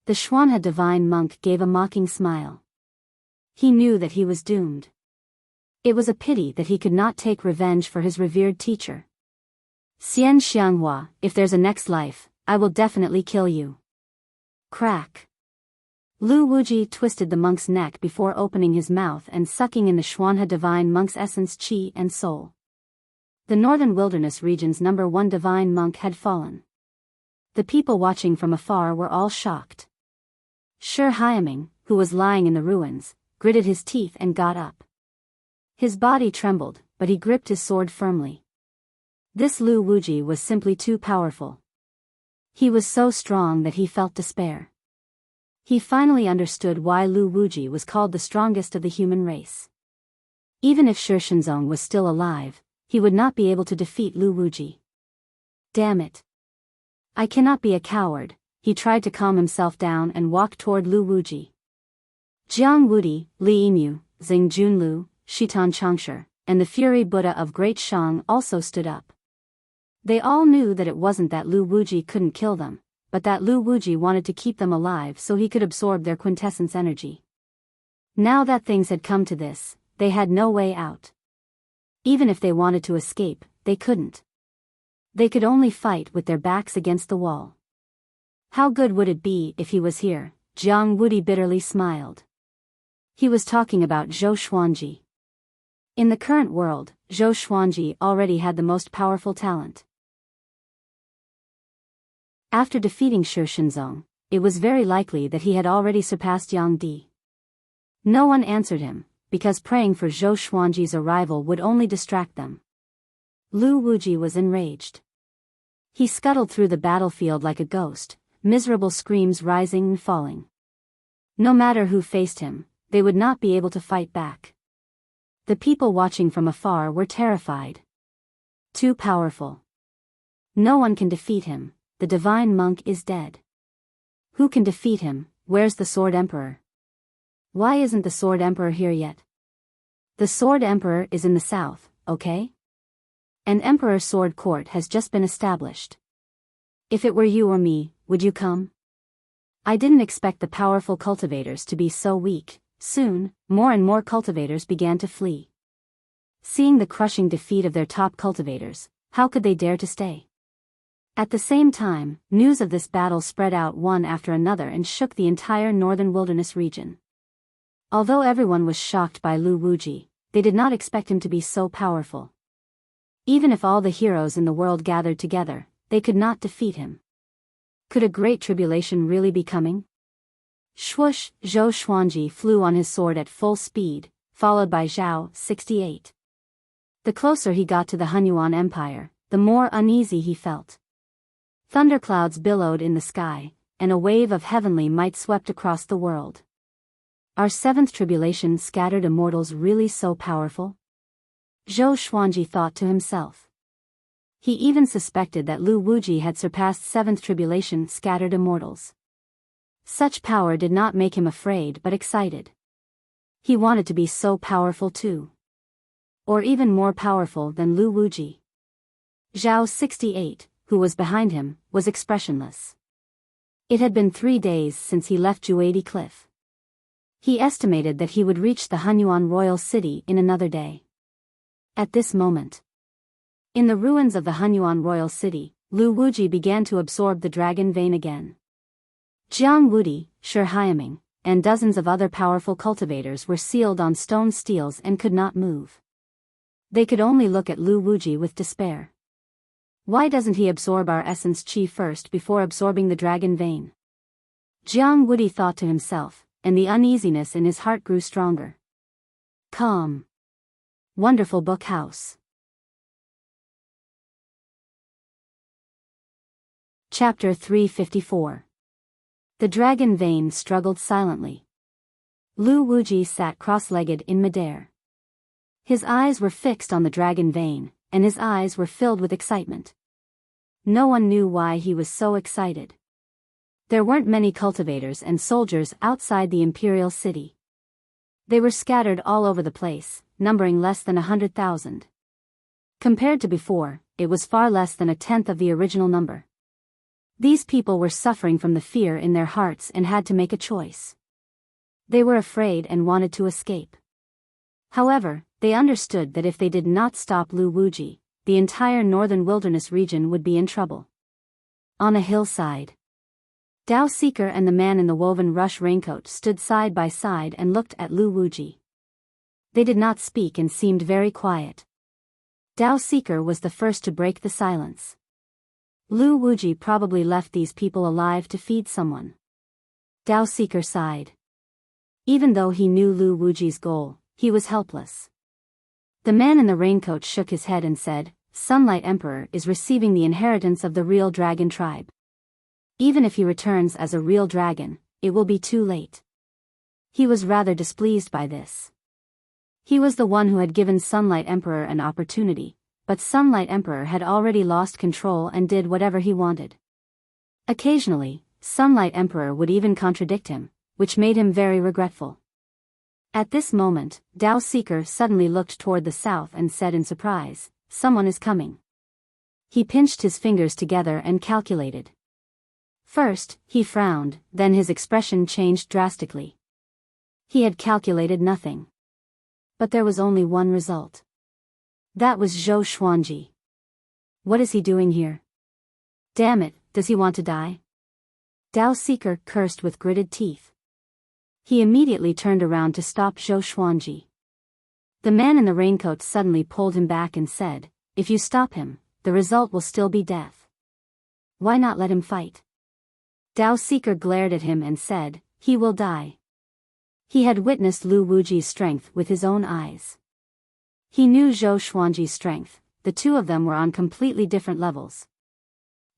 The Xuanhe divine monk gave a mocking smile. He knew that he was doomed. It was a pity that he could not take revenge for his revered teacher. "Xian Xianghua, if there's a next life, I will definitely kill you." Crack. Lu Wuji twisted the monk's neck before opening his mouth and sucking in the Xuanhe divine monk's essence, qi, and soul. The Northern Wilderness region's #1 divine monk had fallen. The people watching from afar were all shocked. Shi Haiming, who was lying in the ruins, gritted his teeth and got up. His body trembled, but he gripped his sword firmly. This Lu Wuji was simply too powerful. He was so strong that he felt despair. He finally understood why Lu Wuji was called the strongest of the human race. Even if Shi Shenzong was still alive, he would not be able to defeat Lu Wuji. Damn it. I cannot be a coward, he tried to calm himself down and walked toward Lu Wuji. Jiang Wudi, Li Yinyu, Xing Junlu, Shitan Changshi, and the Fury Buddha of Great Shang also stood up. They all knew that it wasn't that Lu Wuji couldn't kill them, but that Lu Wuji wanted to keep them alive so he could absorb their quintessence energy. Now that things had come to this, they had no way out. Even if they wanted to escape, they couldn't. They could only fight with their backs against the wall. How good would it be if he was here? Jiang Wudi bitterly smiled. He was talking about Zhou Xuanji. In the current world, Zhou Xuanji already had the most powerful talent. After defeating Shi Shenzong, it was very likely that he had already surpassed Yang Di. No one answered him, because praying for Zhou Xuanji's arrival would only distract them. Lu Wuji was enraged. He scuttled through the battlefield like a ghost, miserable screams rising and falling. No matter who faced him, they would not be able to fight back. The people watching from afar were terrified. Too powerful. No one can defeat him, the divine monk is dead. Who can defeat him? Where's the Sword Emperor? Why isn't the Sword Emperor here yet? The Sword Emperor is in the south, okay? An Emperor Sword Court has just been established. If it were you or me, would you come? I didn't expect the powerful cultivators to be so weak. Soon, more and more cultivators began to flee. Seeing the crushing defeat of their top cultivators, how could they dare to stay? At the same time, news of this battle spread out one after another and shook the entire Northern Wilderness region. Although everyone was shocked by Lu Wuji, they did not expect him to be so powerful. Even if all the heroes in the world gathered together, they could not defeat him. Could a great tribulation really be coming? Swoosh, Zhou Xuanji flew on his sword at full speed, followed by Zhao, 68. The closer he got to the Hunyuan Empire, the more uneasy he felt. Thunderclouds billowed in the sky, and a wave of heavenly might swept across the world. Are seventh tribulation scattered immortals really so powerful? Zhou Xuanji thought to himself. He even suspected that Lu Wuji had surpassed seventh tribulation scattered immortals. Such power did not make him afraid but excited. He wanted to be so powerful too. Or even more powerful than Lu Wuji. Zhao, 68, who was behind him, was expressionless. It had been 3 days since he left Juadi Cliff. He estimated that he would reach the Hunyuan royal city in another day. At this moment, in the ruins of the Hunyuan royal city, Lu Wuji began to absorb the dragon vein again. Jiang Wudi, Shi Haiming, and dozens of other powerful cultivators were sealed on stone steels and could not move. They could only look at Lu Wuji with despair. Why doesn't he absorb our essence qi first before absorbing the dragon vein? Jiang Wudi thought to himself, and the uneasiness in his heart grew stronger. Calm. Wonderful book house. Chapter 354. The dragon vein struggled silently. Lu Wuji sat cross-legged in midair. His eyes were fixed on the dragon vein, and his eyes were filled with excitement. No one knew why he was so excited. There weren't many cultivators and soldiers outside the imperial city. They were scattered all over the place, numbering less than 100,000. Compared to before, it was far less than a tenth of the original number. These people were suffering from the fear in their hearts and had to make a choice. They were afraid and wanted to escape. However, they understood that if they did not stop Lu Wuji, the entire northern wilderness region would be in trouble. On a hillside, Dao Seeker and the man in the woven rush raincoat stood side by side and looked at Lu Wuji. They did not speak and seemed very quiet. Dao Seeker was the first to break the silence. Lu Wuji probably left these people alive to feed someone. Dao Seeker sighed. Even though he knew Lu Wuji's goal, he was helpless. The man in the raincoat shook his head and said, "Sunlight Emperor is receiving the inheritance of the real dragon tribe. Even if he returns as a real dragon, it will be too late." He was rather displeased by this. He was the one who had given Sunlight Emperor an opportunity, but Sunlight Emperor had already lost control and did whatever he wanted. Occasionally, Sunlight Emperor would even contradict him, which made him very regretful. At this moment, Dao Seeker suddenly looked toward the south and said in surprise, "Someone is coming." He pinched his fingers together and calculated. First, he frowned, then his expression changed drastically. He had calculated nothing. But there was only one result. That was Zhou Xuanji. What is he doing here? Damn it, does he want to die? Dao Seeker cursed with gritted teeth. He immediately turned around to stop Zhou Xuanji. The man in the raincoat suddenly pulled him back and said, "If you stop him, the result will still be death. Why not let him fight?" Dao Seeker glared at him and said, "He will die." He had witnessed Lu Wuji's strength with his own eyes. He knew Zhou Xuanji's strength. The two of them were on completely different levels.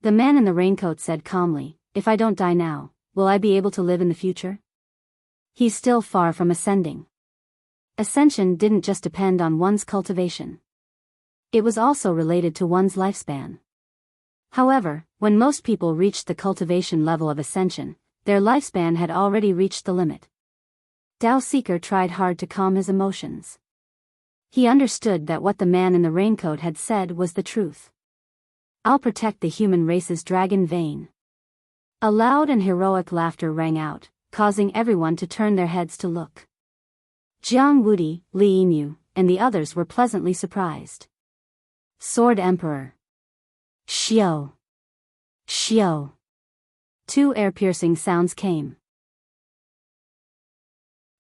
The man in the raincoat said calmly, "If I don't die now, will I be able to live in the future?" He's still far from ascending. Ascension didn't just depend on one's cultivation. It was also related to one's lifespan. However, when most people reached the cultivation level of ascension, their lifespan had already reached the limit. Dao Seeker tried hard to calm his emotions. He understood that what the man in the raincoat had said was the truth. "I'll protect the human race's dragon vein." A loud and heroic laughter rang out, causing everyone to turn their heads to look. Jiang Wudi, Li Yinyu, and the others were pleasantly surprised. Sword Emperor. Xiao. Xiao. Two air-piercing sounds came.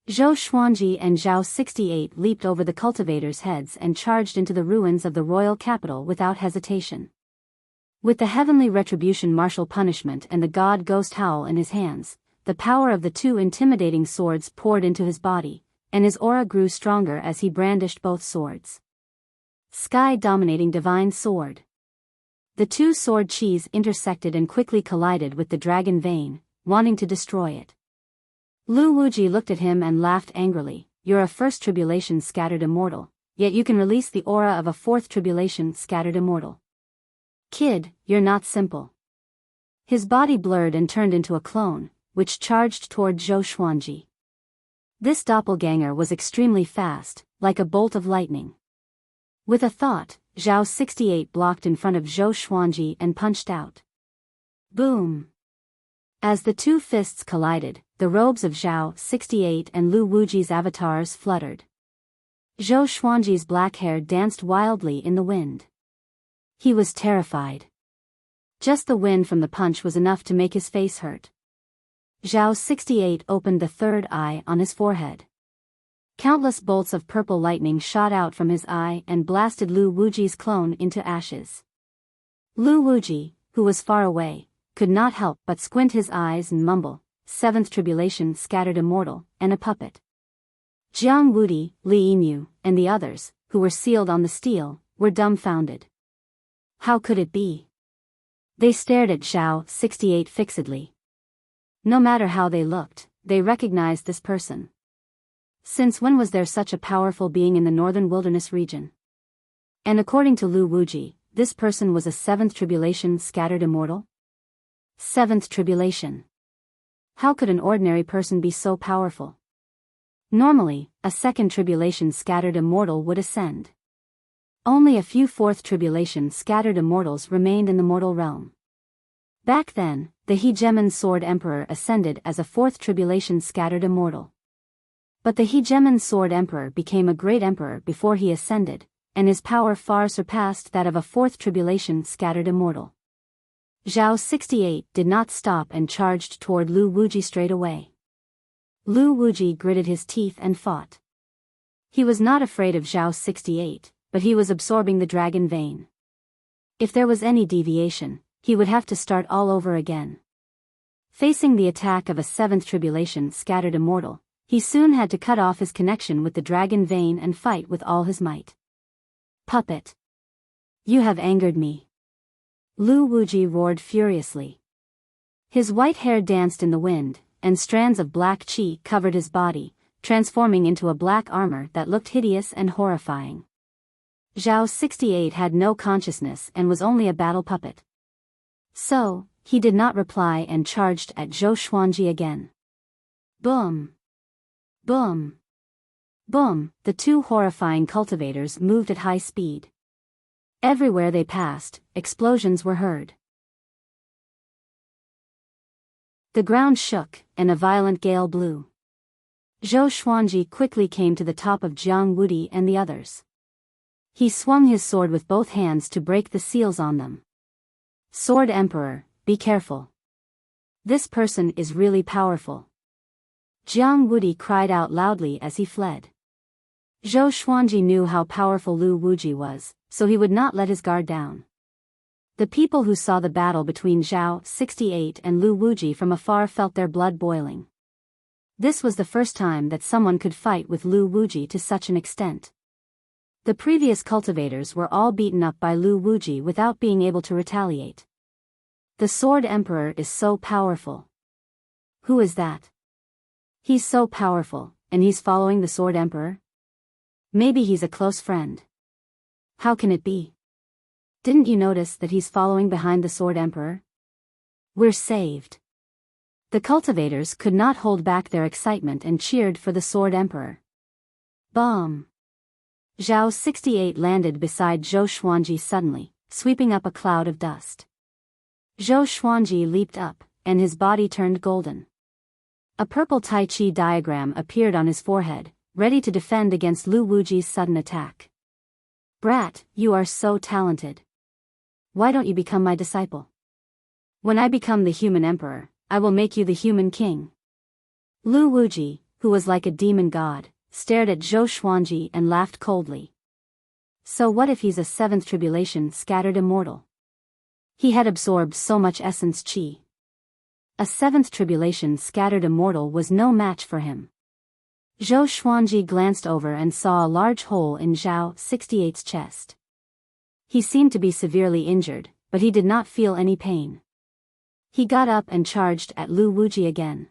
Zhou Xuanji and Zhao 68 leaped over the cultivators' heads and charged into the ruins of the royal capital without hesitation. With the heavenly retribution martial punishment and the god ghost howl in his hands, the power of the two intimidating swords poured into his body, and his aura grew stronger as he brandished both swords. Sky-dominating divine sword. The two sword chis intersected and quickly collided with the dragon vein, wanting to destroy it. Lu Wuji looked at him and laughed angrily. "You're a first tribulation scattered immortal, yet you can release the aura of a fourth tribulation scattered immortal. Kid, you're not simple." His body blurred and turned into a clone, which charged toward Zhou Xuanji. This doppelganger was extremely fast, like a bolt of lightning. With a thought, Zhao 68 blocked in front of Zhou Xuanji and punched out. Boom! As the two fists collided, the robes of Zhao 68 and Lu Wuji's avatars fluttered. Zhou Xuanji's black hair danced wildly in the wind. He was terrified. Just the wind from the punch was enough to make his face hurt. Zhao 68 opened the third eye on his forehead. Countless bolts of purple lightning shot out from his eye and blasted Lu Wuji's clone into ashes. Lu Wuji, who was far away, could not help but squint his eyes and mumble, seventh tribulation scattered immortal, and a puppet. Jiang Wudi, Li Yinyu, and the others, who were sealed on the steel, were dumbfounded. How could it be? They stared at Zhao 68 fixedly. No matter how they looked, they recognized this person. Since when was there such a powerful being in the northern wilderness region? And according to Lu Wuji, this person was a seventh tribulation scattered immortal? Seventh tribulation. How could an ordinary person be so powerful? Normally, a second tribulation scattered immortal would ascend. Only a few fourth tribulation scattered immortals remained in the mortal realm. Back then, the Hegemon Sword Emperor ascended as a fourth tribulation scattered immortal. But the Hegemon Sword Emperor became a great emperor before he ascended, and his power far surpassed that of a fourth tribulation scattered immortal. Zhao 68 did not stop and charged toward Lu Wuji straight away. Lu Wuji gritted his teeth and fought. He was not afraid of Zhao 68, but he was absorbing the dragon vein. If there was any deviation, he would have to start all over again. Facing the attack of a seventh tribulation scattered immortal, he soon had to cut off his connection with the dragon vein and fight with all his might. Puppet! You have angered me. Lu Wuji roared furiously. His white hair danced in the wind, and strands of black qi covered his body, transforming into a black armor that looked hideous and horrifying. Zhao 68 had no consciousness and was only a battle puppet. So, he did not reply and charged at Zhou Xuanji again. Boom! Boom! Boom! The two horrifying cultivators moved at high speed. Everywhere they passed, explosions were heard. The ground shook, and a violent gale blew. Zhou Xuanji quickly came to the top of Jiang Wudi and the others. He swung his sword with both hands to break the seals on them. Sword Emperor, be careful. This person is really powerful. Jiang Wudi cried out loudly as he fled. Zhou Xuanji knew how powerful Lu Wuji was, so he would not let his guard down. The people who saw the battle between Zhao 68 and Lu Wuji from afar felt their blood boiling. This was the first time that someone could fight with Lu Wuji to such an extent. The previous cultivators were all beaten up by Lu Wuji without being able to retaliate. The Sword Emperor is so powerful. Who is that? He's so powerful, and he's following the Sword Emperor? Maybe he's a close friend. How can it be? Didn't you notice that he's following behind the Sword Emperor? We're saved. The cultivators could not hold back their excitement and cheered for the Sword Emperor. Bomb! Zhao 68 landed beside Zhou Xuanji suddenly, sweeping up a cloud of dust. Zhou Xuanji leaped up, and his body turned golden. A purple Tai Chi diagram appeared on his forehead, ready to defend against Lu Wuji's sudden attack. Brat, you are so talented. Why don't you become my disciple? When I become the human emperor, I will make you the human king. Lu Wuji, who was like a demon god, stared at Zhou Xuanji and laughed coldly. So what if he's a seventh tribulation scattered immortal? He had absorbed so much essence qi. A seventh tribulation scattered immortal was no match for him. Zhou Xuanji glanced over and saw a large hole in Zhao 68's chest. He seemed to be severely injured, but he did not feel any pain. He got up and charged at Lu Wuji again.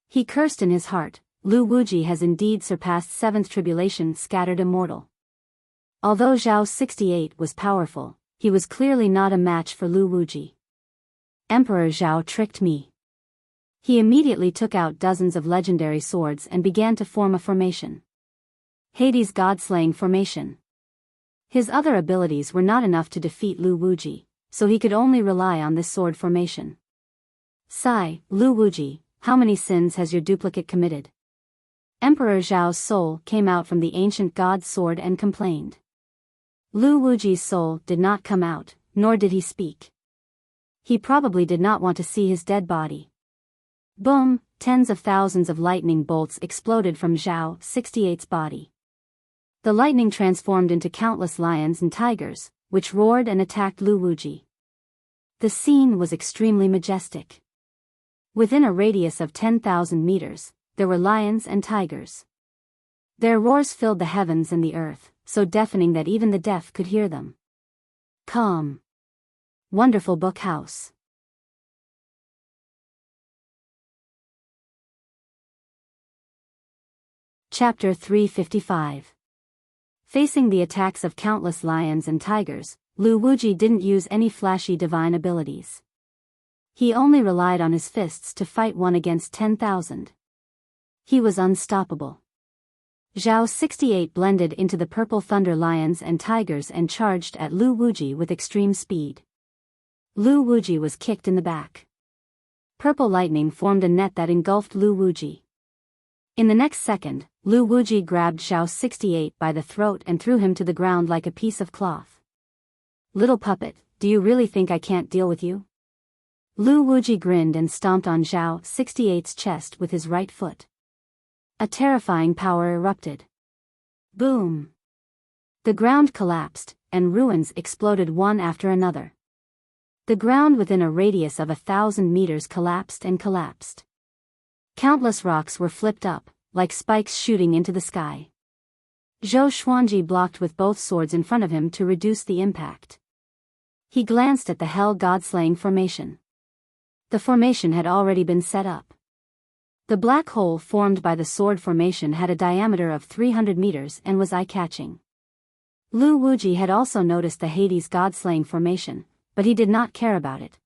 He cursed in his heart, Lu Wuji has indeed surpassed seventh tribulation scattered immortal. Although Zhao 68 was powerful, he was clearly not a match for Lu Wuji. Emperor Zhao tricked me. He immediately took out dozens of legendary swords and began to form a formation. Hades' god-slaying formation. His other abilities were not enough to defeat Lu Wuji, so he could only rely on this sword formation. Sigh, Lu Wuji, how many sins has your duplicate committed? Emperor Zhao's soul came out from the ancient god's sword and complained. Lu Wuji's soul did not come out, nor did he speak. He probably did not want to see his dead body. Boom! Tens of thousands of lightning bolts exploded from Zhao 68's body. The lightning transformed into countless lions and tigers, which roared and attacked Lu Wuji. The scene was extremely majestic. Within a radius of 10,000 meters, there were lions and tigers. Their roars filled the heavens and the earth, so deafening that even the deaf could hear them. Calm. Wonderful book house. Chapter 355. Facing the attacks of countless lions and tigers, Lu Wuji didn't use any flashy divine abilities. He only relied on his fists to fight 1 against 10,000. He was unstoppable. Zhao 68 blended into the purple thunder lions and tigers and charged at Lu Wuji with extreme speed. Lu Wuji was kicked in the back. Purple lightning formed a net that engulfed Lu Wuji. In the next second, Lu Wuji grabbed Zhao 68 by the throat and threw him to the ground like a piece of cloth. Little puppet, do you really think I can't deal with you? Lu Wuji grinned and stomped on Zhao 68's chest with his right foot. A terrifying power erupted. Boom! The ground collapsed, and ruins exploded one after another. The ground within a radius of 1,000 meters collapsed and collapsed. Countless rocks were flipped up, like spikes shooting into the sky. Zhou Xuanji blocked with both swords in front of him to reduce the impact. He glanced at the Hell God-slaying formation. The formation had already been set up. The black hole formed by the sword formation had a diameter of 300 meters and was eye-catching. Lu Wuji had also noticed the Hades God-slaying formation, but he did not care about it.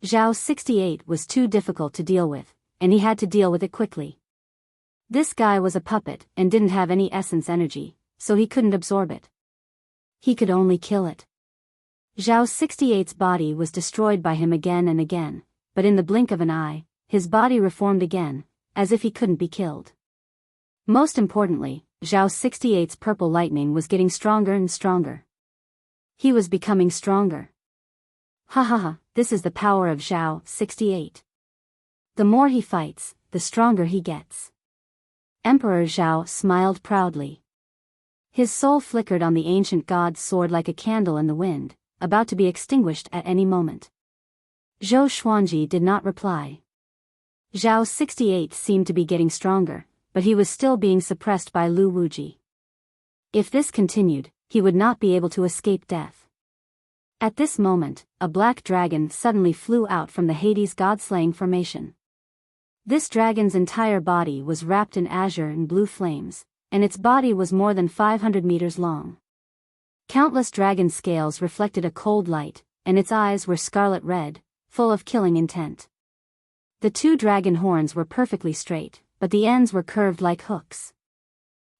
Zhao 68 was too difficult to deal with, and he had to deal with it quickly. This guy was a puppet and didn't have any essence energy, so he couldn't absorb it. He could only kill it. Zhao 68's body was destroyed by him again and again, but in the blink of an eye, his body reformed again, as if he couldn't be killed. Most importantly, Zhao 68's purple lightning was getting stronger and stronger. He was becoming stronger. Ha ha ha, this is the power of Zhao 68. The more he fights, the stronger he gets. Emperor Zhao smiled proudly. His soul flickered on the ancient god's sword like a candle in the wind, about to be extinguished at any moment. Zhou Xuanji did not reply. Zhao 68 seemed to be getting stronger, but he was still being suppressed by Lu Wuji. If this continued, he would not be able to escape death. At this moment, a black dragon suddenly flew out from the Hades god-slaying formation. This dragon's entire body was wrapped in azure and blue flames, and its body was more than 500 meters long. Countless dragon scales reflected a cold light, and its eyes were scarlet red, full of killing intent. The 2 dragon horns were perfectly straight, but the ends were curved like hooks.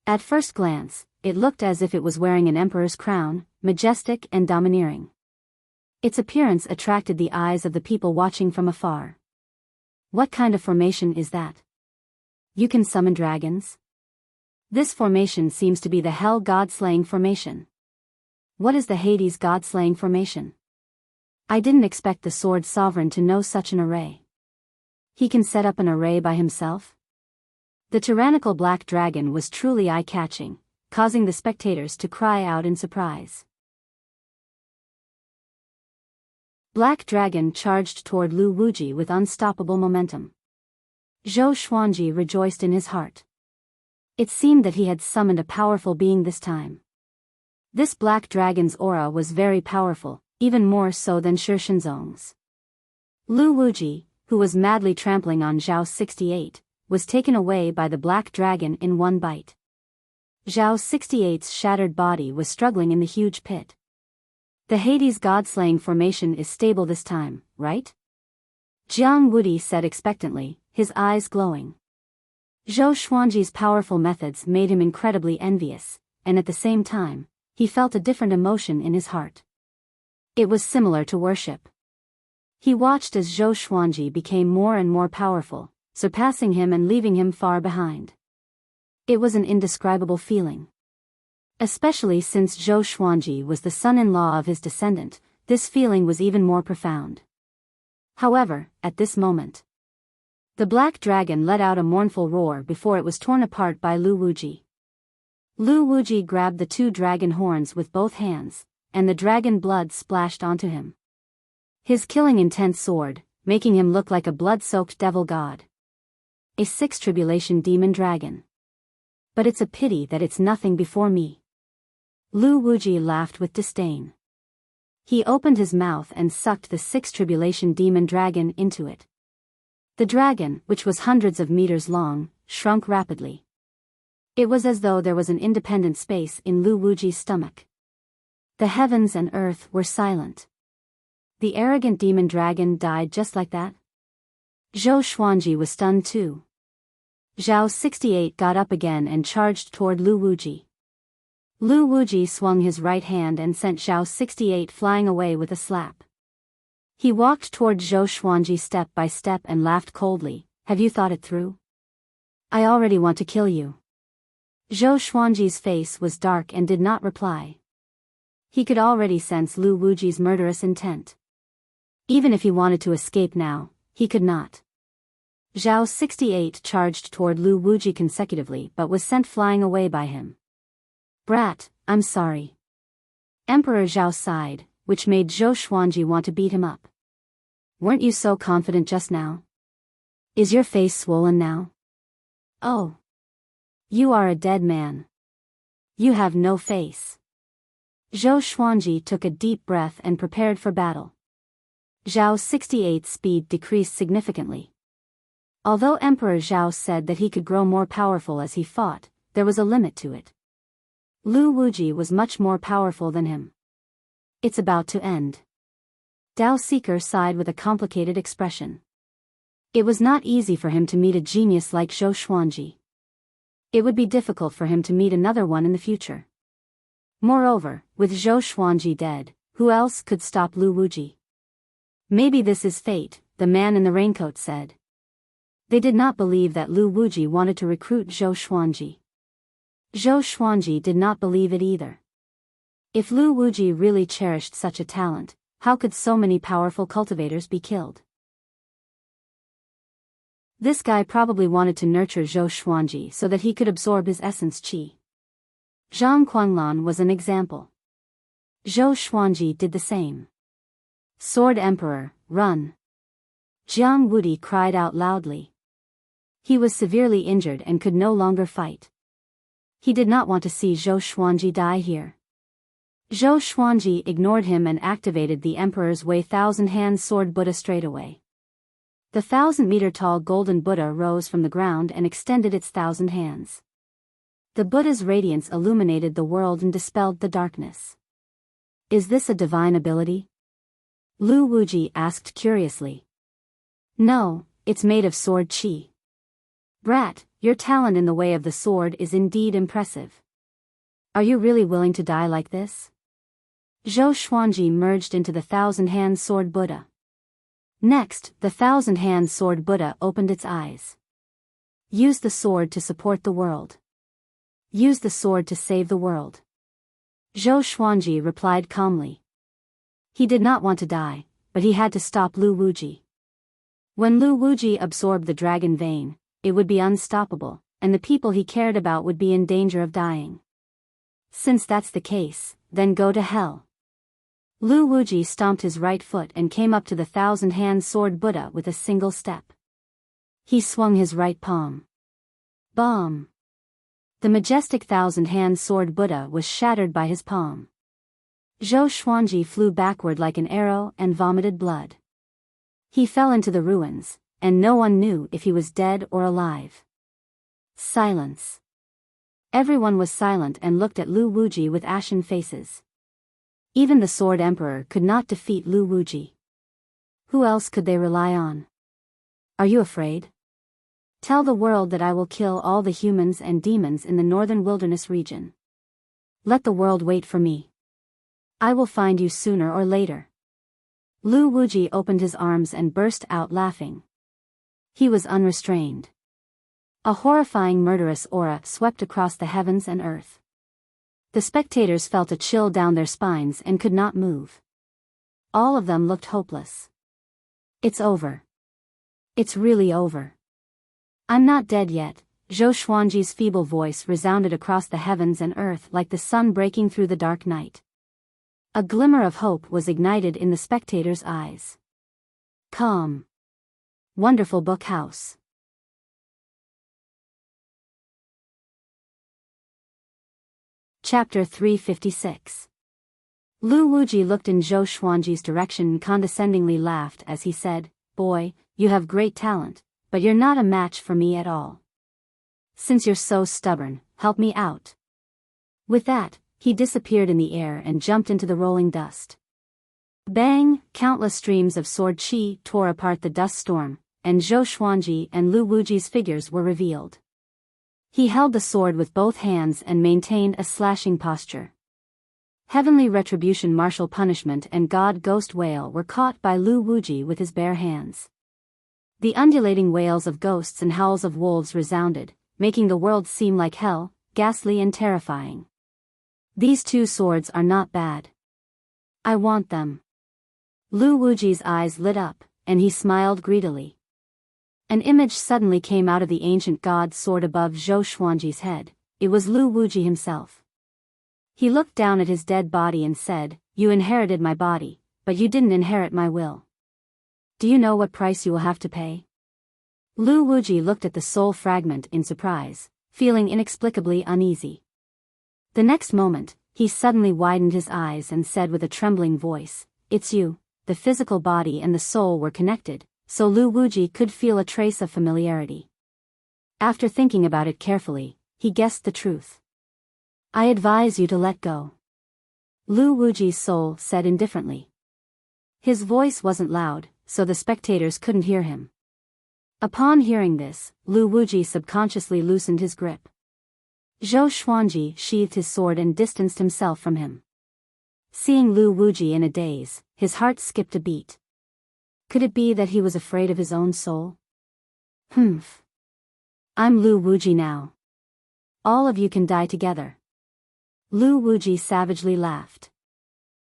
At first glance, it looked as if it was wearing an emperor's crown, majestic and domineering. Its appearance attracted the eyes of the people watching from afar. What kind of formation is that? You can summon dragons? This formation seems to be the Hell God-slaying formation. What is the Hades God-slaying formation? I didn't expect the Sword Sovereign to know such an array. He can set up an array by himself? The tyrannical black dragon was truly eye-catching, causing the spectators to cry out in surprise. Black Dragon charged toward Lu Wuji with unstoppable momentum. Zhou Xuanji rejoiced in his heart. It seemed that he had summoned a powerful being this time. This black dragon's aura was very powerful, even more so than Shi Shenzong's. Lu Wuji, who was madly trampling on Zhao 68, was taken away by the black dragon in one bite. Zhao 68's shattered body was struggling in the huge pit. The Hades god-slaying formation is stable this time, right? Jiang Wudi said expectantly, his eyes glowing. Zhou Xuanji's powerful methods made him incredibly envious, and at the same time, he felt a different emotion in his heart. It was similar to worship. He watched as Zhou Xuanji became more and more powerful, surpassing him and leaving him far behind. It was an indescribable feeling. Especially since Zhou Xuanji was the son-in-law of his descendant, this feeling was even more profound. However, at this moment, the black dragon let out a mournful roar before it was torn apart by Lu Wuji. Lu Wuji grabbed the 2 dragon horns with both hands, and the dragon blood splashed onto him. His killing intense sword, making him look like a blood-soaked devil god. A sixth tribulation demon dragon. But it's a pity that it's nothing before me. Lu Wuji laughed with disdain. He opened his mouth and sucked the sixth tribulation demon dragon into it. The dragon, which was hundreds of meters long, shrunk rapidly. It was as though there was an independent space in Lu Wuji's stomach. The heavens and earth were silent. The arrogant demon dragon died just like that? Zhou Xuanji was stunned too. Zhao 68 got up again and charged toward Lu Wuji. Lu Wuji swung his right hand and sent Zhao 68 flying away with a slap. He walked toward Zhou Xuanji step by step and laughed coldly. Have you thought it through? I already want to kill you. Zhou Xuanji's face was dark and did not reply. He could already sense Lu Wuji's murderous intent. Even if he wanted to escape now, he could not. Zhao 68 charged toward Lu Wuji consecutively but was sent flying away by him. Brat, I'm sorry. Emperor Zhao sighed, which made Zhou Xuanji want to beat him up. Weren't you so confident just now? Is your face swollen now? Oh. You are a dead man. You have no face. Zhou Xuanji took a deep breath and prepared for battle. Zhao 68's speed decreased significantly. Although Emperor Zhao said that he could grow more powerful as he fought, there was a limit to it. Lu Wuji was much more powerful than him. It's about to end. Dao Seeker sighed with a complicated expression. It was not easy for him to meet a genius like Zhou Xuanji. It would be difficult for him to meet another one in the future. Moreover, with Zhou Xuanji dead, who else could stop Lu Wuji? Maybe this is fate, the man in the raincoat said. They did not believe that Lu Wuji wanted to recruit Zhou Xuanji. Zhou Xuanji did not believe it either. If Lu Wuji really cherished such a talent, how could so many powerful cultivators be killed? This guy probably wanted to nurture Zhou Xuanji so that he could absorb his essence qi. Zhang Quanglan was an example. Zhou Xuanji did the same. Sword Emperor, run! Jiang Wudi cried out loudly. He was severely injured and could no longer fight. He did not want to see Zhou Xuanji die here. Zhou Xuanji ignored him and activated the Emperor's Way Thousand-Hand Sword Buddha straightaway. The 1,000-meter-tall golden Buddha rose from the ground and extended its 1,000 hands. The Buddha's radiance illuminated the world and dispelled the darkness. Is this a divine ability? Lu Wuji asked curiously. No, it's made of sword qi. Brat, your talent in the way of the sword is indeed impressive. Are you really willing to die like this? Zhou Xuanji merged into the 1,000-hand sword Buddha. Next, the 1,000-hand sword Buddha opened its eyes. Use the sword to support the world. Use the sword to save the world. Zhou Xuanji replied calmly. He did not want to die, but he had to stop Lu Wuji. When Lu Wuji absorbed the dragon vein, it would be unstoppable, and the people he cared about would be in danger of dying. Since that's the case, then go to hell. Lu Wuji stomped his right foot and came up to the 1,000-hand sword Buddha with a single step. He swung his right palm. Bomb! The majestic 1,000-hand sword Buddha was shattered by his palm. Zhou Xuanji flew backward like an arrow and vomited blood. He fell into the ruins, and no one knew if he was dead or alive. Silence. Everyone was silent and looked at Lu Wuji with ashen faces. Even the Sword Emperor could not defeat Lu Wuji. Who else could they rely on? Are you afraid? Tell the world that I will kill all the humans and demons in the northern wilderness region. Let the world wait for me. I will find you sooner or later. Lu Wuji opened his arms and burst out laughing. He was unrestrained. A horrifying murderous aura swept across the heavens and earth. The spectators felt a chill down their spines and could not move. All of them looked hopeless. It's over. It's really over. I'm not dead yet. Zhou Xuanji's feeble voice resounded across the heavens and earth like the sun breaking through the dark night. A glimmer of hope was ignited in the spectators' eyes. Calm. Wonderful Book House. Chapter 356. Lu Wuji looked in Zhou Xuanji's direction and condescendingly laughed as he said, "Boy, you have great talent, but you're not a match for me at all. Since you're so stubborn, help me out." With that, he disappeared in the air and jumped into the rolling dust. Bang! Countless streams of sword qi tore apart the dust storm, and Zhou Xuanji and Lu Wuji's figures were revealed. He held the sword with both hands and maintained a slashing posture. Heavenly Retribution, Martial Punishment and God Ghost Wail were caught by Lu Wuji with his bare hands. The undulating wails of ghosts and howls of wolves resounded, making the world seem like hell, ghastly and terrifying. These two swords are not bad. I want them. Lu Wuji's eyes lit up, and he smiled greedily. An image suddenly came out of the ancient god's sword above Zhou Xuanji's head. It was Lu Wuji himself. He looked down at his dead body and said, "You inherited my body, but you didn't inherit my will. Do you know what price you will have to pay?" Lu Wuji looked at the soul fragment in surprise, feeling inexplicably uneasy. The next moment, he suddenly widened his eyes and said with a trembling voice, "It's you." The physical body and the soul were connected, so Lu Wuji could feel a trace of familiarity. After thinking about it carefully, he guessed the truth. "I advise you to let go," Lu Wuji's soul said indifferently. His voice wasn't loud, so the spectators couldn't hear him. Upon hearing this, Lu Wuji subconsciously loosened his grip. Zhou Xuanji sheathed his sword and distanced himself from him. Seeing Lu Wuji in a daze, his heart skipped a beat. Could it be that he was afraid of his own soul? Humph. I'm Lu Wuji now. All of you can die together. Lu Wuji savagely laughed.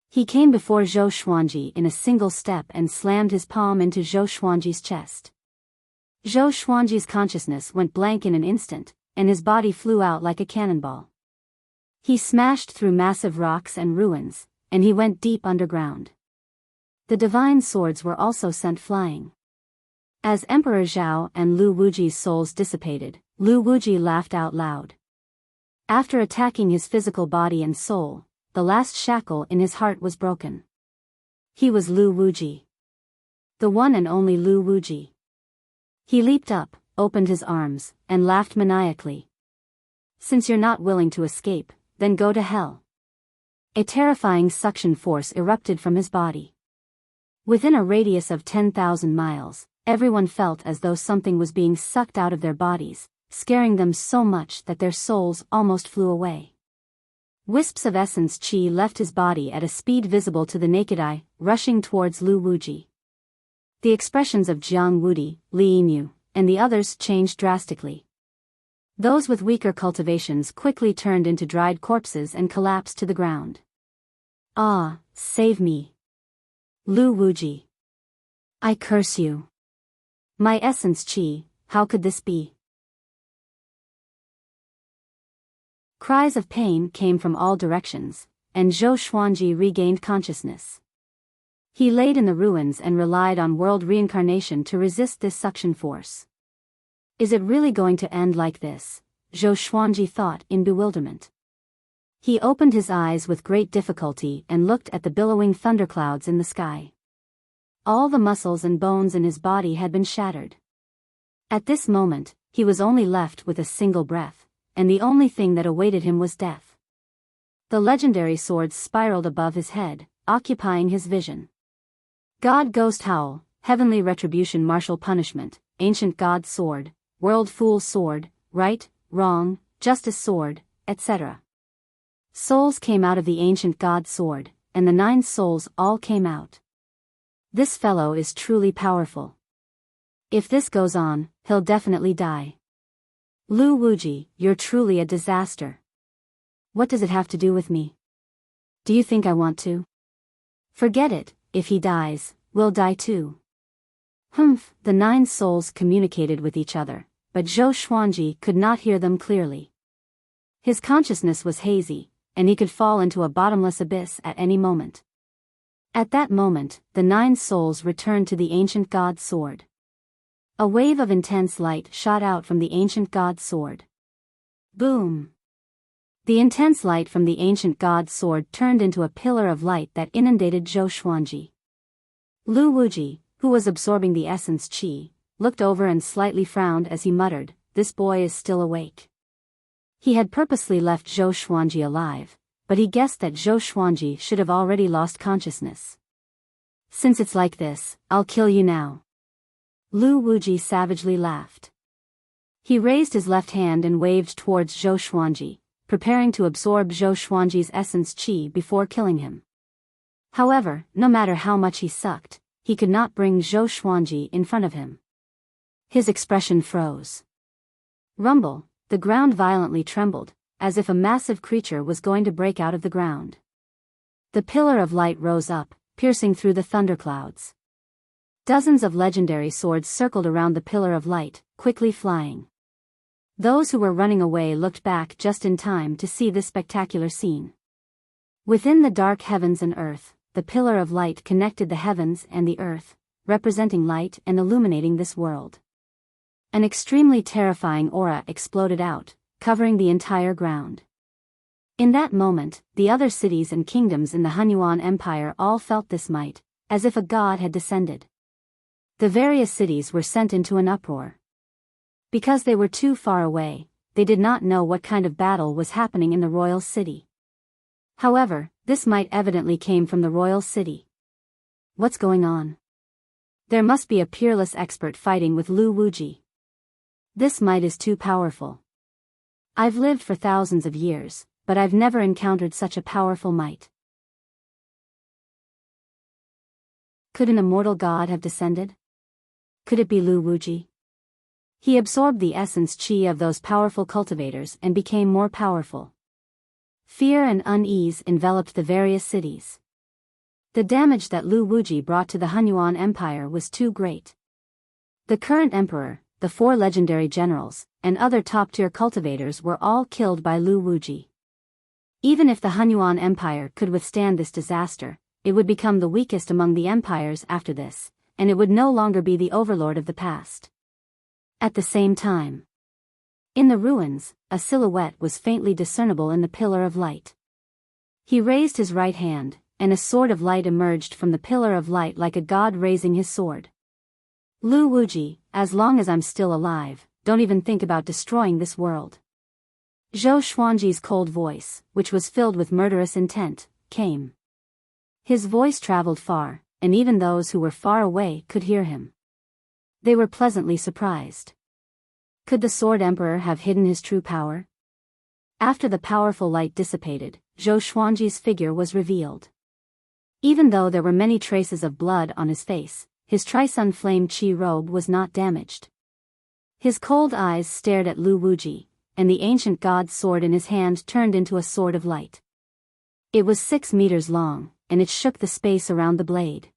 He came before Zhou Xuanji in a single step and slammed his palm into Zhou Xuanji's chest. Zhou Xuanji's consciousness went blank in an instant, and his body flew out like a cannonball. He smashed through massive rocks and ruins, and he went deep underground. The divine swords were also sent flying. As Emperor Zhao and Lu Wuji's souls dissipated, Lu Wuji laughed out loud. After attacking his physical body and soul, the last shackle in his heart was broken. He was Lu Wuji. The one and only Lu Wuji. He leaped up, opened his arms, and laughed maniacally. "Since you're not willing to escape, then go to hell." A terrifying suction force erupted from his body. Within a radius of 10,000 miles, everyone felt as though something was being sucked out of their bodies, scaring them so much that their souls almost flew away. Wisps of essence qi left his body at a speed visible to the naked eye, rushing towards Lu Wuji. The expressions of Jiang Wudi, Li Yinyu, and the others changed drastically. Those with weaker cultivations quickly turned into dried corpses and collapsed to the ground. "Ah, save me. Lu Wuji. I curse you. My essence qi, how could this be?" Cries of pain came from all directions, and Zhou Xuanji regained consciousness. He laid in the ruins and relied on world reincarnation to resist this suction force. Is it really going to end like this? Zhou Xuanji thought in bewilderment. He opened his eyes with great difficulty and looked at the billowing thunderclouds in the sky. All the muscles and bones in his body had been shattered. At this moment, he was only left with a single breath, and the only thing that awaited him was death. The legendary swords spiraled above his head, occupying his vision. God Ghost Howl, Heavenly Retribution, Martial Punishment, Ancient God Sword, World Fool Sword, Right, Wrong, Justice Sword, etc. Souls came out of the ancient God Sword, and the 9 souls all came out. This fellow is truly powerful. If this goes on, he'll definitely die. Lu Wuji, you're truly a disaster. What does it have to do with me? Do you think I want to? Forget it, if he dies, we'll die too. Humph, the 9 souls communicated with each other, but Zhou Xuanji could not hear them clearly. His consciousness was hazy, and he could fall into a bottomless abyss at any moment. At that moment, the 9 souls returned to the ancient God sword. A wave of intense light shot out from the ancient god's sword. Boom! The intense light from the ancient god's sword turned into a pillar of light that inundated Zhou Xuanji. Lu Wuji, who was absorbing the essence qi, looked over and slightly frowned as he muttered, "This boy is still awake." He had purposely left Zhou Xuanji alive, but he guessed that Zhou Xuanji should have already lost consciousness. "Since it's like this, I'll kill you now." Lu Wuji savagely laughed. He raised his left hand and waved towards Zhou Xuanji, preparing to absorb Zhou Xuanji's essence qi before killing him. However, no matter how much he sucked, he could not bring Zhou Xuanji in front of him. His expression froze. Rumble, the ground violently trembled, as if a massive creature was going to break out of the ground. The pillar of light rose up, piercing through the thunderclouds. Dozens of legendary swords circled around the pillar of light, quickly flying. Those who were running away looked back just in time to see this spectacular scene. Within the dark heavens and earth, the pillar of light connected the heavens and the earth, representing light and illuminating this world. An extremely terrifying aura exploded out, covering the entire ground. In that moment, the other cities and kingdoms in the Hunyuan Empire all felt this might, as if a god had descended. The various cities were sent into an uproar. Because they were too far away, they did not know what kind of battle was happening in the royal city. However, this might evidently came from the royal city. What's going on? There must be a peerless expert fighting with Lu Wuji. This might is too powerful. I've lived for thousands of years, but I've never encountered such a powerful might. Could an immortal god have descended? Could it be Lu Wuji? He absorbed the essence qi of those powerful cultivators and became more powerful. Fear and unease enveloped the various cities. The damage that Lu Wuji brought to the Hunyuan Empire was too great. The current emperor, the 4 legendary generals, and other top-tier cultivators were all killed by Lu Wuji. Even if the Hunyuan Empire could withstand this disaster, it would become the weakest among the empires after this, and it would no longer be the overlord of the past. At the same time, in the ruins, a silhouette was faintly discernible in the pillar of light. He raised his right hand, and a sword of light emerged from the pillar of light like a god raising his sword. Lu Wuji, as long as I'm still alive, don't even think about destroying this world. Zhou Xuanji's cold voice, which was filled with murderous intent, came. His voice traveled far, and even those who were far away could hear him. They were pleasantly surprised. Could the Sword Emperor have hidden his true power? After the powerful light dissipated, Zhou Xuanji's figure was revealed. Even though there were many traces of blood on his face, his Tri-Sun Flame Qi robe was not damaged. His cold eyes stared at Lu Wuji, and the ancient god's sword in his hand turned into a sword of light. It was 6 meters long, and it shook the space around the blade.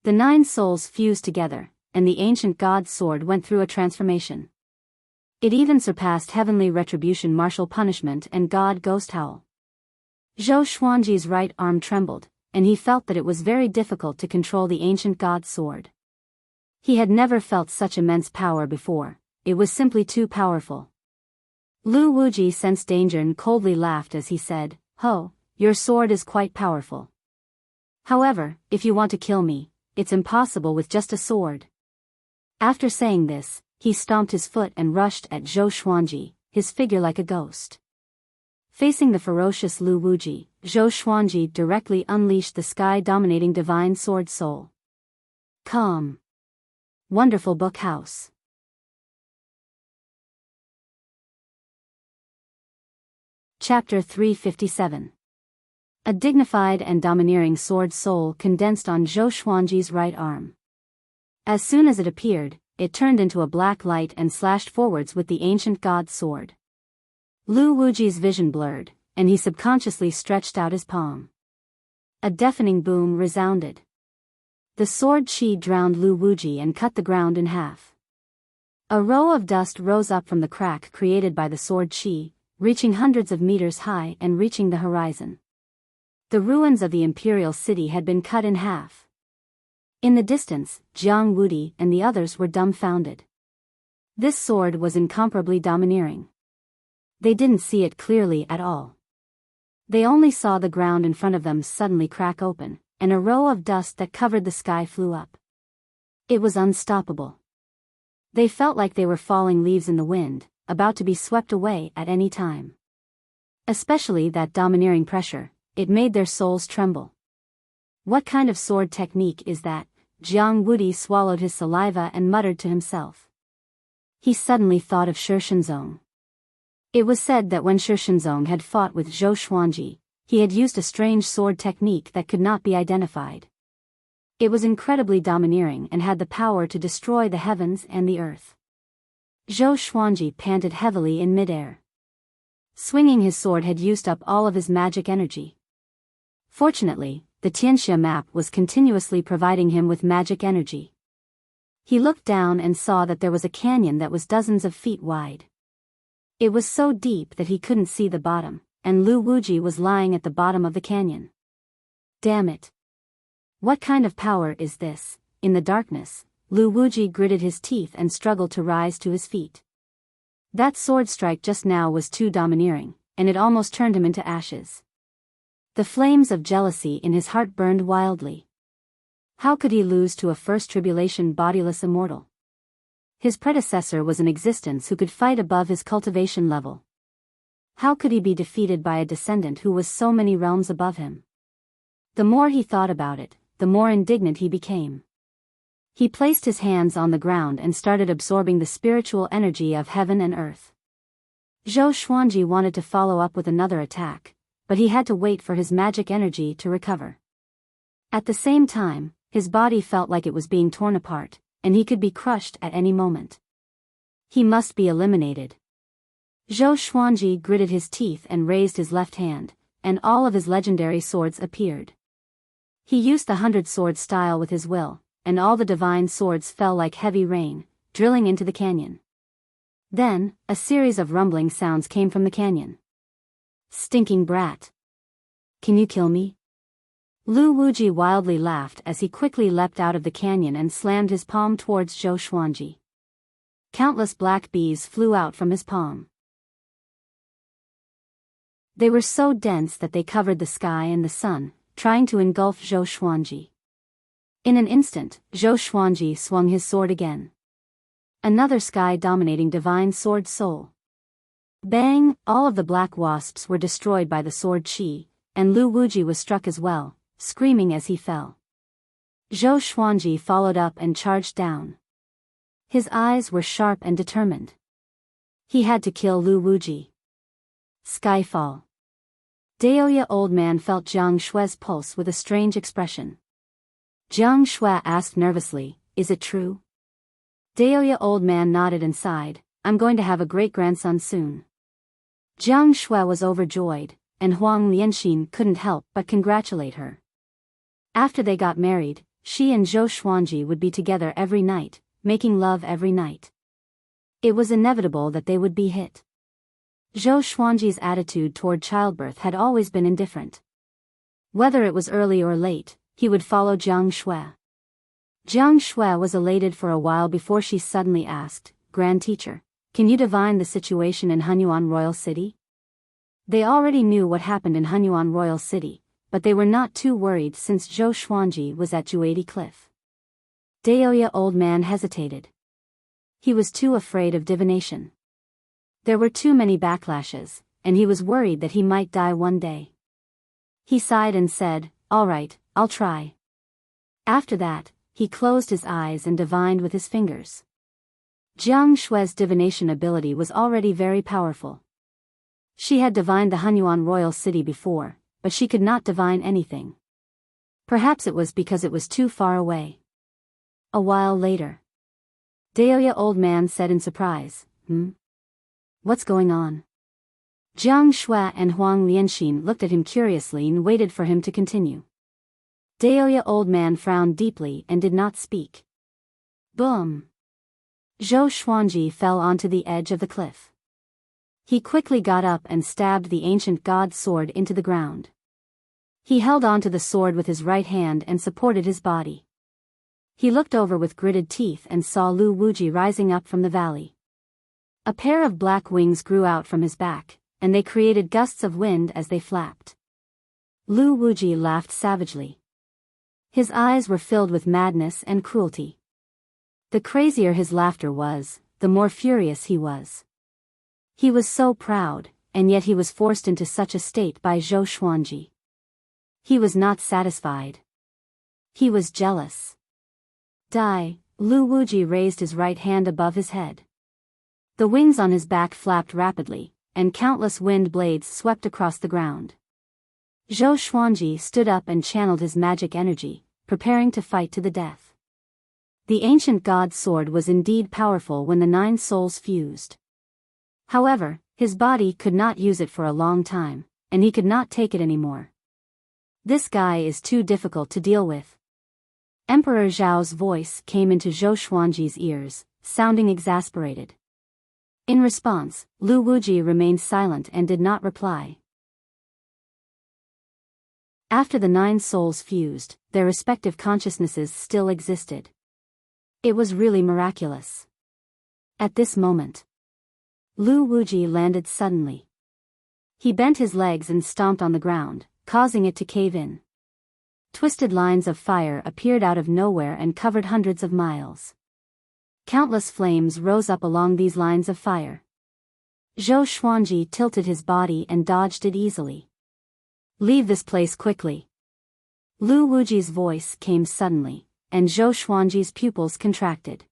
The 9 souls fused together, and the ancient god's sword went through a transformation. It even surpassed heavenly retribution, martial punishment, and god ghost howl. Zhou Xuanji's right arm trembled, and he felt that it was very difficult to control the ancient god's sword. He had never felt such immense power before, it was simply too powerful. Lu Wuji sensed danger and coldly laughed as he said, "Ho, your sword is quite powerful. However, if you want to kill me, it's impossible with just a sword." After saying this, he stomped his foot and rushed at Zhou Xuanji, his figure like a ghost. Facing the ferocious Lu Wuji, Zhou Xuanji directly unleashed the sky-dominating divine sword soul. Calm. Wonderful Book House. Chapter 357. A dignified and domineering sword soul condensed on Zhou Xuanji's right arm. As soon as it appeared, it turned into a black light and slashed forwards with the ancient god's sword. Lu Wuji's vision blurred, and he subconsciously stretched out his palm. A deafening boom resounded. The sword qi drowned Lu Wuji and cut the ground in half. A row of dust rose up from the crack created by the sword qi, reaching hundreds of meters high and reaching the horizon. The ruins of the imperial city had been cut in half. In the distance, Jiang Wudi and the others were dumbfounded. This sword was incomparably domineering. They didn't see it clearly at all. They only saw the ground in front of them suddenly crack open, and a row of dust that covered the sky flew up. It was unstoppable. They felt like they were falling leaves in the wind, about to be swept away at any time. Especially that domineering pressure, it made their souls tremble. What kind of sword technique is that? Jiang Wudi swallowed his saliva and muttered to himself. He suddenly thought of Shi Shenzong. It was said that when Shi Shenzong had fought with Zhou Xuanji, he had used a strange sword technique that could not be identified. It was incredibly domineering and had the power to destroy the heavens and the earth. Zhou Xuanji panted heavily in midair. Swinging his sword had used up all of his magic energy. Fortunately, the Tianxia map was continuously providing him with magic energy. He looked down and saw that there was a canyon that was dozens of feet wide. It was so deep that he couldn't see the bottom, and Lu Wuji was lying at the bottom of the canyon. Damn it! What kind of power is this? In the darkness, Lu Wuji gritted his teeth and struggled to rise to his feet. That sword strike just now was too domineering, and it almost turned him into ashes. The flames of jealousy in his heart burned wildly. How could he lose to a first tribulation bodiless immortal? His predecessor was an existence who could fight above his cultivation level. How could he be defeated by a descendant who was so many realms above him? The more he thought about it, the more indignant he became. He placed his hands on the ground and started absorbing the spiritual energy of heaven and earth. Zhou Xuanji wanted to follow up with another attack, but he had to wait for his magic energy to recover. At the same time, his body felt like it was being torn apart, and he could be crushed at any moment. He must be eliminated. Zhou Xuanji gritted his teeth and raised his left hand, and all of his legendary swords appeared. He used the 100-sword style with his will, and all the divine swords fell like heavy rain, drilling into the canyon. Then, a series of rumbling sounds came from the canyon. Stinking brat! Can you kill me? Lu Wuji wildly laughed as he quickly leapt out of the canyon and slammed his palm towards Zhou Xuanji. Countless black bees flew out from his palm. They were so dense that they covered the sky and the sun, trying to engulf Zhou Xuanji. In an instant, Zhou Xuanji swung his sword again. Another sky-dominating divine sword soul. Bang! All of the black wasps were destroyed by the sword chi, and Lu Wuji was struck as well, screaming as he fell. Zhou Xuanji followed up and charged down. His eyes were sharp and determined. He had to kill Lu Wuji. Skyfall. Daoya old man felt Jiang Shue's pulse with a strange expression. Jiang Shue asked nervously, "Is it true?" Daoya old man nodded and sighed, "I'm going to have a great-grandson soon." Jiang Shue was overjoyed, and Huang Lianxin couldn't help but congratulate her. After they got married, she and Zhou Xuanji would be together every night, making love every night. It was inevitable that they would be hit. Zhou Xuanji's attitude toward childbirth had always been indifferent. Whether it was early or late, he would follow Jiang Shue. Jiang Shue was elated for a while before she suddenly asked, "Grand teacher, can you divine the situation in Hunyuan Royal City?" They already knew what happened in Hunyuan Royal City, but they were not too worried since Zhou Xuanji was at Juadi Cliff. Daoya old man hesitated. He was too afraid of divination. There were too many backlashes, and he was worried that he might die one day. He sighed and said, "All right, I'll try." After that, he closed his eyes and divined with his fingers. Jiang Shue's divination ability was already very powerful. She had divined the Hunyuan Royal City before, but she could not divine anything. Perhaps it was because it was too far away. A while later, Daoya old man said in surprise, What's going on?" Jiang Shue and Huang Lianxin looked at him curiously and waited for him to continue. Daoya old man frowned deeply and did not speak. Boom! Zhou Xuanji fell onto the edge of the cliff. He quickly got up and stabbed the ancient god's sword into the ground. He held onto the sword with his right hand and supported his body. He looked over with gritted teeth and saw Lu Wuji rising up from the valley. A pair of black wings grew out from his back, and they created gusts of wind as they flapped. Lu Wuji laughed savagely. His eyes were filled with madness and cruelty. The crazier his laughter was, the more furious he was. He was so proud, and yet he was forced into such a state by Zhou Xuanji. He was not satisfied. He was jealous. Die, Lu Wuji raised his right hand above his head. The wings on his back flapped rapidly, and countless wind blades swept across the ground. Zhou Xuanji stood up and channeled his magic energy, preparing to fight to the death. The ancient god's sword was indeed powerful when the 9 souls fused. However, his body could not use it for a long time, and he could not take it anymore. This guy is too difficult to deal with. Emperor Zhao's voice came into Zhou Xuanji's ears, sounding exasperated. In response, Lu Wuji remained silent and did not reply. After the 9 souls fused, their respective consciousnesses still existed. It was really miraculous. At this moment, Lu Wuji landed suddenly. He bent his legs and stomped on the ground, causing it to cave in. Twisted lines of fire appeared out of nowhere and covered hundreds of miles. Countless flames rose up along these lines of fire. Zhou Xuanji tilted his body and dodged it easily. Leave this place quickly. Lu Wuji's voice came suddenly, and Zhou Xuanji's pupils contracted.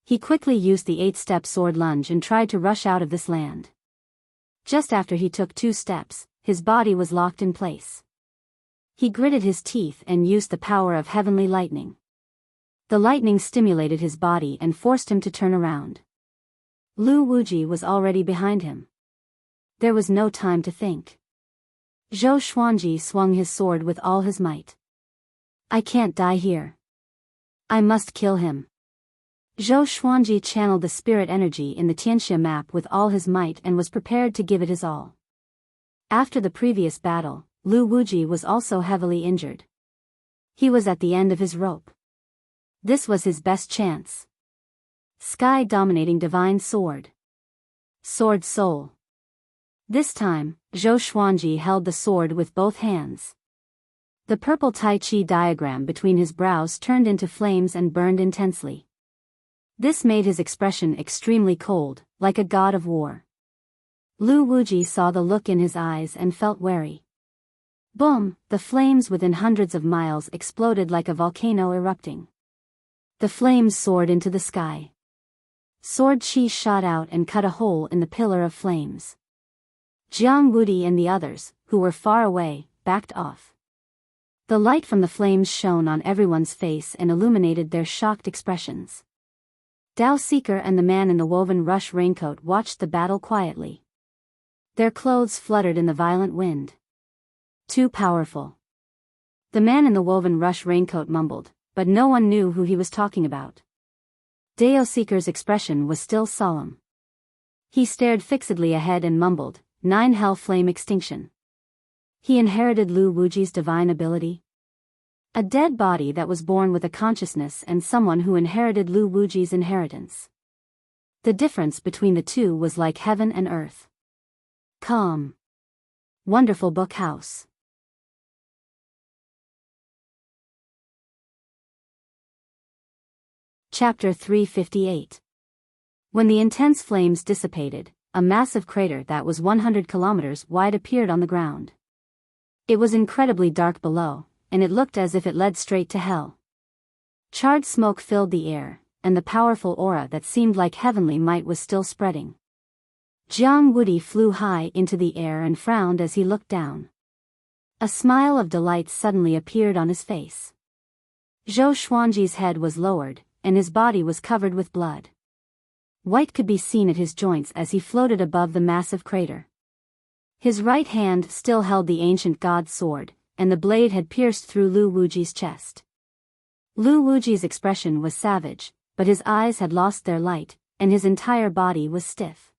He quickly used the 8-step sword lunge and tried to rush out of this land. Just after he took 2 steps, his body was locked in place. He gritted his teeth and used the power of heavenly lightning. The lightning stimulated his body and forced him to turn around. Lu Wuji was already behind him. There was no time to think. Zhou Xuanji swung his sword with all his might. I can't die here. I must kill him. Zhou Xuanji channeled the spirit energy in the Tianxia map with all his might and was prepared to give it his all. After the previous battle, Lu Wuji was also heavily injured. He was at the end of his rope. This was his best chance. Sky dominating divine sword. Sword soul. This time, Zhou Xuanji held the sword with both hands. The purple Tai Chi diagram between his brows turned into flames and burned intensely. This made his expression extremely cold, like a god of war. Lu Wuji saw the look in his eyes and felt wary. Boom! The flames within hundreds of miles exploded like a volcano erupting. The flames soared into the sky. Sword chi shot out and cut a hole in the pillar of flames. Jiang Wudi and the others, who were far away, backed off. The light from the flames shone on everyone's face and illuminated their shocked expressions. Dao Seeker and the man in the woven rush raincoat watched the battle quietly. Their clothes fluttered in the violent wind. Too powerful. The man in the woven rush raincoat mumbled, but no one knew who he was talking about. Dao Seeker's expression was still solemn. He stared fixedly ahead and mumbled, 9 hell flame extinction. He inherited Lu Wuji's divine ability. A dead body that was born with a consciousness and someone who inherited Lu Wuji's inheritance. The difference between the two was like heaven and earth. Calm. Wonderful book house. Chapter 358. When the intense flames dissipated, a massive crater that was 100 kilometers wide appeared on the ground. It was incredibly dark below, and it looked as if it led straight to hell. Charred smoke filled the air, and the powerful aura that seemed like heavenly might was still spreading. Jiang Wudi flew high into the air and frowned as he looked down. A smile of delight suddenly appeared on his face. Zhou Xuanji's head was lowered, and his body was covered with blood. White could be seen at his joints as he floated above the massive crater. His right hand still held the ancient god's sword, and the blade had pierced through Lu Wuji's chest. Lu Wuji's expression was savage, but his eyes had lost their light, and his entire body was stiff.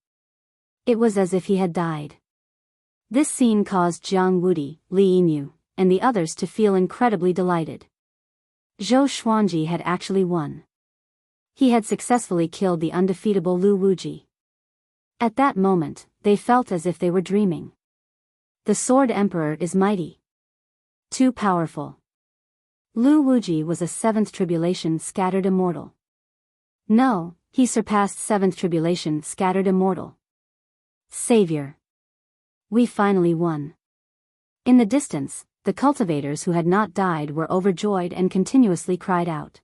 It was as if he had died. This scene caused Jiang Wudi, Li Yinyu, and the others to feel incredibly delighted. Zhou Xuanji had actually won. He had successfully killed the undefeatable Lu Wuji. At that moment, they felt as if they were dreaming. The Sword Emperor is mighty. Too powerful. Lu Wuji was a seventh tribulation scattered immortal. No, he surpassed seventh tribulation scattered immortal. Savior. We finally won. In the distance, the cultivators who had not died were overjoyed and continuously cried out.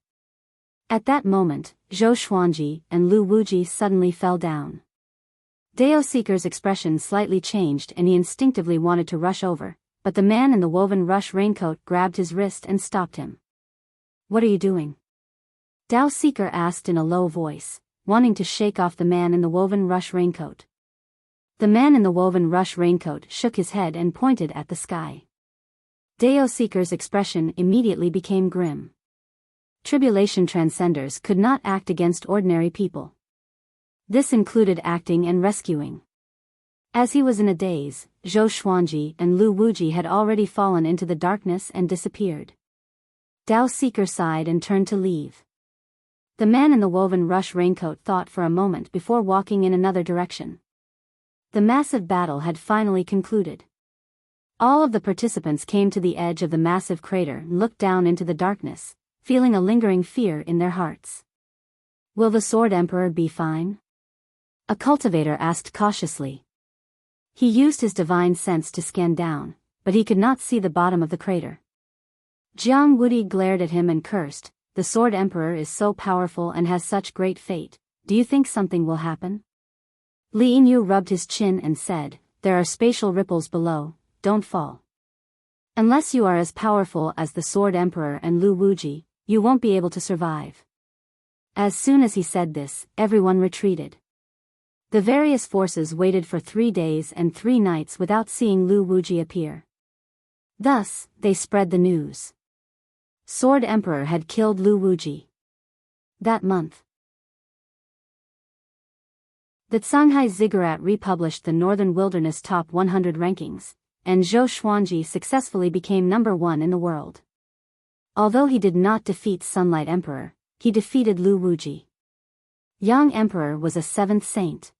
At that moment, Zhou Xuanji and Lu Wuji suddenly fell down. Dao Seeker's expression slightly changed and he instinctively wanted to rush over, but the man in the woven rush raincoat grabbed his wrist and stopped him. What are you doing? Dao Seeker asked in a low voice, wanting to shake off the man in the woven rush raincoat. The man in the woven rush raincoat shook his head and pointed at the sky. Dao Seeker's expression immediately became grim. Tribulation transcenders could not act against ordinary people. This included acting and rescuing. As he was in a daze, Zhou Xuanji and Lu Wuji had already fallen into the darkness and disappeared. Dao Seeker sighed and turned to leave. The man in the woven rush raincoat thought for a moment before walking in another direction. The massive battle had finally concluded. All of the participants came to the edge of the massive crater and looked down into the darkness, feeling a lingering fear in their hearts. Will the Sword Emperor be fine? A cultivator asked cautiously. He used his divine sense to scan down, but he could not see the bottom of the crater. Jiang Wudi glared at him and cursed, "The Sword Emperor is so powerful and has such great fate, do you think something will happen?" Li Yinyu rubbed his chin and said, "There are spatial ripples below, don't fall. Unless you are as powerful as the Sword Emperor and Lu Wuji, you won't be able to survive." As soon as he said this, everyone retreated. The various forces waited for 3 days and 3 nights without seeing Lu Wuji appear. Thus, they spread the news. Sword Emperor had killed Lu Wuji. That month, the Shanghai Ziggurat republished the Northern Wilderness Top 100 rankings, and Zhou Xuanji successfully became number 1 in the world. Although he did not defeat Sunlight Emperor, he defeated Lu Wuji. Yang Emperor was a 7th saint.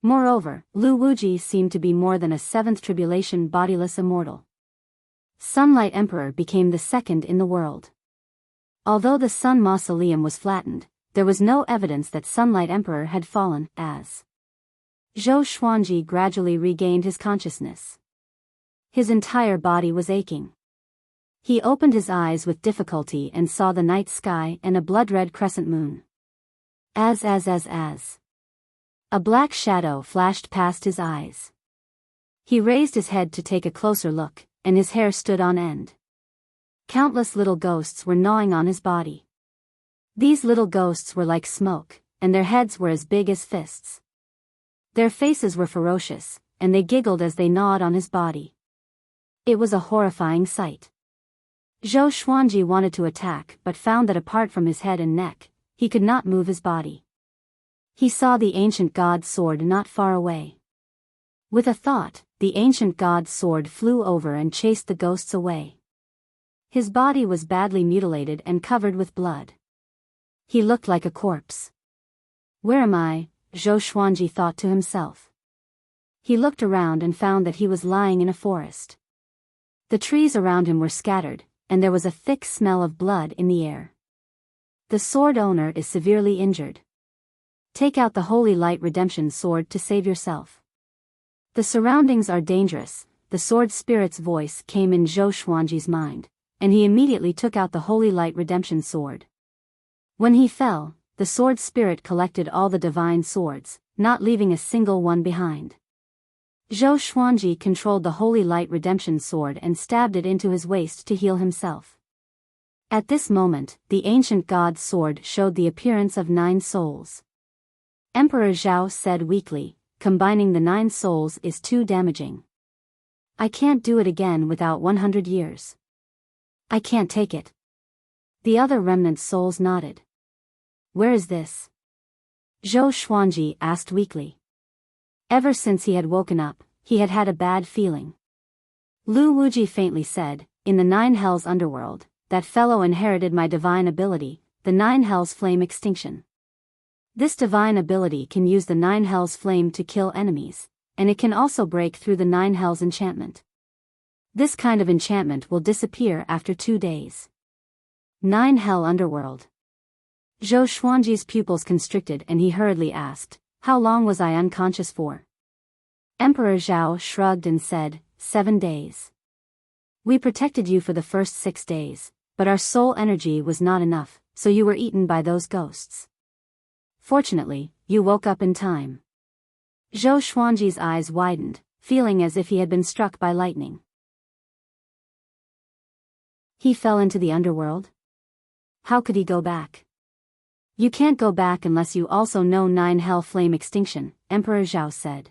Moreover, Lu Wuji seemed to be more than a 7th tribulation bodiless immortal. Sunlight Emperor became the 2nd in the world. Although the Sun Mausoleum was flattened, there was no evidence that Sunlight Emperor had fallen, as Zhou Xuanji gradually regained his consciousness. His entire body was aching. He opened his eyes with difficulty and saw the night sky and a blood-red crescent moon. As. A black shadow flashed past his eyes. He raised his head to take a closer look, and his hair stood on end. Countless little ghosts were gnawing on his body. These little ghosts were like smoke, and their heads were as big as fists. Their faces were ferocious, and they giggled as they gnawed on his body. It was a horrifying sight. Zhou Xuanji wanted to attack but found that apart from his head and neck, he could not move his body. He saw the ancient god's sword not far away. With a thought, the ancient god's sword flew over and chased the ghosts away. His body was badly mutilated and covered with blood. He looked like a corpse. Where am I? Zhou Xuanji thought to himself. He looked around and found that he was lying in a forest. The trees around him were scattered, and there was a thick smell of blood in the air. The sword owner is severely injured. Take out the Holy Light Redemption Sword to save yourself. The surroundings are dangerous, the sword spirit's voice came in Zhou Xuanji's mind, and he immediately took out the Holy Light Redemption Sword. When he fell, the sword spirit collected all the divine swords, not leaving a single one behind. Zhou Xuanji controlled the Holy Light Redemption Sword and stabbed it into his waist to heal himself. At this moment, the ancient god's sword showed the appearance of 9 souls. Emperor Zhao said weakly, "Combining the 9 souls is too damaging. I can't do it again without 100 years. I can't take it." The other remnant souls nodded. "Where is this?" Zhou Xuanji asked weakly. Ever since he had woken up, he had had a bad feeling. Lu Wuji faintly said, "In the 9 hells underworld, that fellow inherited my divine ability, the Nine Hells Flame Extinction. This divine ability can use the Nine Hells Flame to kill enemies, and it can also break through the Nine Hells enchantment. This kind of enchantment will disappear after 2 days. Nine Hell Underworld. Zhou Xuanji's pupils constricted and he hurriedly asked, "How long was I unconscious for?" Emperor Zhao shrugged and said, 7 days. We protected you for the first 6 days, but our soul energy was not enough, so you were eaten by those ghosts. Fortunately, you woke up in time. Zhou Xuanji's eyes widened, feeling as if he had been struck by lightning. He fell into the underworld? How could he go back? You can't go back unless you also know Nine Hell Flame Extinction, Emperor Zhao said.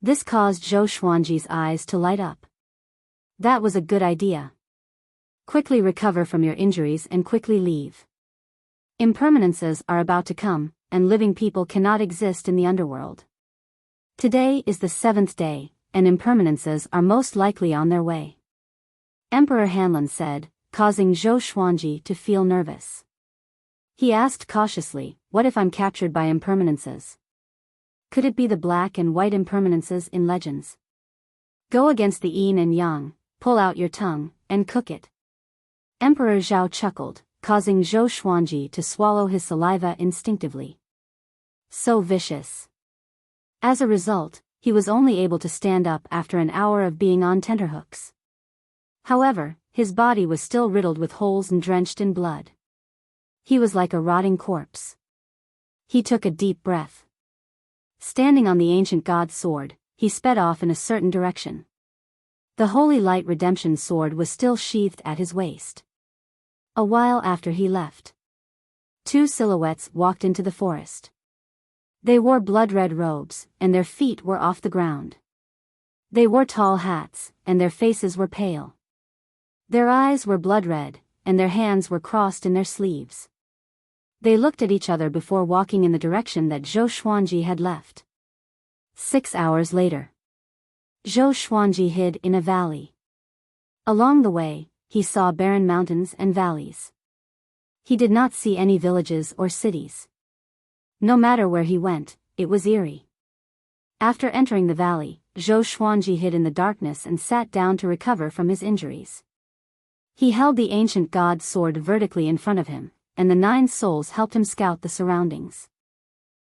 This caused Zhou Xuanji's eyes to light up. That was a good idea. Quickly recover from your injuries and quickly leave. Impermanences are about to come, and living people cannot exist in the underworld. Today is the 7th day, and impermanences are most likely on their way. Emperor Hanlin said, causing Zhou Xuanji to feel nervous. He asked cautiously, what if I'm captured by impermanences? Could it be the black and white impermanences in legends? Go against the yin and yang, pull out your tongue, and cook it. Emperor Zhao chuckled, causing Zhou Xuanji to swallow his saliva instinctively. So vicious. As a result, he was only able to stand up after an hour of being on tenterhooks. However, his body was still riddled with holes and drenched in blood. He was like a rotting corpse. He took a deep breath. Standing on the ancient god's sword, he sped off in a certain direction. The Holy Light Redemption sword was still sheathed at his waist. A while after he left, 2 silhouettes walked into the forest. They wore blood-red robes, and their feet were off the ground. They wore tall hats, and their faces were pale. Their eyes were blood-red, and their hands were crossed in their sleeves. They looked at each other before walking in the direction that Zhou Xuanji had left. 6 hours later, Zhou Xuanji hid in a valley. Along the way, he saw barren mountains and valleys. He did not see any villages or cities. No matter where he went, it was eerie. After entering the valley, Zhou Xuanji hid in the darkness and sat down to recover from his injuries. He held the ancient god's sword vertically in front of him, and the 9 souls helped him scout the surroundings.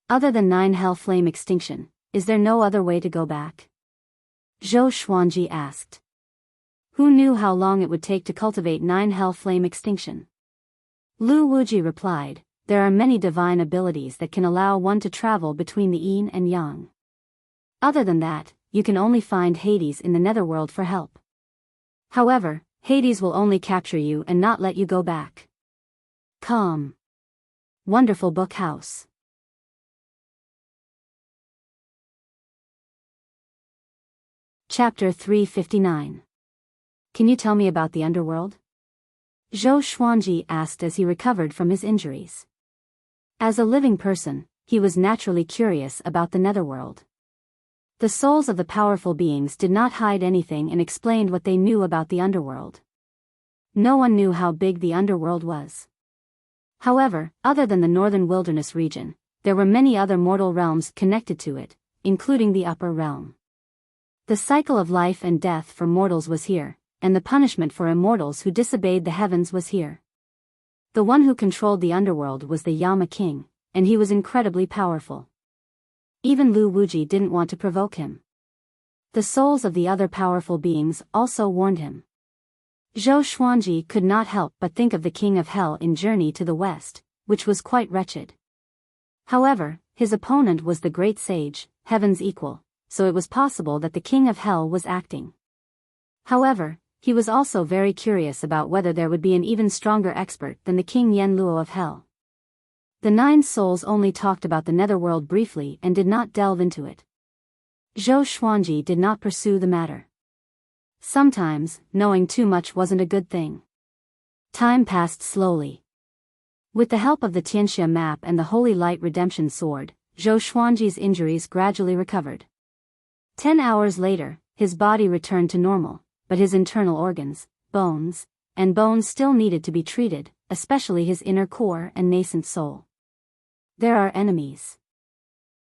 Other than Nine Hell Flame Extinction, is there no other way to go back? Zhou Xuanji asked. Who knew how long it would take to cultivate Nine Hell Flame Extinction? Lu Wuji replied, there are many divine abilities that can allow one to travel between the yin and yang. Other than that, you can only find Hades in the netherworld for help. However, Hades will only capture you and not let you go back. Calm. Wonderful Book House. Chapter 359. Can you tell me about the underworld? Zhou Xuanji asked as he recovered from his injuries. As a living person, he was naturally curious about the netherworld. The souls of the powerful beings did not hide anything and explained what they knew about the underworld. No one knew how big the underworld was. However, other than the northern wilderness region, there were many other mortal realms connected to it, including the upper realm. The cycle of life and death for mortals was here, and the punishment for immortals who disobeyed the heavens was here. The one who controlled the underworld was the Yama King, and he was incredibly powerful. Even Lu Wuji didn't want to provoke him. The souls of the other powerful beings also warned him. Zhou Xuanji could not help but think of the King of Hell in Journey to the West, which was quite wretched. However, his opponent was the great sage, Heaven's equal, so it was possible that the King of Hell was acting. However, he was also very curious about whether there would be an even stronger expert than the King Yenluo of Hell. The 9 souls only talked about the netherworld briefly and did not delve into it. Zhou Xuanji did not pursue the matter. Sometimes, knowing too much wasn't a good thing. Time passed slowly. With the help of the Tianxia map and the Holy Light Redemption sword, Zhou Xuanji's injuries gradually recovered. 10 hours later, his body returned to normal, but his internal organs, bones, and bones still needed to be treated, especially his inner core and nascent soul. There are enemies.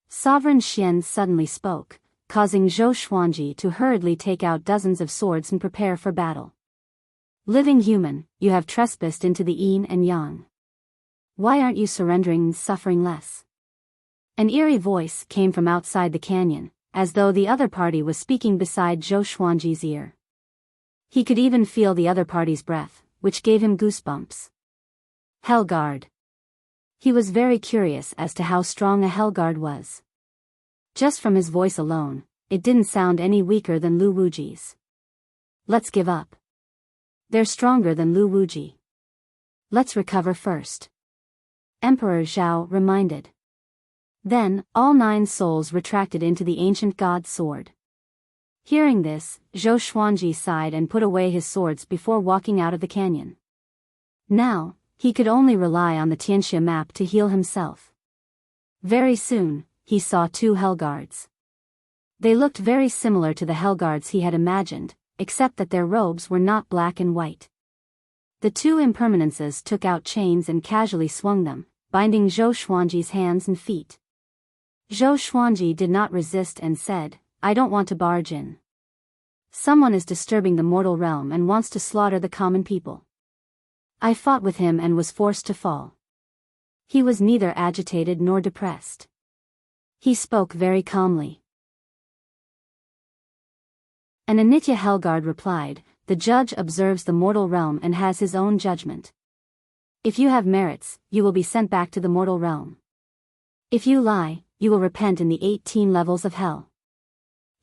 Sovereign Xian suddenly spoke, causing Zhou Xuanji to hurriedly take out dozens of swords and prepare for battle. Living human, you have trespassed into the yin and yang. Why aren't you surrendering and suffering less? An eerie voice came from outside the canyon, as though the other party was speaking beside Zhou Xuanji's ear. He could even feel the other party's breath, which gave him goosebumps. Hellguard. He was very curious as to how strong a Hellguard was. Just from his voice alone, it didn't sound any weaker than Lu Wuji's. Let's give up. They're stronger than Lu Wuji. Let's recover first. Emperor Zhao reminded. Then, all 9 souls retracted into the ancient god's sword. Hearing this, Zhou Xuanji sighed and put away his swords before walking out of the canyon. Now, he could only rely on the Tianxia map to heal himself. Very soon, he saw 2 Hellguards. They looked very similar to the Hellguards he had imagined, except that their robes were not black and white. The 2 impermanences took out chains and casually swung them, binding Zhou Xuanji's hands and feet. Zhou Xuanji did not resist and said, I don't want to barge in. Someone is disturbing the mortal realm and wants to slaughter the common people. I fought with him and was forced to fall. He was neither agitated nor depressed. He spoke very calmly. An Anitya Hellguard replied, the judge observes the mortal realm and has his own judgment. If you have merits, you will be sent back to the mortal realm. If you lie, you will repent in the 18 levels of hell.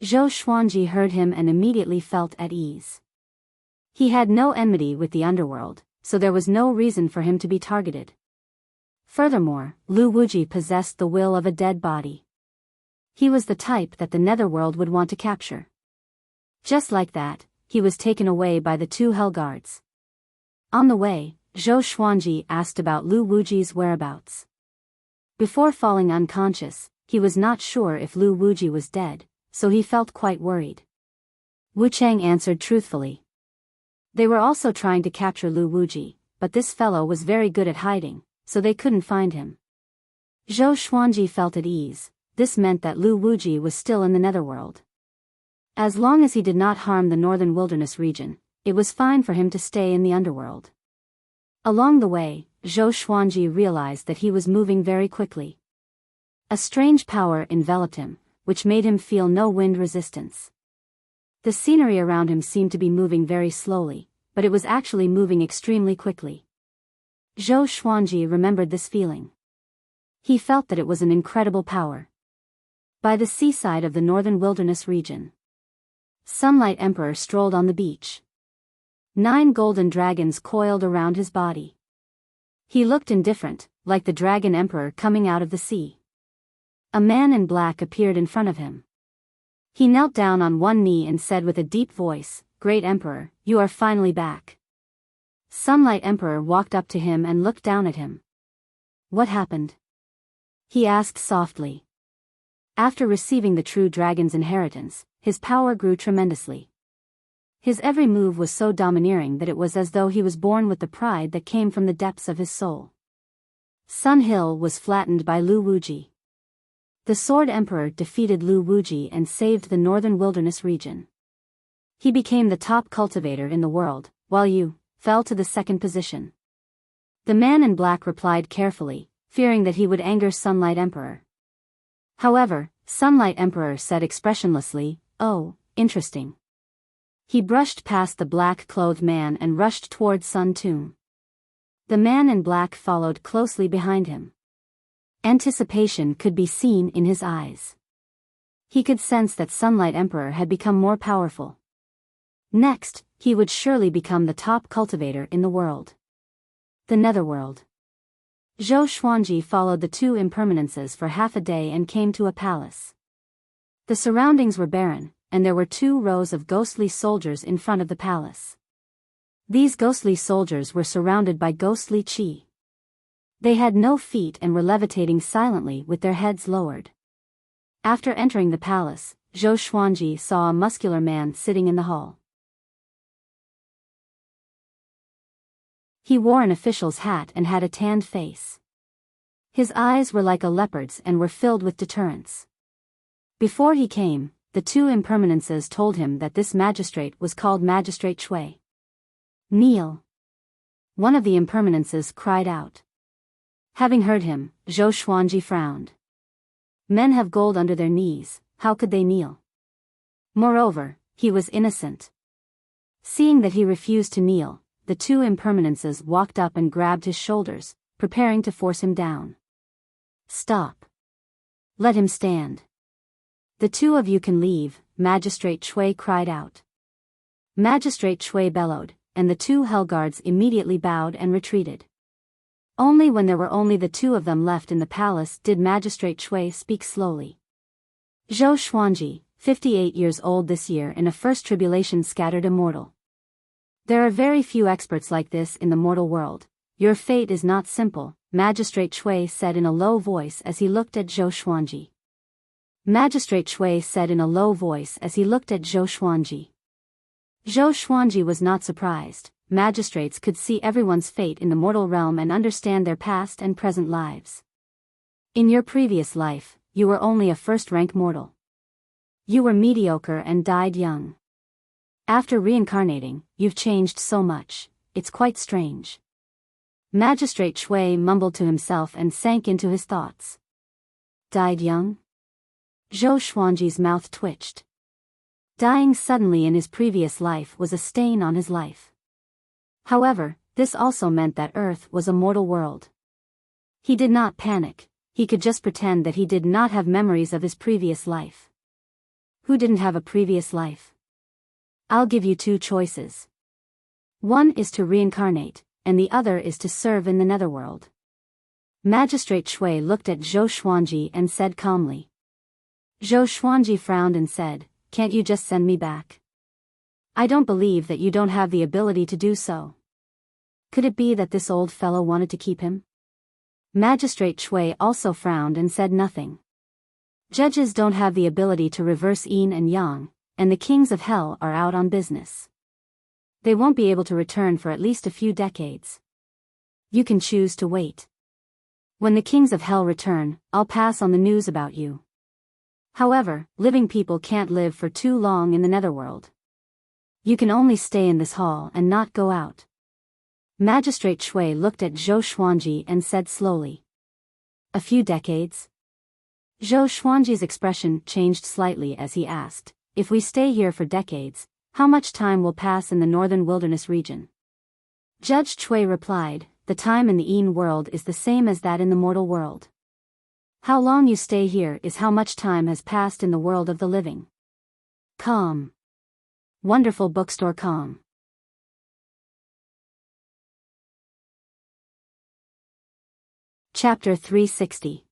Zhou Xuanji heard him and immediately felt at ease. He had no enmity with the underworld, so there was no reason for him to be targeted. Furthermore, Lu Wuji possessed the will of a dead body. He was the type that the netherworld would want to capture. Just like that, he was taken away by the 2 Hellguards. On the way, Zhou Xuanji asked about Lu Wuji's whereabouts. Before falling unconscious, he was not sure if Lu Wuji was dead, so he felt quite worried. Wu Chang answered truthfully. They were also trying to capture Lu Wuji, but this fellow was very good at hiding, so they couldn't find him. Zhou Xuanji felt at ease. This meant that Lu Wuji was still in the netherworld. As long as he did not harm the northern wilderness region, it was fine for him to stay in the underworld. Along the way, Zhou Xuanji realized that he was moving very quickly. A strange power enveloped him, which made him feel no wind resistance. The scenery around him seemed to be moving very slowly, but it was actually moving extremely quickly. Zhou Xuanji remembered this feeling. He felt that it was an incredible power. By the seaside of the northern wilderness region, Sunlight Emperor strolled on the beach. 9 golden dragons coiled around his body. He looked indifferent, like the dragon emperor coming out of the sea. A man in black appeared in front of him. He knelt down on one knee and said with a deep voice, Great Emperor, you are finally back. Sunlight Emperor walked up to him and looked down at him. What happened? He asked softly. After receiving the true dragon's inheritance, his power grew tremendously. His every move was so domineering that it was as though he was born with the pride that came from the depths of his soul. Sun Hill was flattened by Lu Wuji. The Sword Emperor defeated Lu Wuji and saved the northern wilderness region. He became the top cultivator in the world, while Yu fell to the 2nd position. The man in black replied carefully, fearing that he would anger Sunlight Emperor. However, Sunlight Emperor said expressionlessly, Oh, interesting. He brushed past the black-clothed man and rushed toward Sun Tomb. The man in black followed closely behind him. Anticipation could be seen in his eyes. He could sense that Sunlight Emperor had become more powerful. Next, he would surely become the top cultivator in the world. The Netherworld. Zhou Xuanji followed the 2 impermanences for half a day and came to a palace. The surroundings were barren, and there were 2 rows of ghostly soldiers in front of the palace. These ghostly soldiers were surrounded by ghostly qi. They had no feet and were levitating silently with their heads lowered. After entering the palace, Zhou Xuanji saw a muscular man sitting in the hall. He wore an official's hat and had a tanned face. His eyes were like a leopard's and were filled with deterrence. Before he came, the two impermanences told him that this magistrate was called Magistrate Shui. Kneel. One of the impermanences cried out. Having heard him, Zhou Xuanji frowned. Men have gold under their knees, how could they kneel? Moreover, he was innocent. Seeing that he refused to kneel, the two impermanences walked up and grabbed his shoulders, preparing to force him down. Stop. Let him stand. The two of you can leave, Magistrate Shui cried out. Magistrate Shui bellowed, and the two hellguards immediately bowed and retreated. Only when there were only the two of them left in the palace did Magistrate Shui speak slowly. Zhou Xuanji, 58 years old this year in a first tribulation scattered immortal. There are very few experts like this in the mortal world. Your fate is not simple, Magistrate Shui said in a low voice as he looked at Zhou Xuanji. Magistrate Shui said in a low voice as he looked at Zhou Xuanji. Zhou Xuanji was not surprised. Magistrates could see everyone's fate in the mortal realm and understand their past and present lives. In your previous life, you were only a first-rank mortal. You were mediocre and died young. After reincarnating, you've changed so much, it's quite strange. Magistrate Shui mumbled to himself and sank into his thoughts. Died young? Zhou Xuanji's mouth twitched. Dying suddenly in his previous life was a stain on his life. However, this also meant that Earth was a mortal world. He did not panic, he could just pretend that he did not have memories of his previous life. Who didn't have a previous life? I'll give you two choices. One is to reincarnate, and the other is to serve in the netherworld. Magistrate Shui looked at Zhou Xuanji and said calmly. Zhou Xuanji frowned and said, "Can't you just send me back? I don't believe that you don't have the ability to do so. Could it be that this old fellow wanted to keep him?" Magistrate Shui also frowned and said nothing. Judges don't have the ability to reverse yin and yang, and the kings of hell are out on business. They won't be able to return for at least a few decades. You can choose to wait. When the kings of hell return, I'll pass on the news about you. However, living people can't live for too long in the netherworld. You can only stay in this hall and not go out. Magistrate Shui looked at Zhou Xuanji and said slowly. A few decades? Zhou Xuanji's expression changed slightly as he asked, if we stay here for decades, how much time will pass in the northern wilderness region? Judge Chui replied, the time in the Yin world is the same as that in the mortal world. How long you stay here is how much time has passed in the world of the living. Calm. Wonderful bookstore calm. Chapter 360.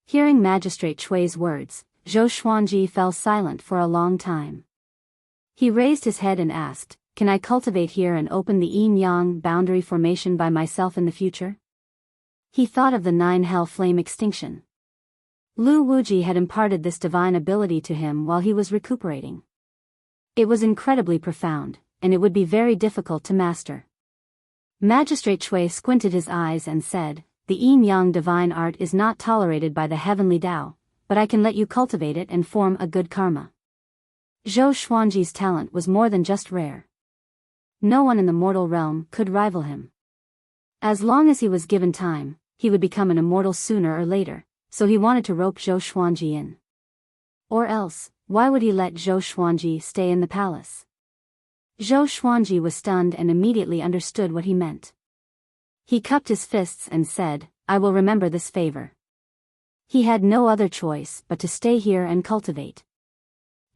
Hearing Magistrate Shui's words, Zhou Xuanji fell silent for a long time. He raised his head and asked, can I cultivate here and open the yin-yang boundary formation by myself in the future? He thought of the 9 hell flame extinction. Lu Wuji had imparted this divine ability to him while he was recuperating. It was incredibly profound, and it would be very difficult to master. Magistrate Shui squinted his eyes and said, the yin-yang divine art is not tolerated by the heavenly Tao, but I can let you cultivate it and form a good karma. Zhou Xuanji's talent was more than just rare. No one in the mortal realm could rival him. As long as he was given time, he would become an immortal sooner or later, so he wanted to rope Zhou Xuanji in. Or else, why would he let Zhou Xuanji stay in the palace? Zhou Xuanji was stunned and immediately understood what he meant. He cupped his fists and said, I will remember this favor. He had no other choice but to stay here and cultivate.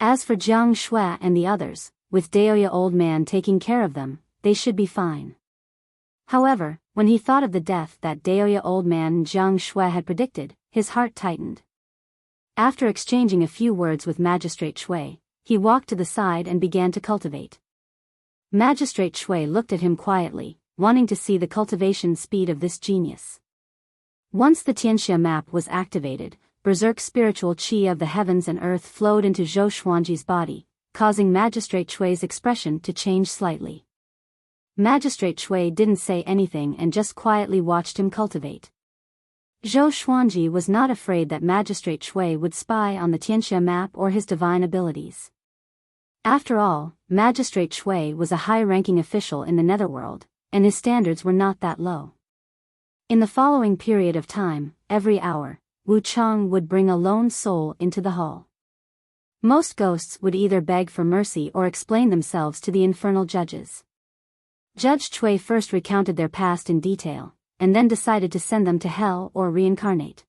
As for Jiang Shui and the others, with Daoya old man taking care of them, they should be fine. However, when he thought of the death that Daoya old man Jiang Shui had predicted, his heart tightened. After exchanging a few words with Magistrate Shui, he walked to the side and began to cultivate. Magistrate Shui looked at him quietly, wanting to see the cultivation speed of this genius. Once the Tianxia map was activated, berserk spiritual qi of the heavens and earth flowed into Zhou Xuanji's body, causing Magistrate Shui's expression to change slightly. Magistrate Shui didn't say anything and just quietly watched him cultivate. Zhou Xuanji was not afraid that Magistrate Shui would spy on the Tianxia map or his divine abilities. After all, Magistrate Shui was a high-ranking official in the Netherworld, and his standards were not that low. In the following period of time, every hour, Wu Chang would bring a lone soul into the hall. Most ghosts would either beg for mercy or explain themselves to the infernal judges. Judge Chui first recounted their past in detail, and then decided to send them to hell or reincarnate.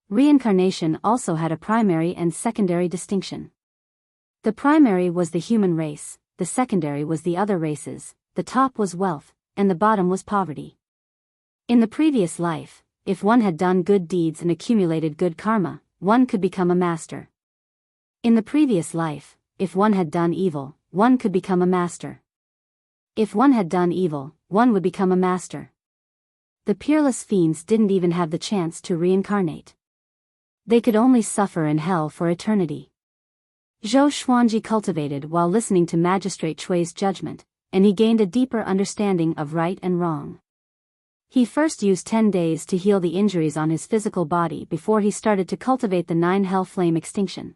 Reincarnation also had a primary and secondary distinction. The primary was the human race, the secondary was the other races, the top was wealth, and the bottom was poverty. In the previous life, if one had done good deeds and accumulated good karma, one could become a master. In the previous life, if one had done evil, one could become a master. If one had done evil, one would become a master. The peerless fiends didn't even have the chance to reincarnate. They could only suffer in hell for eternity. Zhou Xuanji cultivated while listening to Magistrate Chui's judgment, and he gained a deeper understanding of right and wrong. He first used 10 days to heal the injuries on his physical body before he started to cultivate the 9 hell flame extinction.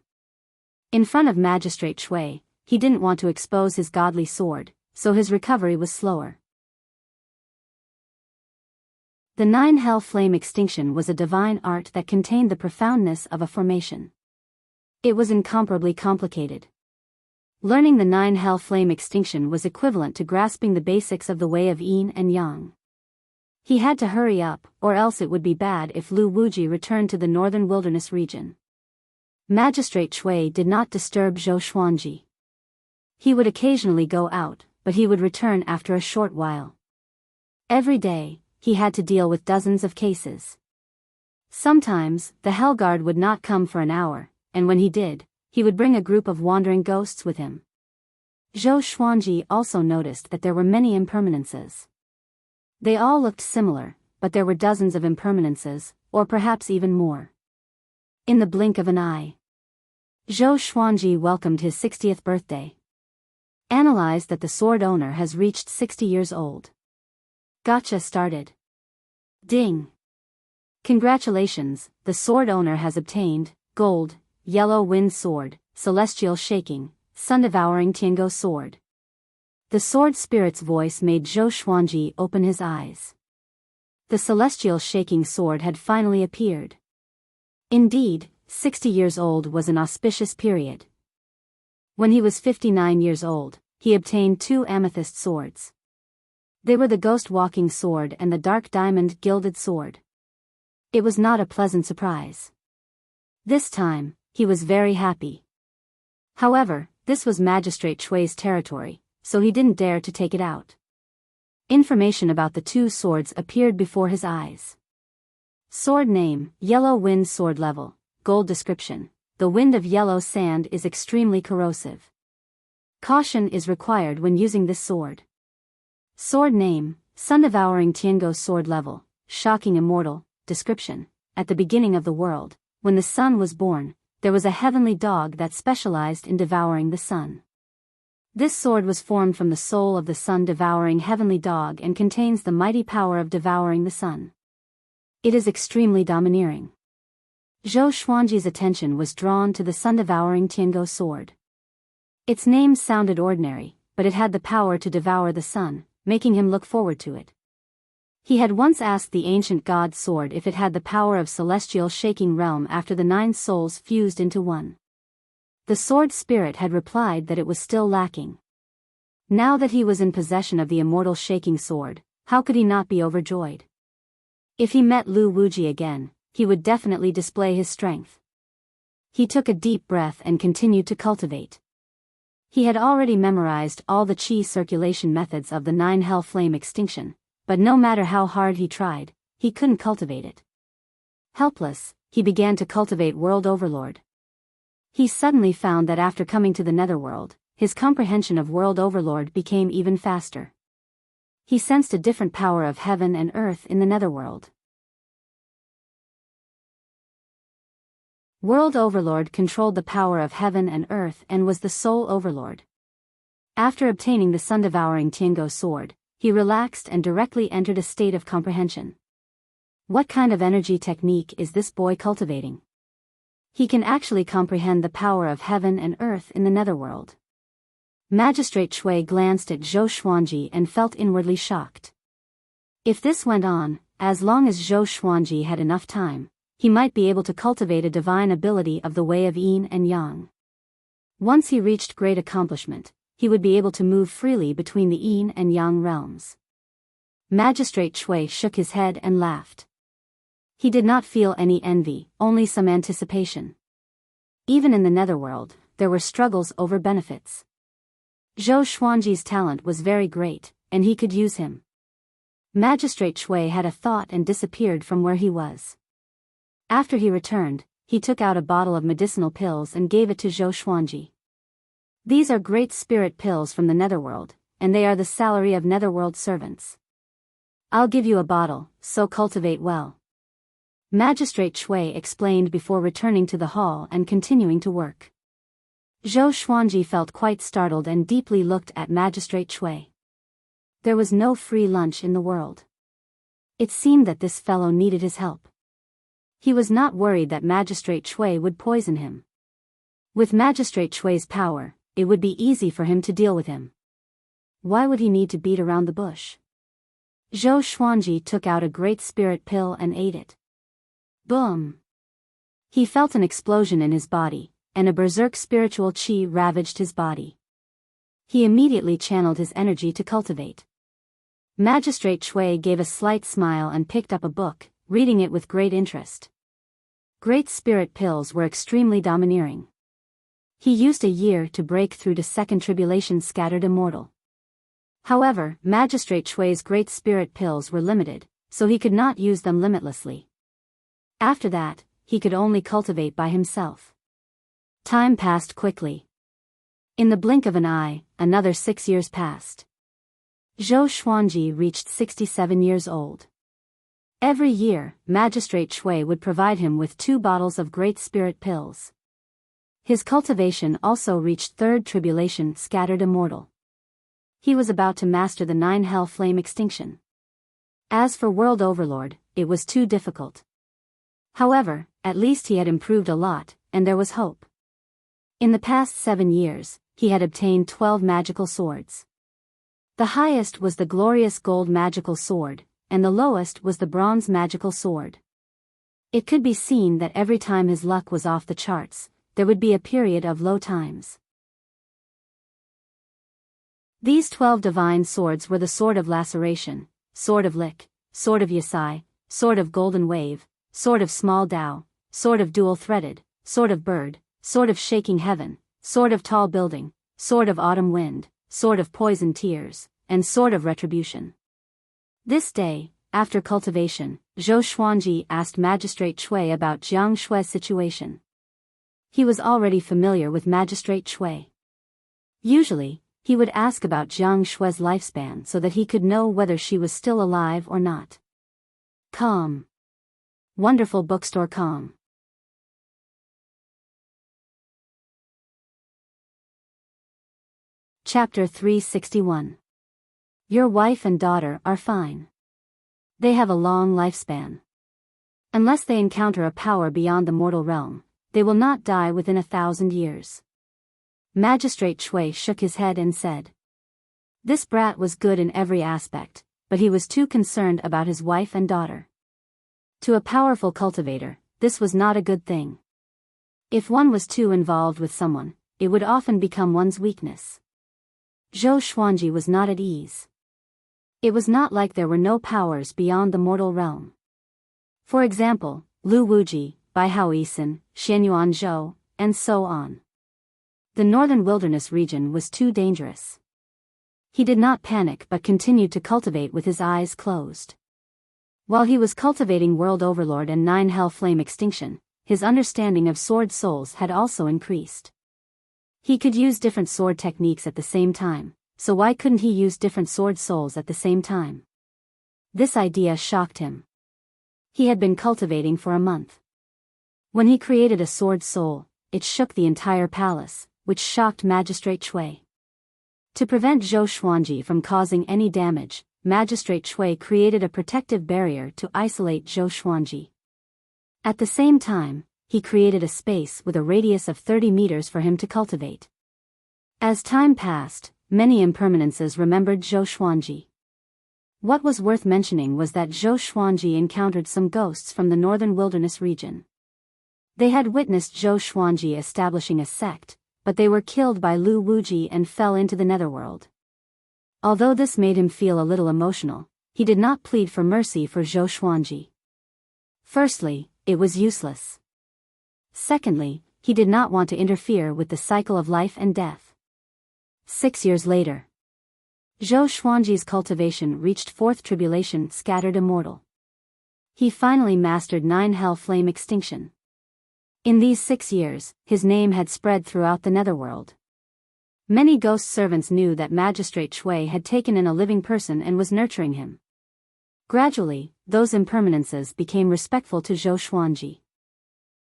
In front of Magistrate Chui, he didn't want to expose his godly sword, so his recovery was slower. The 9 hell flame extinction was a divine art that contained the profoundness of a formation. It was incomparably complicated. Learning the 9 hell flame extinction was equivalent to grasping the basics of the way of yin and yang. He had to hurry up, or else it would be bad if Lu Wuji returned to the northern wilderness region. Magistrate Chui did not disturb Zhou Xuanji. He would occasionally go out, but he would return after a short while. Every day, he had to deal with dozens of cases. Sometimes, the Hellguard would not come for an hour, and when he did, he would bring a group of wandering ghosts with him. Zhou Xuanji also noticed that there were many impermanences. They all looked similar, but there were dozens of impermanences, or perhaps even more. In the blink of an eye, Zhou Xuanji welcomed his 60th birthday. Analyzed that the sword owner has reached 60 years old. Gotcha started. Ding. Congratulations, the sword owner has obtained gold, yellow wind sword, celestial shaking, sun-devouring Tiango sword. The sword spirit's voice made Zhou Xuanji open his eyes. The celestial shaking sword had finally appeared. Indeed, 60 years old was an auspicious period. When he was 59 years old, he obtained 2 amethyst swords. They were the ghost-walking sword and the dark diamond gilded sword. It was not a pleasant surprise. This time, he was very happy. However, this was Magistrate Chui's territory, so he didn't dare to take it out. Information about the 2 swords appeared before his eyes. Sword name, Yellow Wind Sword level, gold description. The wind of yellow sand is extremely corrosive. Caution is required when using this sword. Sword name, Sun-devouring Tiango sword level, shocking immortal. Description. At the beginning of the world, when the sun was born, there was a heavenly dog that specialized in devouring the sun. This sword was formed from the soul of the sun-devouring heavenly dog and contains the mighty power of devouring the sun. It is extremely domineering. Zhou Xuanji's attention was drawn to the sun-devouring Tiango sword. Its name sounded ordinary, but it had the power to devour the sun, making him look forward to it. He had once asked the ancient god sword if it had the power of celestial shaking realm after the 9 souls fused into one. The sword spirit had replied that it was still lacking. Now that he was in possession of the immortal shaking sword, how could he not be overjoyed? If he met Lu Wuji again, he would definitely display his strength. He took a deep breath and continued to cultivate. He had already memorized all the qi circulation methods of the 9 hell flame extinction, but no matter how hard he tried, he couldn't cultivate it. Helpless, he began to cultivate World Overlord. He suddenly found that after coming to the Netherworld, his comprehension of World Overlord became even faster. He sensed a different power of heaven and earth in the Netherworld. World Overlord controlled the power of heaven and earth and was the sole overlord. After obtaining the sun-devouring Tiango sword, he relaxed and directly entered a state of comprehension. What kind of energy technique is this boy cultivating? He can actually comprehend the power of heaven and earth in the netherworld. Magistrate Shui glanced at Zhou Xuanji and felt inwardly shocked. If this went on, as long as Zhou Xuanji had enough time, he might be able to cultivate a divine ability of the way of yin and yang. Once he reached great accomplishment, he would be able to move freely between the yin and yang realms. Magistrate Shui shook his head and laughed. He did not feel any envy, only some anticipation. Even in the netherworld, there were struggles over benefits. Zhou Xuanji's talent was very great, and he could use him. Magistrate Shui had a thought and disappeared from where he was. After he returned, he took out a bottle of medicinal pills and gave it to Zhou Xuanji. These are great spirit pills from the netherworld, and they are the salary of netherworld servants. I'll give you a bottle, so cultivate well. Magistrate Shui explained before returning to the hall and continuing to work. Zhou Xuanji felt quite startled and deeply looked at Magistrate Shui. There was no free lunch in the world. It seemed that this fellow needed his help. He was not worried that Magistrate Shui would poison him. With Magistrate Shui's power, it would be easy for him to deal with him. Why would he need to beat around the bush? Zhou Xuanji took out a great spirit pill and ate it. Boom! He felt an explosion in his body, and a berserk spiritual qi ravaged his body. He immediately channeled his energy to cultivate. Magistrate Shui gave a slight smile and picked up a book, reading it with great interest. Great spirit pills were extremely domineering. He used a year to break through to second tribulation scattered immortal. However, Magistrate Shui's great spirit pills were limited, so he could not use them limitlessly. After that, he could only cultivate by himself. Time passed quickly. In the blink of an eye, another 6 years passed. Zhou Xuanji reached 67 years old. Every year, Magistrate Shui would provide him with 2 bottles of great spirit pills. His cultivation also reached third tribulation scattered immortal. He was about to master the 9 hell flame extinction. As for World Overlord, it was too difficult. However, at least he had improved a lot, and there was hope. In the past 7 years, he had obtained 12 magical swords. The highest was the glorious gold magical sword, and the lowest was the bronze magical sword. It could be seen that every time his luck was off the charts, there would be a period of low times. These 12 divine swords were the Sword of Laceration, Sword of Lick, Sword of Yasai, Sword of Golden Wave, Sword of Small Dao, Sword of Dual-Threaded, Sword of Bird, Sword of Shaking Heaven, Sword of Tall Building, Sword of Autumn Wind, Sword of Poison Tears, and Sword of Retribution. This day, after cultivation, Zhou Xuanji asked Magistrate Shui about Jiang Shui's situation. He was already familiar with Magistrate Shui. Usually, he would ask about Jiang Shui's lifespan so that he could know whether she was still alive or not. Calm. Wonderful bookstore calm. Chapter 361. Your wife and daughter are fine. They have a long lifespan. Unless they encounter a power beyond the mortal realm, they will not die within 1,000 years. Magistrate Shui shook his head and said. This brat was good in every aspect, but he was too concerned about his wife and daughter. To a powerful cultivator, this was not a good thing. If one was too involved with someone, it would often become one's weakness. Zhou Xuanji was not at ease. It was not like there were no powers beyond the mortal realm. For example, Lu Wuji, Biyao Yisan, Xianyuan Zhou, and so on. The northern wilderness region was too dangerous. He did not panic but continued to cultivate with his eyes closed. While he was cultivating World Overlord and 9 Hell Flame Extinction, his understanding of sword souls had also increased. He could use different sword techniques at the same time, so why couldn't he use different sword souls at the same time? This idea shocked him. He had been cultivating for a month. When he created a sword soul, it shook the entire palace, which shocked Magistrate Shui. To prevent Zhou Xuanji from causing any damage, Magistrate Chui created a protective barrier to isolate Zhou Xuanji. At the same time, he created a space with a radius of 30 meters for him to cultivate. As time passed, many impermanences remembered Zhou Xuanji. What was worth mentioning was that Zhou Xuanji encountered some ghosts from the northern wilderness region. They had witnessed Zhou Xuanji establishing a sect, but they were killed by Lu Wuji and fell into the netherworld. Although this made him feel a little emotional, he did not plead for mercy for Zhou Xuanji. Firstly, it was useless. Secondly, he did not want to interfere with the cycle of life and death. 6 years later, Zhou Xuanji's cultivation reached fourth tribulation, scattered immortal. He finally mastered 9 hell flame extinction. In these 6 years, his name had spread throughout the netherworld. Many ghost servants knew that Magistrate Chui had taken in a living person and was nurturing him. Gradually, those impermanences became respectful to Zhou Xuanji.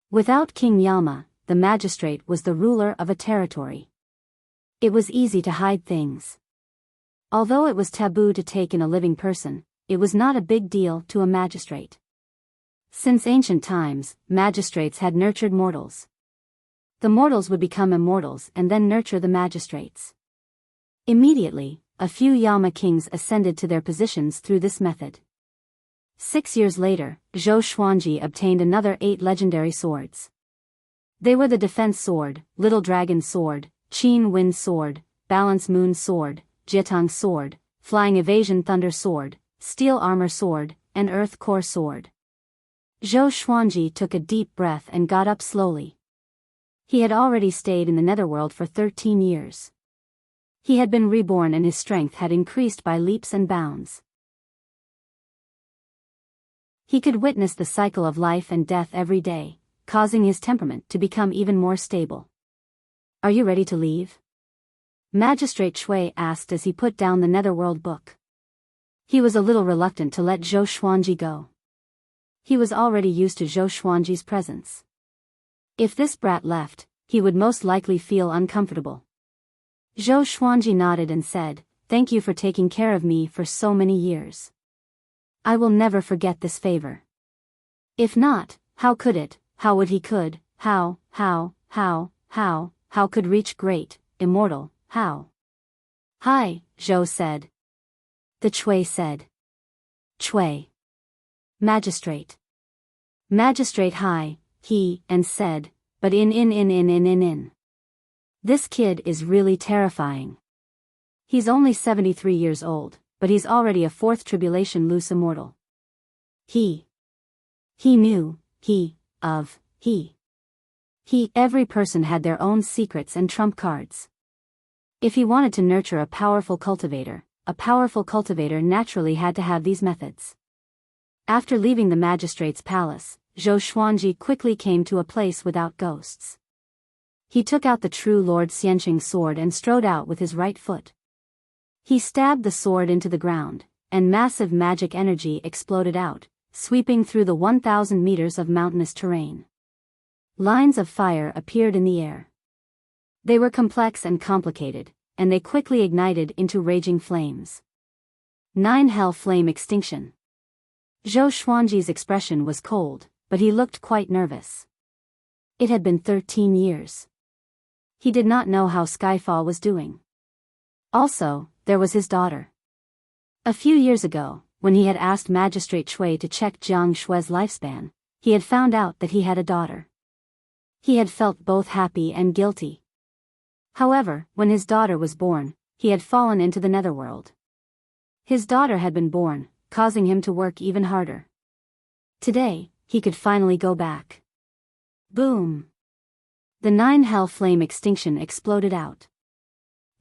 Without King Yama, the magistrate was the ruler of a territory. It was easy to hide things. Although it was taboo to take in a living person, it was not a big deal to a magistrate. Since ancient times, magistrates had nurtured mortals. The mortals would become immortals and then nurture the magistrates. Immediately, a few Yama kings ascended to their positions through this method. 6 years later, Zhou Xuanji obtained another 8 legendary swords. They were the Defense Sword, Little Dragon Sword, Qin Wind Sword, Balance Moon Sword, Jietang Sword, Flying Evasion Thunder Sword, Steel Armor Sword, and Earth Core Sword. Zhou Xuanji took a deep breath and got up slowly. He had already stayed in the netherworld for 13 years. He had been reborn and his strength had increased by leaps and bounds. He could witness the cycle of life and death every day, causing his temperament to become even more stable. "Are you ready to leave?" Magistrate Chui asked as he put down the netherworld book. He was a little reluctant to let Zhou Xuanji go. He was already used to Zhou Xuanji's presence. If this brat left, he would most likely feel uncomfortable. Zhou Xuanji nodded and said, "Thank you for taking care of me for so many years. I will never forget this favor." If not, how could it, how would he could, how could reach great, immortal, how? "Hi," Zhou said. The Chui said. "Chui. Magistrate. Magistrate hi," he, and said, "But in. This kid is really terrifying. He's only 73 years old, but he's already a fourth tribulation loose immortal." He knew, every person had their own secrets and trump cards. If he wanted to nurture a powerful cultivator naturally had to have these methods. After leaving the magistrate's palace, Zhou Xuanji quickly came to a place without ghosts. He took out the true Lord Xianqing sword and strode out with his right foot. He stabbed the sword into the ground, and massive magic energy exploded out, sweeping through the 1,000 meters of mountainous terrain. Lines of fire appeared in the air. They were complex and complicated, and they quickly ignited into raging flames. 9 hell flame extinction. Zhou Xuanji's expression was cold, but he looked quite nervous. It had been 13 years. He did not know how Skyfall was doing. Also, there was his daughter. A few years ago, when he had asked Magistrate Chui to check Jiang Shui's lifespan, he had found out that he had a daughter. He had felt both happy and guilty. However, when his daughter was born, he had fallen into the netherworld. His daughter had been born, causing him to work even harder. Today, he could finally go back. Boom! The 9 hell flame extinction exploded out.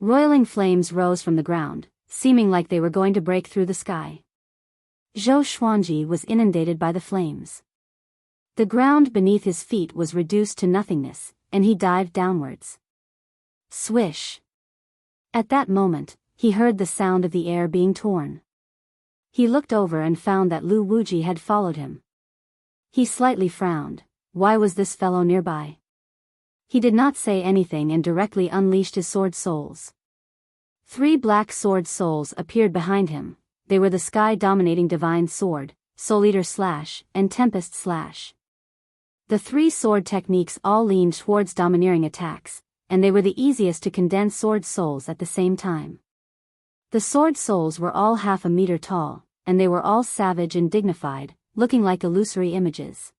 Roiling flames rose from the ground, seeming like they were going to break through the sky. Zhou Xuanji was inundated by the flames. The ground beneath his feet was reduced to nothingness, and he dived downwards. Swish! At that moment, he heard the sound of the air being torn. He looked over and found that Lu Wuji had followed him. He slightly frowned. Why was this fellow nearby? He did not say anything and directly unleashed his sword souls. 3 black sword souls appeared behind him. They were the sky-dominating Divine Sword, Soul Eater Slash, and Tempest Slash. The 3 sword techniques all leaned towards domineering attacks, and they were the easiest to condense sword souls at the same time. The sword souls were all half a meter tall, and they were all savage and dignified, looking like illusory images.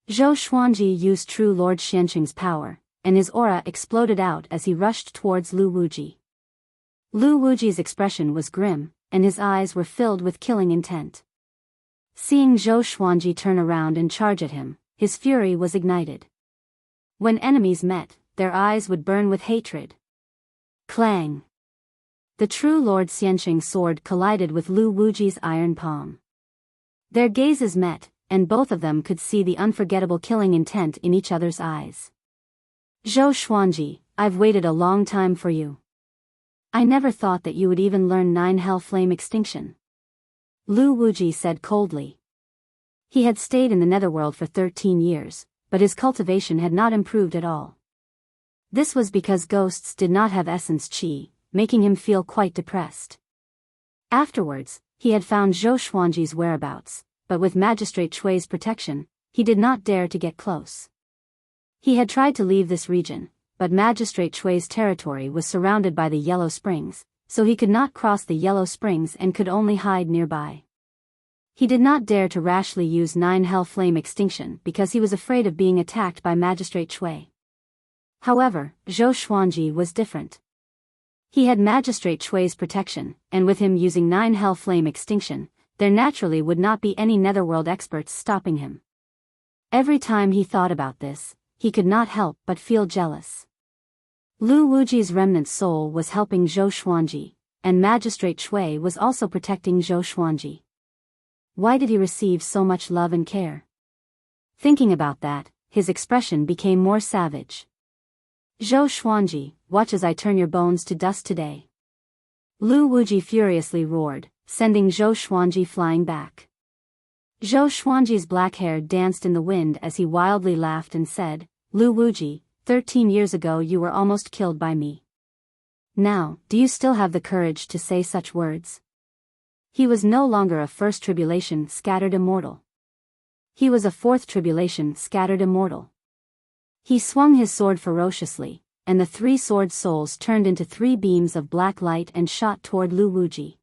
Zhou Xuanji used True Lord Xianqing's power, and his aura exploded out as he rushed towards Lu Wuji. Lu Wuji's expression was grim, and his eyes were filled with killing intent. Seeing Zhou Xuanji turn around and charge at him, his fury was ignited. When enemies met, their eyes would burn with hatred. Clang! The True Lord Xianqing's sword collided with Lu Wuji's iron palm. Their gazes met, and both of them could see the unforgettable killing intent in each other's eyes. Zhou Xuanji, I've waited a long time for you. I never thought that you would even learn 9 Hell Flame Extinction. Lu Wuji said coldly. He had stayed in the Netherworld for 13 years, but his cultivation had not improved at all. This was because ghosts did not have essence qi, making him feel quite depressed. Afterwards, he had found Zhou Xuanji's whereabouts, but with Magistrate Chui's protection, he did not dare to get close. He had tried to leave this region, but Magistrate Chui's territory was surrounded by the Yellow Springs, so he could not cross the Yellow Springs and could only hide nearby. He did not dare to rashly use 9 Hell Flame Extinction because he was afraid of being attacked by Magistrate Chui. However, Zhou Xuanji was different. He had Magistrate Chui's protection, and with him using 9 Hell Flame Extinction, there naturally would not be any Netherworld experts stopping him. Every time he thought about this, he could not help but feel jealous. Lu Wuji's remnant soul was helping Zhou Xuanji, and Magistrate Chui was also protecting Zhou Xuanji. Why did he receive so much love and care? Thinking about that, his expression became more savage. Zhou Xuanji, watch as I turn your bones to dust today. Lu Wuji furiously roared, sending Zhou Xuanji flying back. Zhou Xuanji's black hair danced in the wind as he wildly laughed and said, Lu Wuji, 13 years ago you were almost killed by me. Now, do you still have the courage to say such words? He was no longer a first tribulation scattered immortal. He was a fourth tribulation scattered immortal. He swung his sword ferociously, and the 3 sword souls turned into 3 beams of black light and shot toward Lu Wuji.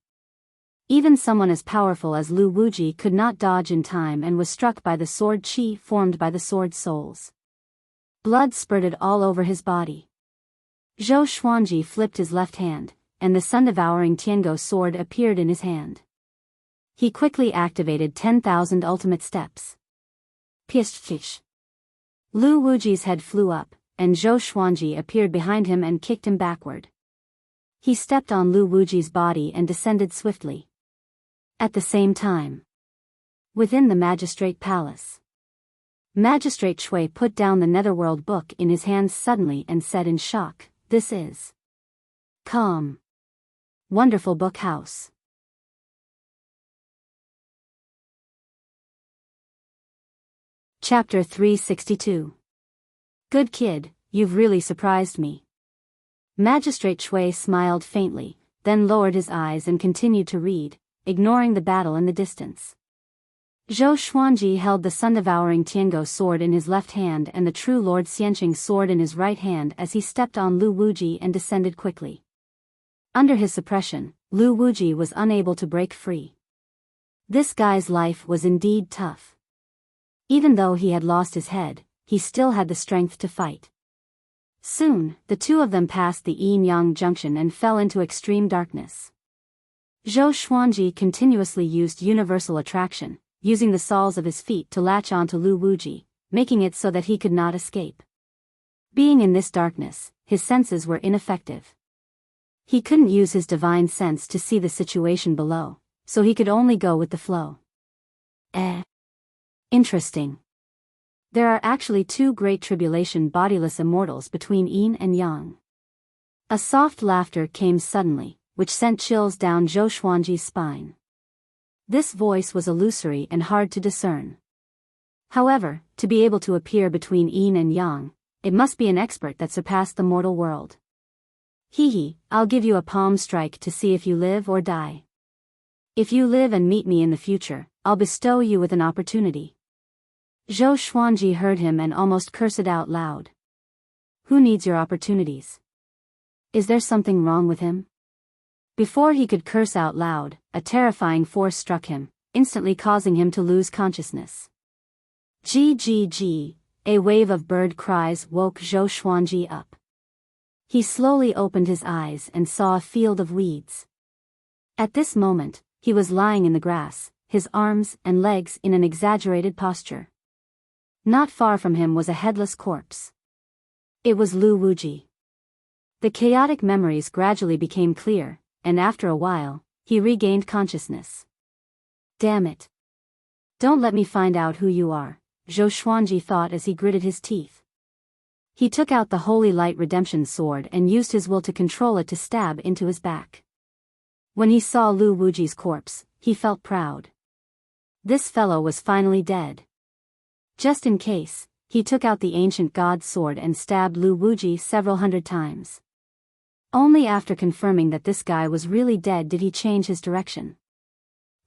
Even someone as powerful as Lu Wuji could not dodge in time and was struck by the sword qi formed by the sword souls. Blood spurted all over his body. Zhou Xuanji flipped his left hand, and the sun-devouring Tiango sword appeared in his hand. He quickly activated 10,000 ultimate steps. Pish. Lu Wuji's head flew up, and Zhou Xuanji appeared behind him and kicked him backward. He stepped on Lu Wuji's body and descended swiftly. At the same time, within the Magistrate Palace, Magistrate Chui put down the Netherworld book in his hands suddenly and said in shock, This is calm. Wonderful book house. Chapter 362. Good kid, you've really surprised me. Magistrate Chui smiled faintly, then lowered his eyes and continued to read, ignoring the battle in the distance. Zhou Xuanji held the sun-devouring Tiango sword in his left hand and the True Lord Xianqing's sword in his right hand as he stepped on Lu Wuji and descended quickly. Under his suppression, Lu Wuji was unable to break free. This guy's life was indeed tough. Even though he had lost his head, he still had the strength to fight. Soon, the two of them passed the yin-yang junction and fell into extreme darkness. Zhou Xuanji continuously used universal attraction, using the soles of his feet to latch onto Lu Wuji, making it so that he could not escape. Being in this darkness, his senses were ineffective. He couldn't use his divine sense to see the situation below, so he could only go with the flow. Interesting. There are actually 2 great tribulation bodiless immortals between yin and yang. A soft laughter came suddenly, which sent chills down Zhou Xuanji's spine. This voice was illusory and hard to discern. However, to be able to appear between yin and yang, it must be an expert that surpassed the mortal world. Hee, I'll give you a palm strike to see if you live or die. If you live and meet me in the future, I'll bestow you with an opportunity. Zhou Xuanji heard him and almost cursed out loud. Who needs your opportunities? Is there something wrong with him? Before he could curse out loud, a terrifying force struck him, instantly causing him to lose consciousness. Gg, a wave of bird cries woke Zhou Xuanji up. He slowly opened his eyes and saw a field of weeds. At this moment, he was lying in the grass, his arms and legs in an exaggerated posture. Not far from him was a headless corpse. It was Lu Wuji. The chaotic memories gradually became clear, and after a while, he regained consciousness. Damn it. Don't let me find out who you are, Zhou Xuanji thought as he gritted his teeth. He took out the Holy Light Redemption sword and used his will to control it to stab into his back. When he saw Lu Wuji's corpse, he felt proud. This fellow was finally dead. Just in case, he took out the ancient god's sword and stabbed Lu Wuji several hundred times. Only after confirming that this guy was really dead did he change his direction.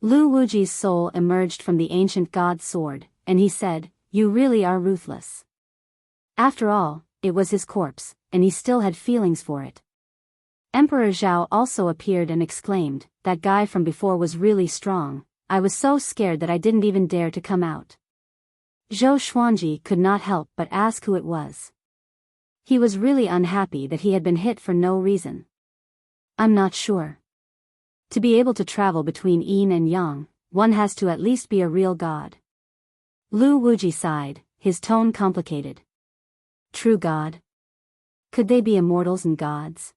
Lu Wuji's soul emerged from the ancient god's sword, and he said, "You really are ruthless." After all, it was his corpse, and he still had feelings for it. Emperor Zhao also appeared and exclaimed, "That guy from before was really strong. I was so scared that I didn't even dare to come out." Zhou Xuanji could not help but ask who it was. He was really unhappy that he had been hit for no reason. "I'm not sure. To be able to travel between yin and yang, one has to at least be a real god." Lu Wuji sighed, his tone complicated. True god? Could they be immortals and gods?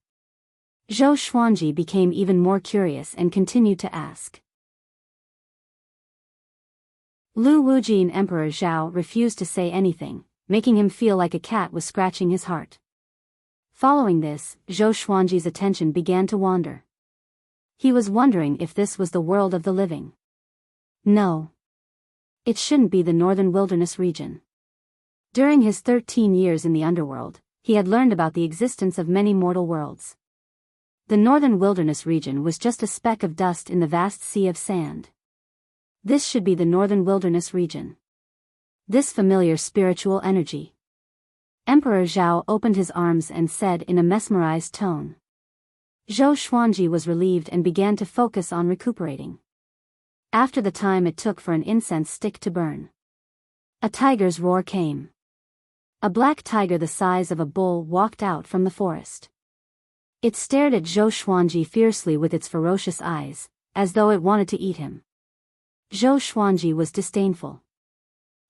Zhou Xuanji became even more curious and continued to ask. Lu Wuji and Emperor Zhao refused to say anything, making him feel like a cat was scratching his heart. Following this, Zhou Xuanji's attention began to wander. He was wondering if this was the world of the living. No. It shouldn't be the northern wilderness region. During his 13 years in the underworld, he had learned about the existence of many mortal worlds. The northern wilderness region was just a speck of dust in the vast sea of sand. This should be the northern wilderness region. This familiar spiritual energy. Emperor Zhao opened his arms and said in a mesmerized tone. Zhou Xuanji was relieved and began to focus on recuperating. After the time it took for an incense stick to burn, a tiger's roar came. A black tiger the size of a bull walked out from the forest. It stared at Zhou Xuanji fiercely with its ferocious eyes, as though it wanted to eat him. Zhou Xuanji was disdainful.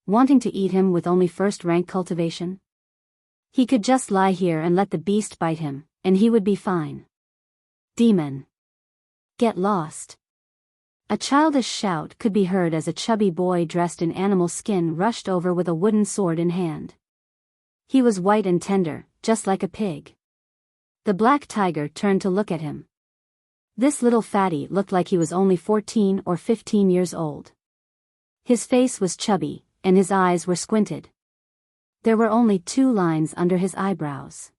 Wanting to eat him with only first-rank cultivation? He could just lie here and let the beast bite him, and he would be fine. Demon. Get lost. A childish shout could be heard as a chubby boy dressed in animal skin rushed over with a wooden sword in hand. He was white and tender, just like a pig. The black tiger turned to look at him. This little fatty looked like he was only 14 or 15 years old. His face was chubby, and his eyes were squinted. There were only 2 lines under his eyebrows.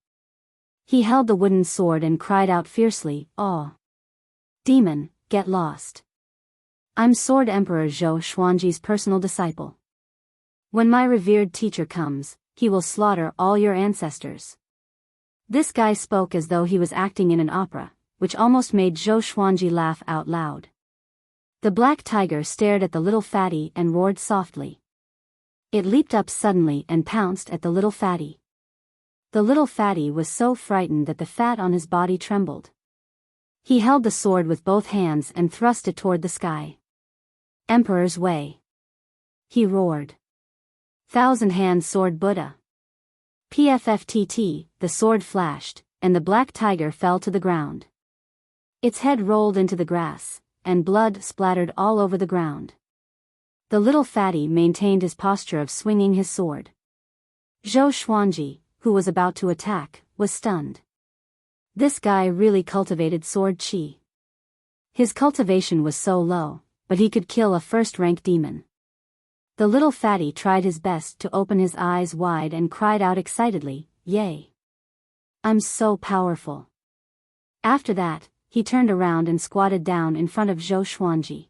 He held the wooden sword and cried out fiercely, "Aw! Demon, get lost. I'm Sword Emperor Zhou Xuanji's personal disciple. When my revered teacher comes, he will slaughter all your ancestors." This guy spoke as though he was acting in an opera, which almost made Zhou Xuanji laugh out loud. The black tiger stared at the little fatty and roared softly. It leaped up suddenly and pounced at the little fatty. The little fatty was so frightened that the fat on his body trembled. He held the sword with both hands and thrust it toward the sky. "Emperor's way!" he roared. "Thousand-hand sword Buddha!" Pfft, the sword flashed, and the black tiger fell to the ground. Its head rolled into the grass, and blood splattered all over the ground. The little fatty maintained his posture of swinging his sword. Zhou Xuanji, who was about to attack, was stunned. This guy really cultivated sword chi. His cultivation was so low, but he could kill a first-rank demon. The little fatty tried his best to open his eyes wide and cried out excitedly, "Yay! I'm so powerful." After that, he turned around and squatted down in front of Zhou Xuanji.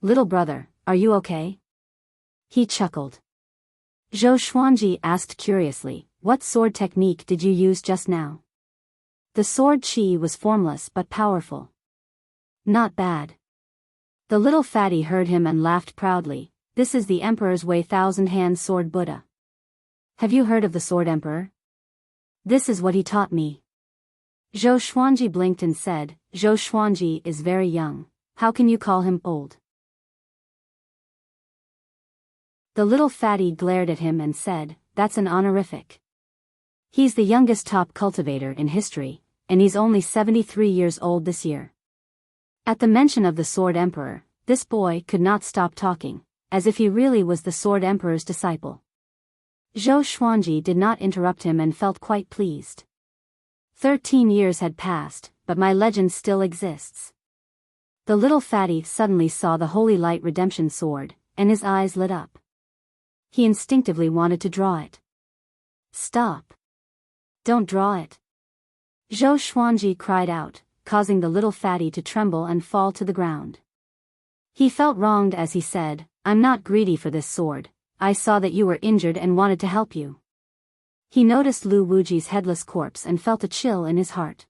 "Little brother, are you okay?" He chuckled. Zhou Xuanji asked curiously, "What sword technique did you use just now?" The sword chi was formless but powerful. "Not bad." The little fatty heard him and laughed proudly. "This is the Emperor's Way thousand-hand sword Buddha. Have you heard of the sword Emperor? This is what he taught me." Zhou Xuanji blinked and said, "Zhou Xuanji is very young. How can you call him old?" The little fatty glared at him and said, "That's an honorific. He's the youngest top cultivator in history, and he's only 73 years old this year." At the mention of the Sword Emperor, this boy could not stop talking, as if he really was the Sword Emperor's disciple. Zhou Xuanji did not interrupt him and felt quite pleased. 13 years had passed, but my legend still exists. The little fatty suddenly saw the Holy Light Redemption Sword, and his eyes lit up. He instinctively wanted to draw it. "Stop! Don't draw it!" Zhou Xuanji cried out, causing the little fatty to tremble and fall to the ground. He felt wronged as he said, "I'm not greedy for this sword. I saw that you were injured and wanted to help you." He noticed Lu Wuji's headless corpse and felt a chill in his heart.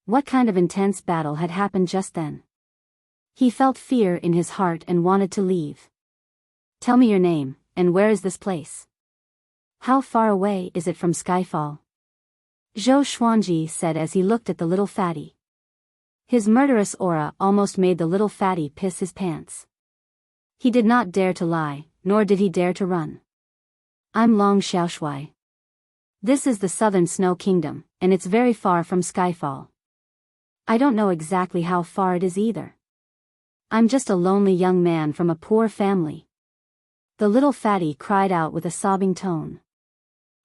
What kind of intense battle had happened just then? He felt fear in his heart and wanted to leave. "Tell me your name, and where is this place? How far away is it from Skyfall?" Zhou Xuanji said as he looked at the little fatty. His murderous aura almost made the little fatty piss his pants. He did not dare to lie, nor did he dare to run. "I'm Long Xiaoshui. This is the Southern Snow Kingdom, and it's very far from Skyfall. I don't know exactly how far it is either. I'm just a lonely young man from a poor family." The little fatty cried out with a sobbing tone.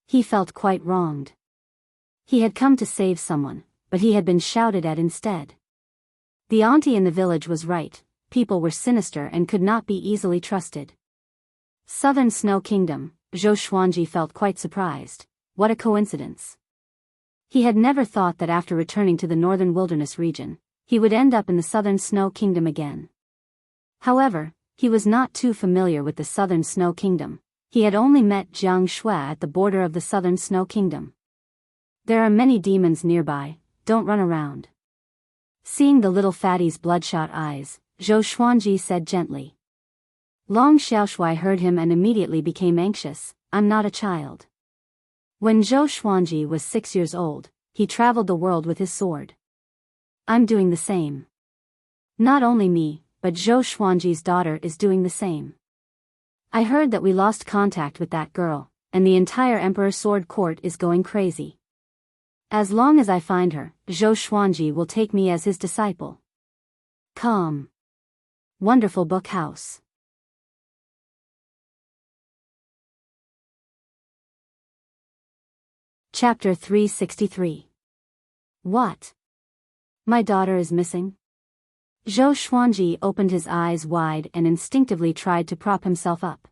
He felt quite wronged. He had come to save someone, but he had been shouted at instead. The auntie in the village was right, people were sinister and could not be easily trusted. Southern Snow Kingdom, Zhou Xuanji felt quite surprised. What a coincidence. He had never thought that after returning to the northern wilderness region, he would end up in the Southern Snow Kingdom again. However, he was not too familiar with the Southern Snow Kingdom. He had only met Jiang Shui at the border of the Southern Snow Kingdom. "There are many demons nearby, don't run around." Seeing the little fatty's bloodshot eyes, Zhou Xuanji said gently. Long Xiaoshui heard him and immediately became anxious. "I'm not a child." When Zhou Xuanji was 6 years old, he traveled the world with his sword. "I'm doing the same. Not only me, but Zhou Xuanji's daughter is doing the same. I heard that we lost contact with that girl, and the entire Emperor Sword Court is going crazy. As long as I find her, Zhou Xuanji will take me as his disciple." Calm. Wonderful Book House. Chapter 363. What? My daughter is missing? Zhou Xuanji opened his eyes wide and instinctively tried to prop himself up.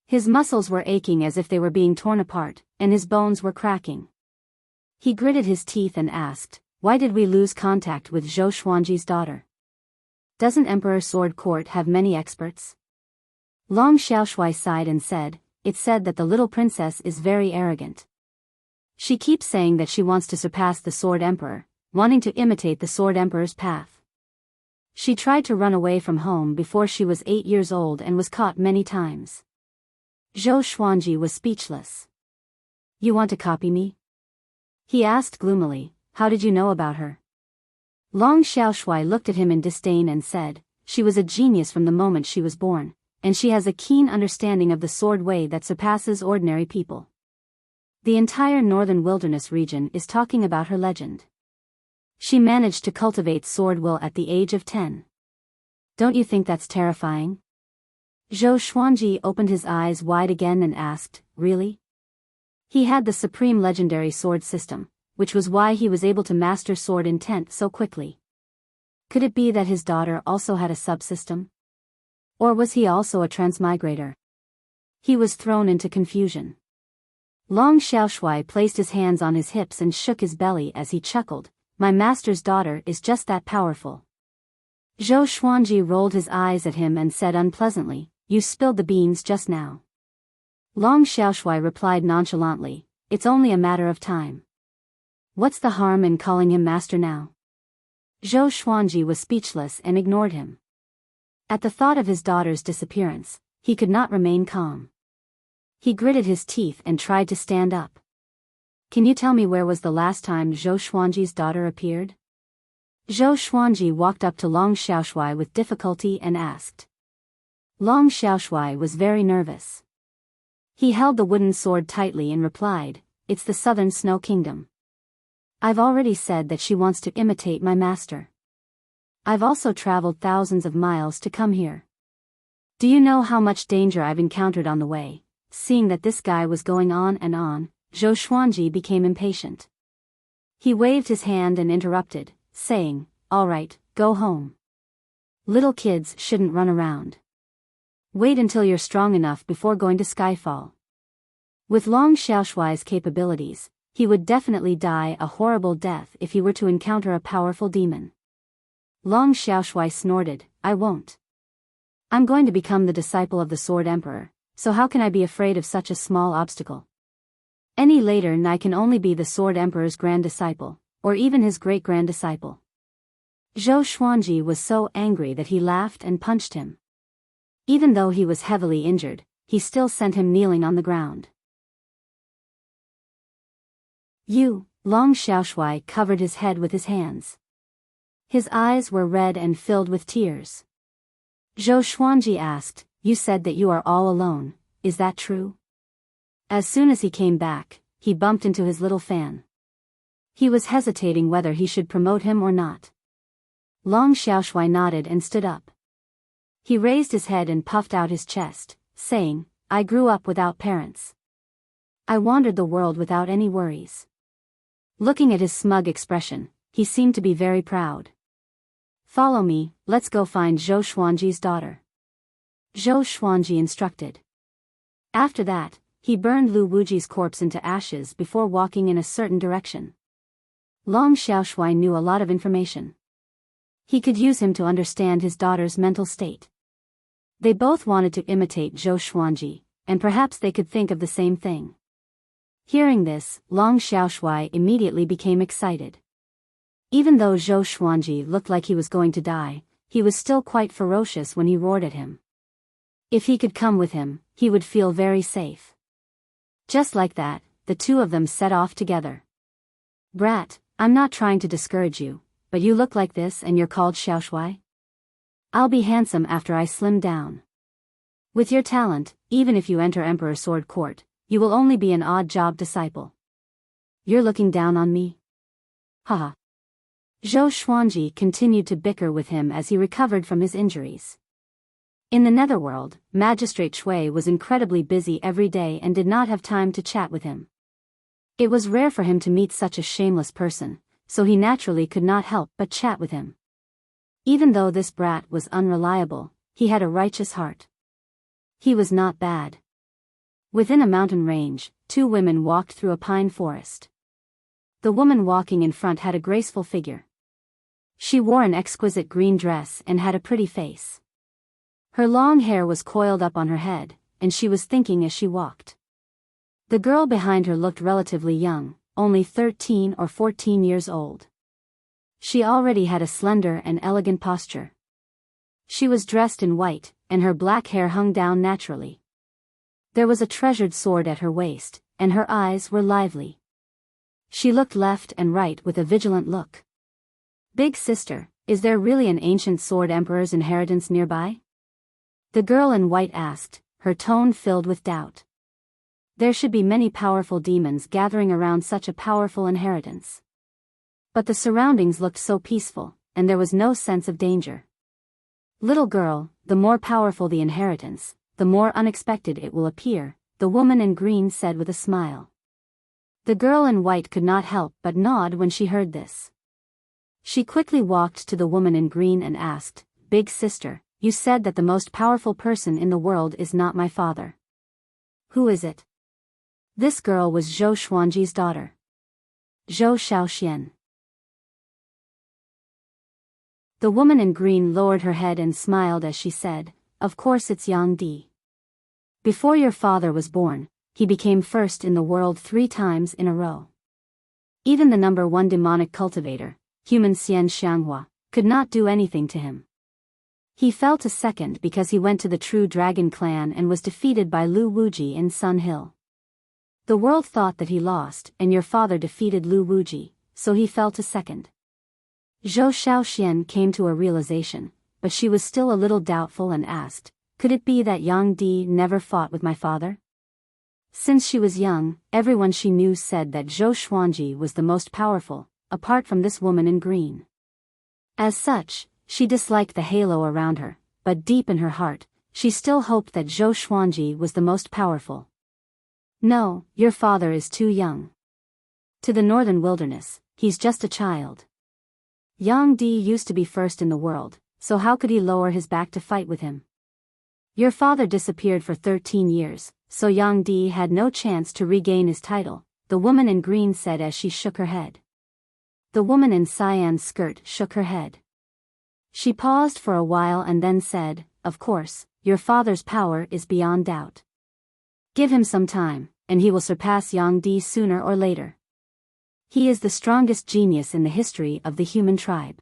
His muscles were aching as if they were being torn apart, and his bones were cracking. He gritted his teeth and asked, "Why did we lose contact with Zhou Xuanji's daughter? Doesn't Emperor Sword Court have many experts?" Long Xiaoshui sighed and said, "It said that the little princess is very arrogant. She keeps saying that she wants to surpass the Sword Emperor, wanting to imitate the Sword Emperor's path. She tried to run away from home before she was 8 years old and was caught many times." Zhou Xuanji was speechless. "You want to copy me?" he asked gloomily. "How did you know about her?" Long Xiaoshui looked at him in disdain and said, "She was a genius from the moment she was born, and she has a keen understanding of the sword way that surpasses ordinary people. The entire northern wilderness region is talking about her legend. She managed to cultivate sword will at the age of 10. Don't you think that's terrifying?" Zhou Xuanji opened his eyes wide again and asked, "Really?" He had the supreme legendary sword system, which was why he was able to master sword intent so quickly. Could it be that his daughter also had a subsystem? Or was he also a transmigrator? He was thrown into confusion. Long Xiaoshui placed his hands on his hips and shook his belly as he chuckled. My master's daughter is just that powerful. Zhou Xuanji rolled his eyes at him and said unpleasantly, you spilled the beans just now. Long Xiaoshui replied nonchalantly, it's only a matter of time. What's the harm in calling him master now? Zhou Xuanji was speechless and ignored him. At the thought of his daughter's disappearance, he could not remain calm. He gritted his teeth and tried to stand up. Can you tell me where was the last time Zhou Xuanji's daughter appeared? Zhou Xuanji walked up to Long Xiaoshui with difficulty and asked. Long Xiaoshui was very nervous. He held the wooden sword tightly and replied, it's the southern snow kingdom. I've already said that she wants to imitate my master. I've also traveled thousands of miles to come here. Do you know how much danger I've encountered on the way? Seeing that this guy was going on, Zhou Xuanji became impatient. He waved his hand and interrupted, saying, all right, go home. Little kids shouldn't run around. Wait until you're strong enough before going to Skyfall. With Long Xiaoshui's capabilities, he would definitely die a horrible death if he were to encounter a powerful demon. Long Xiaoshui snorted, I won't. I'm going to become the disciple of the Sword Emperor, so how can I be afraid of such a small obstacle? Any later and I can only be the Sword Emperor's grand disciple, or even his great-grand disciple. Zhou Xuanji was so angry that he laughed and punched him. Even though he was heavily injured, he still sent him kneeling on the ground. Long Xiaoshui covered his head with his hands. His eyes were red and filled with tears. Zhou Xuanji asked, you said that you are all alone, is that true? As soon as he came back, he bumped into his little fan. He was hesitating whether he should promote him or not. Long Xiaoshui nodded and stood up. He raised his head and puffed out his chest, saying, I grew up without parents. I wandered the world without any worries. Looking at his smug expression, he seemed to be very proud. Follow me, let's go find Zhou Xuanji's daughter. Zhou Xuanji instructed. After that, he burned Lu Wuji's corpse into ashes before walking in a certain direction. Long Xiaoshui knew a lot of information. He could use him to understand his daughter's mental state. They both wanted to imitate Zhou Xuanji, and perhaps they could think of the same thing. Hearing this, Long Xiaoshui immediately became excited. Even though Zhou Xuanji looked like he was going to die, he was still quite ferocious when he roared at him. If he could come with him, he would feel very safe. Just like that, the two of them set off together. Brat, I'm not trying to discourage you, but you look like this and you're called Xiaoshui? I'll be handsome after I slim down. With your talent, even if you enter Emperor Sword Court, you will only be an odd job disciple. You're looking down on me? Haha. Zhou Xuanji continued to bicker with him as he recovered from his injuries. In the netherworld, Magistrate Shui was incredibly busy every day and did not have time to chat with him. It was rare for him to meet such a shameless person, so he naturally could not help but chat with him. Even though this brat was unreliable, he had a righteous heart. He was not bad. Within a mountain range, two women walked through a pine forest. The woman walking in front had a graceful figure. She wore an exquisite green dress and had a pretty face. Her long hair was coiled up on her head, and she was thinking as she walked. The girl behind her looked relatively young, only 13 or 14 years old. She already had a slender and elegant posture. She was dressed in white, and her black hair hung down naturally. There was a treasured sword at her waist, and her eyes were lively. She looked left and right with a vigilant look. Big sister, is there really an ancient sword emperor's inheritance nearby? The girl in white asked, her tone filled with doubt. There should be many powerful demons gathering around such a powerful inheritance. But the surroundings looked so peaceful, and there was no sense of danger. Little girl, the more powerful the inheritance, the more unexpected it will appear, the woman in green said with a smile. The girl in white could not help but nod when she heard this. She quickly walked to the woman in green and asked, Big sister, you said that the most powerful person in the world is not my father. Who is it? This girl was Zhou Xuanji's daughter. Zhou Shaoxian. The woman in green lowered her head and smiled as she said, "Of course it's Yang Di. Before your father was born, he became first in the world 3 times in a row. Even the number 1 demonic cultivator, human Xian Xianghua, could not do anything to him. He fell to second because he went to the True Dragon clan and was defeated by Lu Wuji in Sun Hill. The world thought that he lost, and your father defeated Lu Wuji, so he fell to second." Zhou Shaoxian came to a realization, but she was still a little doubtful and asked, "Could it be that Yang Di never fought with my father?" Since she was young, everyone she knew said that Zhou Xuanji was the most powerful, apart from this woman in green. As such, she disliked the halo around her, but deep in her heart, she still hoped that Zhou Xuanji was the most powerful. "No, your father is too young. To the northern wilderness, he's just a child. Yang Di used to be first in the world, so how could he lower his back to fight with him? Your father disappeared for 13 years, so Yang Di had no chance to regain his title," the woman in green said as she shook her head. The woman in cyan's skirt shook her head. She paused for a while and then said, "Of course, your father's power is beyond doubt. Give him some time, and he will surpass Yang Di sooner or later. He is the strongest genius in the history of the human tribe."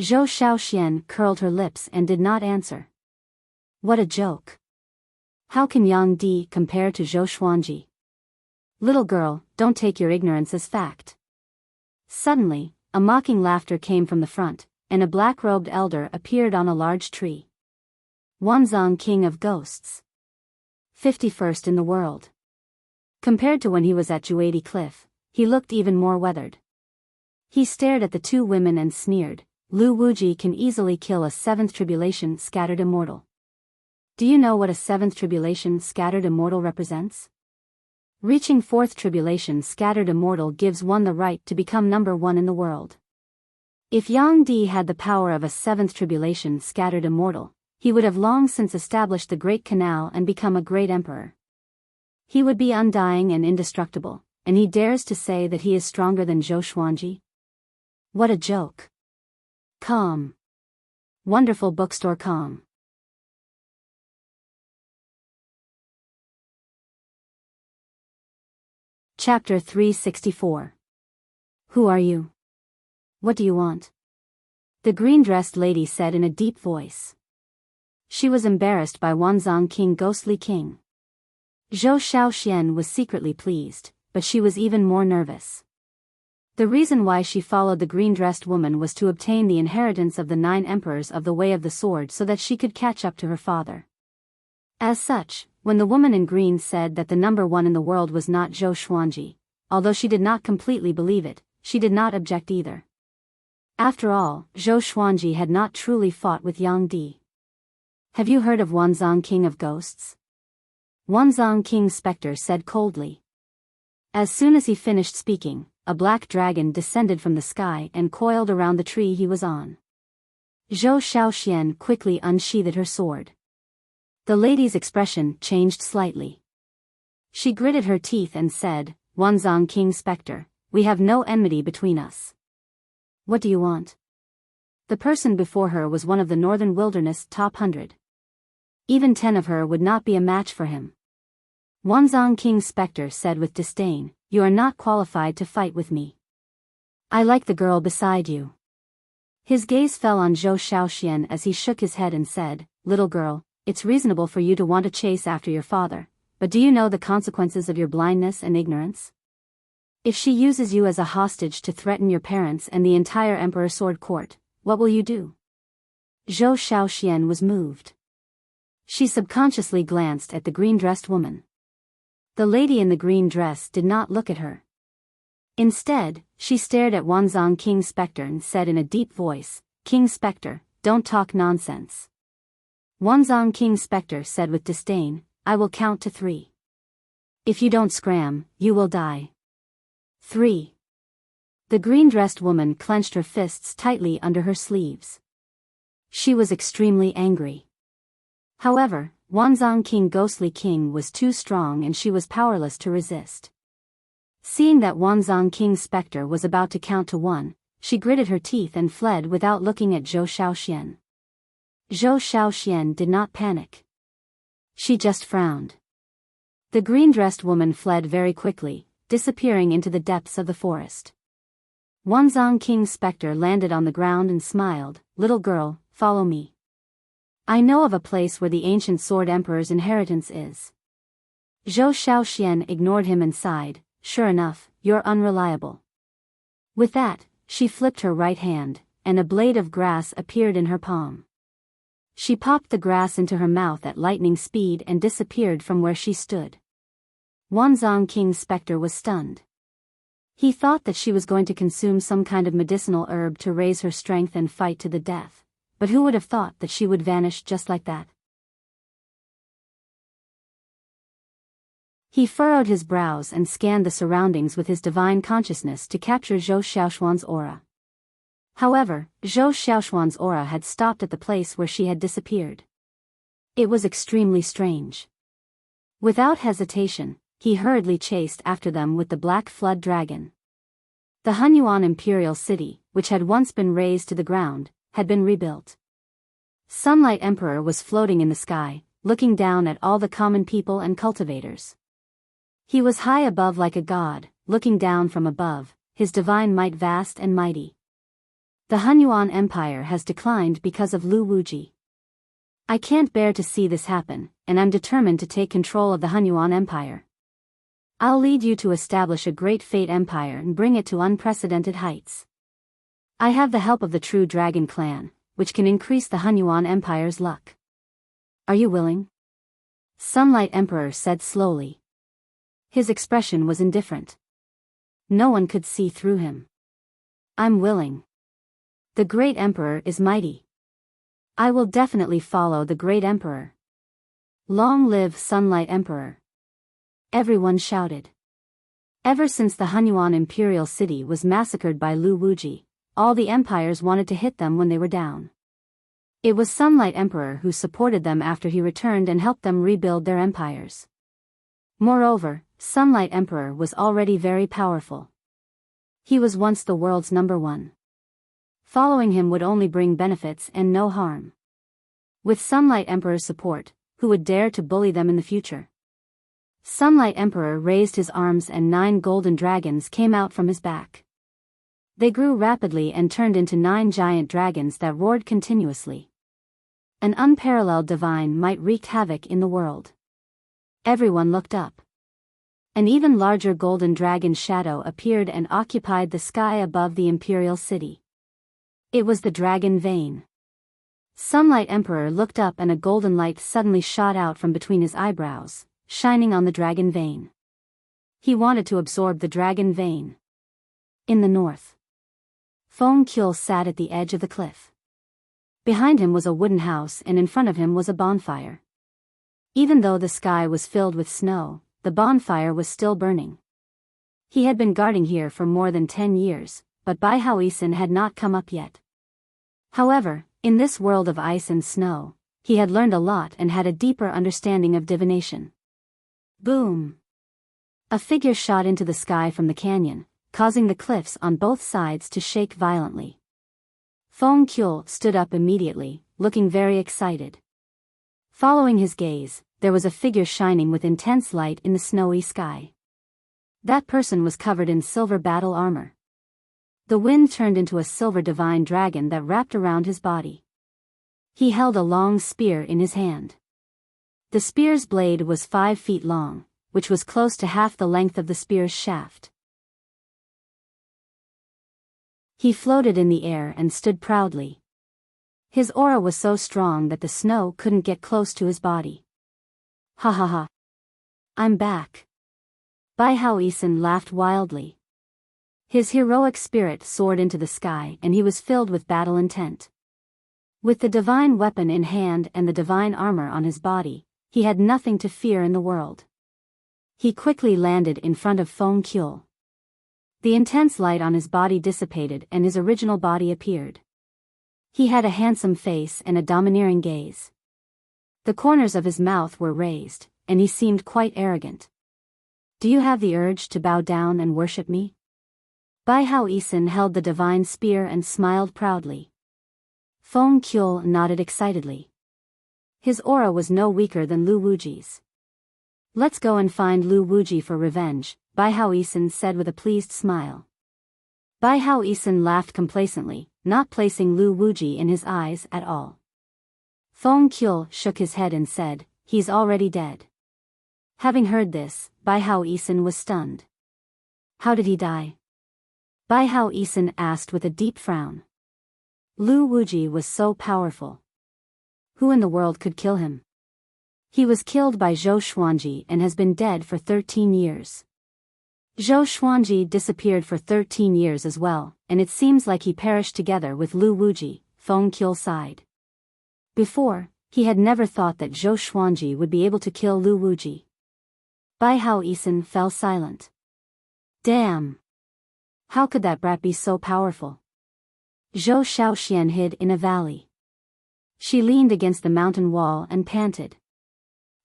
Zhou Shaoxian curled her lips and did not answer. What a joke. How can Yang Di compare to Zhou Xuanji? Little girl, don't take your ignorance as fact. Suddenly, a mocking laughter came from the front, and a black-robed elder appeared on a large tree. Wanzong, king of ghosts. 51st in the world. Compared to when he was at Juadi Cliff, he looked even more weathered. He stared at the 2 women and sneered, "Lu Wuji can easily kill a 7th tribulation scattered immortal. Do you know what a 7th tribulation scattered immortal represents? Reaching 4th tribulation scattered immortal gives one the right to become number 1 in the world. If Yang Di had the power of a 7th tribulation scattered immortal, he would have long since established the Great Canal and become a great emperor. He would be undying and indestructible, and he dares to say that he is stronger than Zhou Xuanji? What a joke. Calm. Wonderful bookstore calm. Chapter 364. Who are you? What do you want? The green-dressed lady said in a deep voice. She was embarrassed by Wanzong King Ghostly King. Zhou Shaoxian was secretly pleased, but she was even more nervous. The reason why she followed the green-dressed woman was to obtain the inheritance of the 9 emperors of the Way of the Sword so that she could catch up to her father. As such, when the woman in green said that the number 1 in the world was not Zhou Xuanji, although she did not completely believe it, she did not object either. After all, Zhou Xuanji had not truly fought with Yang Di. Have you heard of Wanzong, king of ghosts? Wanzong King Spectre said coldly. As soon as he finished speaking, a black dragon descended from the sky and coiled around the tree he was on. Zhou Shaoxian quickly unsheathed her sword. The lady's expression changed slightly. She gritted her teeth and said, "Wanzong King Spectre, we have no enmity between us. What do you want?" The person before her was one of the Northern Wilderness top 100. Even 10 of her would not be a match for him. Wanzong King Spectre said with disdain, "You are not qualified to fight with me. I like the girl beside you." His gaze fell on Zhou Shaoxian as he shook his head and said, "Little girl, it's reasonable for you to want to chase after your father, but do you know the consequences of your blindness and ignorance? If she uses you as a hostage to threaten your parents and the entire Emperor Sword Court, what will you do?" Zhou Shaoxian was moved. She subconsciously glanced at the green-dressed woman. The lady in the green dress did not look at her. Instead, she stared at Wanzong King Spectre and said in a deep voice, "King Spectre, don't talk nonsense." Wanzong King Spectre said with disdain, "I will count to 3. If you don't scram, you will die. 3. The green-dressed woman clenched her fists tightly under her sleeves. She was extremely angry. However, Wanzong King Ghostly King was too strong and she was powerless to resist. Seeing that Wanzong King's specter was about to count to 1, she gritted her teeth and fled without looking at Zhou Shaoxian. Zhou Shaoxian did not panic. She just frowned. The green-dressed woman fled very quickly, disappearing into the depths of the forest. Wanzong King's specter landed on the ground and smiled. "Little girl, follow me. I know of a place where the ancient Sword Emperor's inheritance is." Zhou Shaoxian ignored him and sighed. "Sure enough, you're unreliable." With that, she flipped her right hand, and a blade of grass appeared in her palm. She popped the grass into her mouth at lightning speed and disappeared from where she stood. Wanzong King's specter was stunned. He thought that she was going to consume some kind of medicinal herb to raise her strength and fight to the death, but who would have thought that she would vanish just like that? He furrowed his brows and scanned the surroundings with his divine consciousness to capture Zhou Xiaoxuan's aura. However, Zhou Xiaoxuan's aura had stopped at the place where she had disappeared. It was extremely strange. Without hesitation, he hurriedly chased after them with the Black Flood Dragon. The Hunyuan Imperial City, which had once been razed to the ground, had been rebuilt. Sunlight Emperor was floating in the sky, looking down at all the common people and cultivators. He was high above like a god, looking down from above, his divine might vast and mighty. The Hunyuan Empire has declined because of Lu Wuji. I can't bear to see this happen, and I'm determined to take control of the Hunyuan Empire. I'll lead you to establish a great Fate Empire and bring it to unprecedented heights. I have the help of the true Dragon Clan, which can increase the Hunyuan Empire's luck. Are you willing? Sunlight Emperor said slowly. His expression was indifferent. No one could see through him. I'm willing. The Great Emperor is mighty. I will definitely follow the Great Emperor. Long live Sunlight Emperor. Everyone shouted. Ever since the Hunyuan Imperial City was massacred by Lu Wuji, all the empires wanted to hit them when they were down. It was Sunlight Emperor who supported them after he returned and helped them rebuild their empires. Moreover, Sunlight Emperor was already very powerful. He was once the world's #1. Following him would only bring benefits and no harm. With Sunlight Emperor's support, who would dare to bully them in the future? Sunlight Emperor raised his arms and 9 golden dragons came out from his back. They grew rapidly and turned into 9 giant dragons that roared continuously. An unparalleled divine might wreaked havoc in the world. Everyone looked up. An even larger golden dragon shadow appeared and occupied the sky above the imperial city. It was the dragon Vane. Sunlight Emperor looked up and a golden light suddenly shot out from between his eyebrows, shining on the dragon Vane. He wanted to absorb the dragon Vane. In the north, Feng Kyul sat at the edge of the cliff. Behind him was a wooden house and in front of him was a bonfire. Even though the sky was filled with snow, the bonfire was still burning. He had been guarding here for more than 10 years, but Biyao had not come up yet. However, in this world of ice and snow, he had learned a lot and had a deeper understanding of divination. Boom! A figure shot into the sky from the canyon, causing the cliffs on both sides to shake violently. Feng Kyul stood up immediately, looking very excited. Following his gaze, there was a figure shining with intense light in the snowy sky. That person was covered in silver battle armor. The wind turned into a silver divine dragon that wrapped around his body. He held a long spear in his hand. The spear's blade was 5 feet long, which was close to half the length of the spear's shaft. He floated in the air and stood proudly. His aura was so strong that the snow couldn't get close to his body. Ha ha ha. I'm back. Biyao laughed wildly. His heroic spirit soared into the sky and he was filled with battle intent. With the divine weapon in hand and the divine armor on his body, he had nothing to fear in the world. He quickly landed in front of Feng Kyul. The intense light on his body dissipated and his original body appeared. He had a handsome face and a domineering gaze. The corners of his mouth were raised, and he seemed quite arrogant. Do you have the urge to bow down and worship me? Biyao Isin held the divine spear and smiled proudly. Feng Qiu nodded excitedly. His aura was no weaker than Lu Wuji's. Let's go and find Lu Wuji for revenge, Biyao Isin said with a pleased smile. Biyao Isin laughed complacently, not placing Lu Wuji in his eyes at all. Feng Qiu shook his head and said, he's already dead. Having heard this, Biyao Isin was stunned. How did he die? Biyao Isin asked with a deep frown. Lu Wuji was so powerful. Who in the world could kill him? He was killed by Zhou Xuanji and has been dead for 13 years. Zhou Xuanji disappeared for 13 years as well, and it seems like he perished together with Lu Wuji, Feng Qiu sighed. Before, he had never thought that Zhou Xuanji would be able to kill Lu Wuji. Biyao Isin fell silent. Damn! How could that brat be so powerful? Zhou Shaoxian hid in a valley. She leaned against the mountain wall and panted.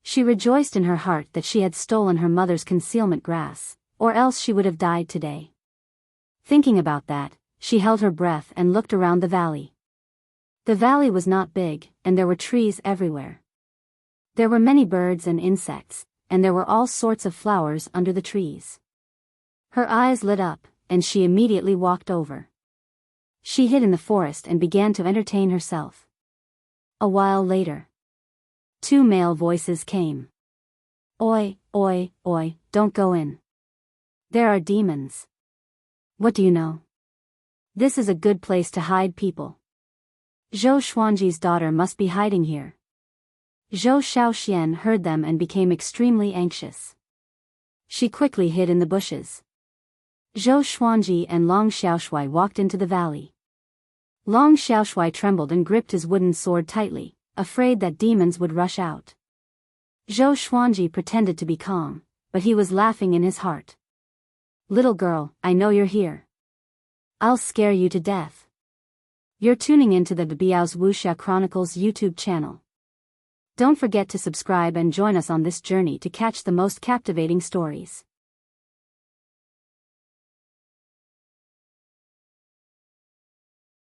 She rejoiced in her heart that she had stolen her mother's concealment grass, or else she would have died today. Thinking about that, she held her breath and looked around the valley. The valley was not big, and there were trees everywhere. There were many birds and insects, and there were all sorts of flowers under the trees. Her eyes lit up, and she immediately walked over. She hid in the forest and began to entertain herself. A while later, 2 male voices came. Oi, oi, oi, don't go in. There are demons. What do you know? This is a good place to hide people. Zhou Xuanji's daughter must be hiding here. Zhou Shaoxian heard them and became extremely anxious. She quickly hid in the bushes. Zhou Xuanji and Long Xiaoshui walked into the valley. Long Xiaoshui trembled and gripped his wooden sword tightly, afraid that demons would rush out. Zhou Xuanji pretended to be calm, but he was laughing in his heart. Little girl, I know you're here. I'll scare you to death. You're tuning into the Biyao's Wuxia Chronicles YouTube channel. Don't forget to subscribe and join us on this journey to catch the most captivating stories.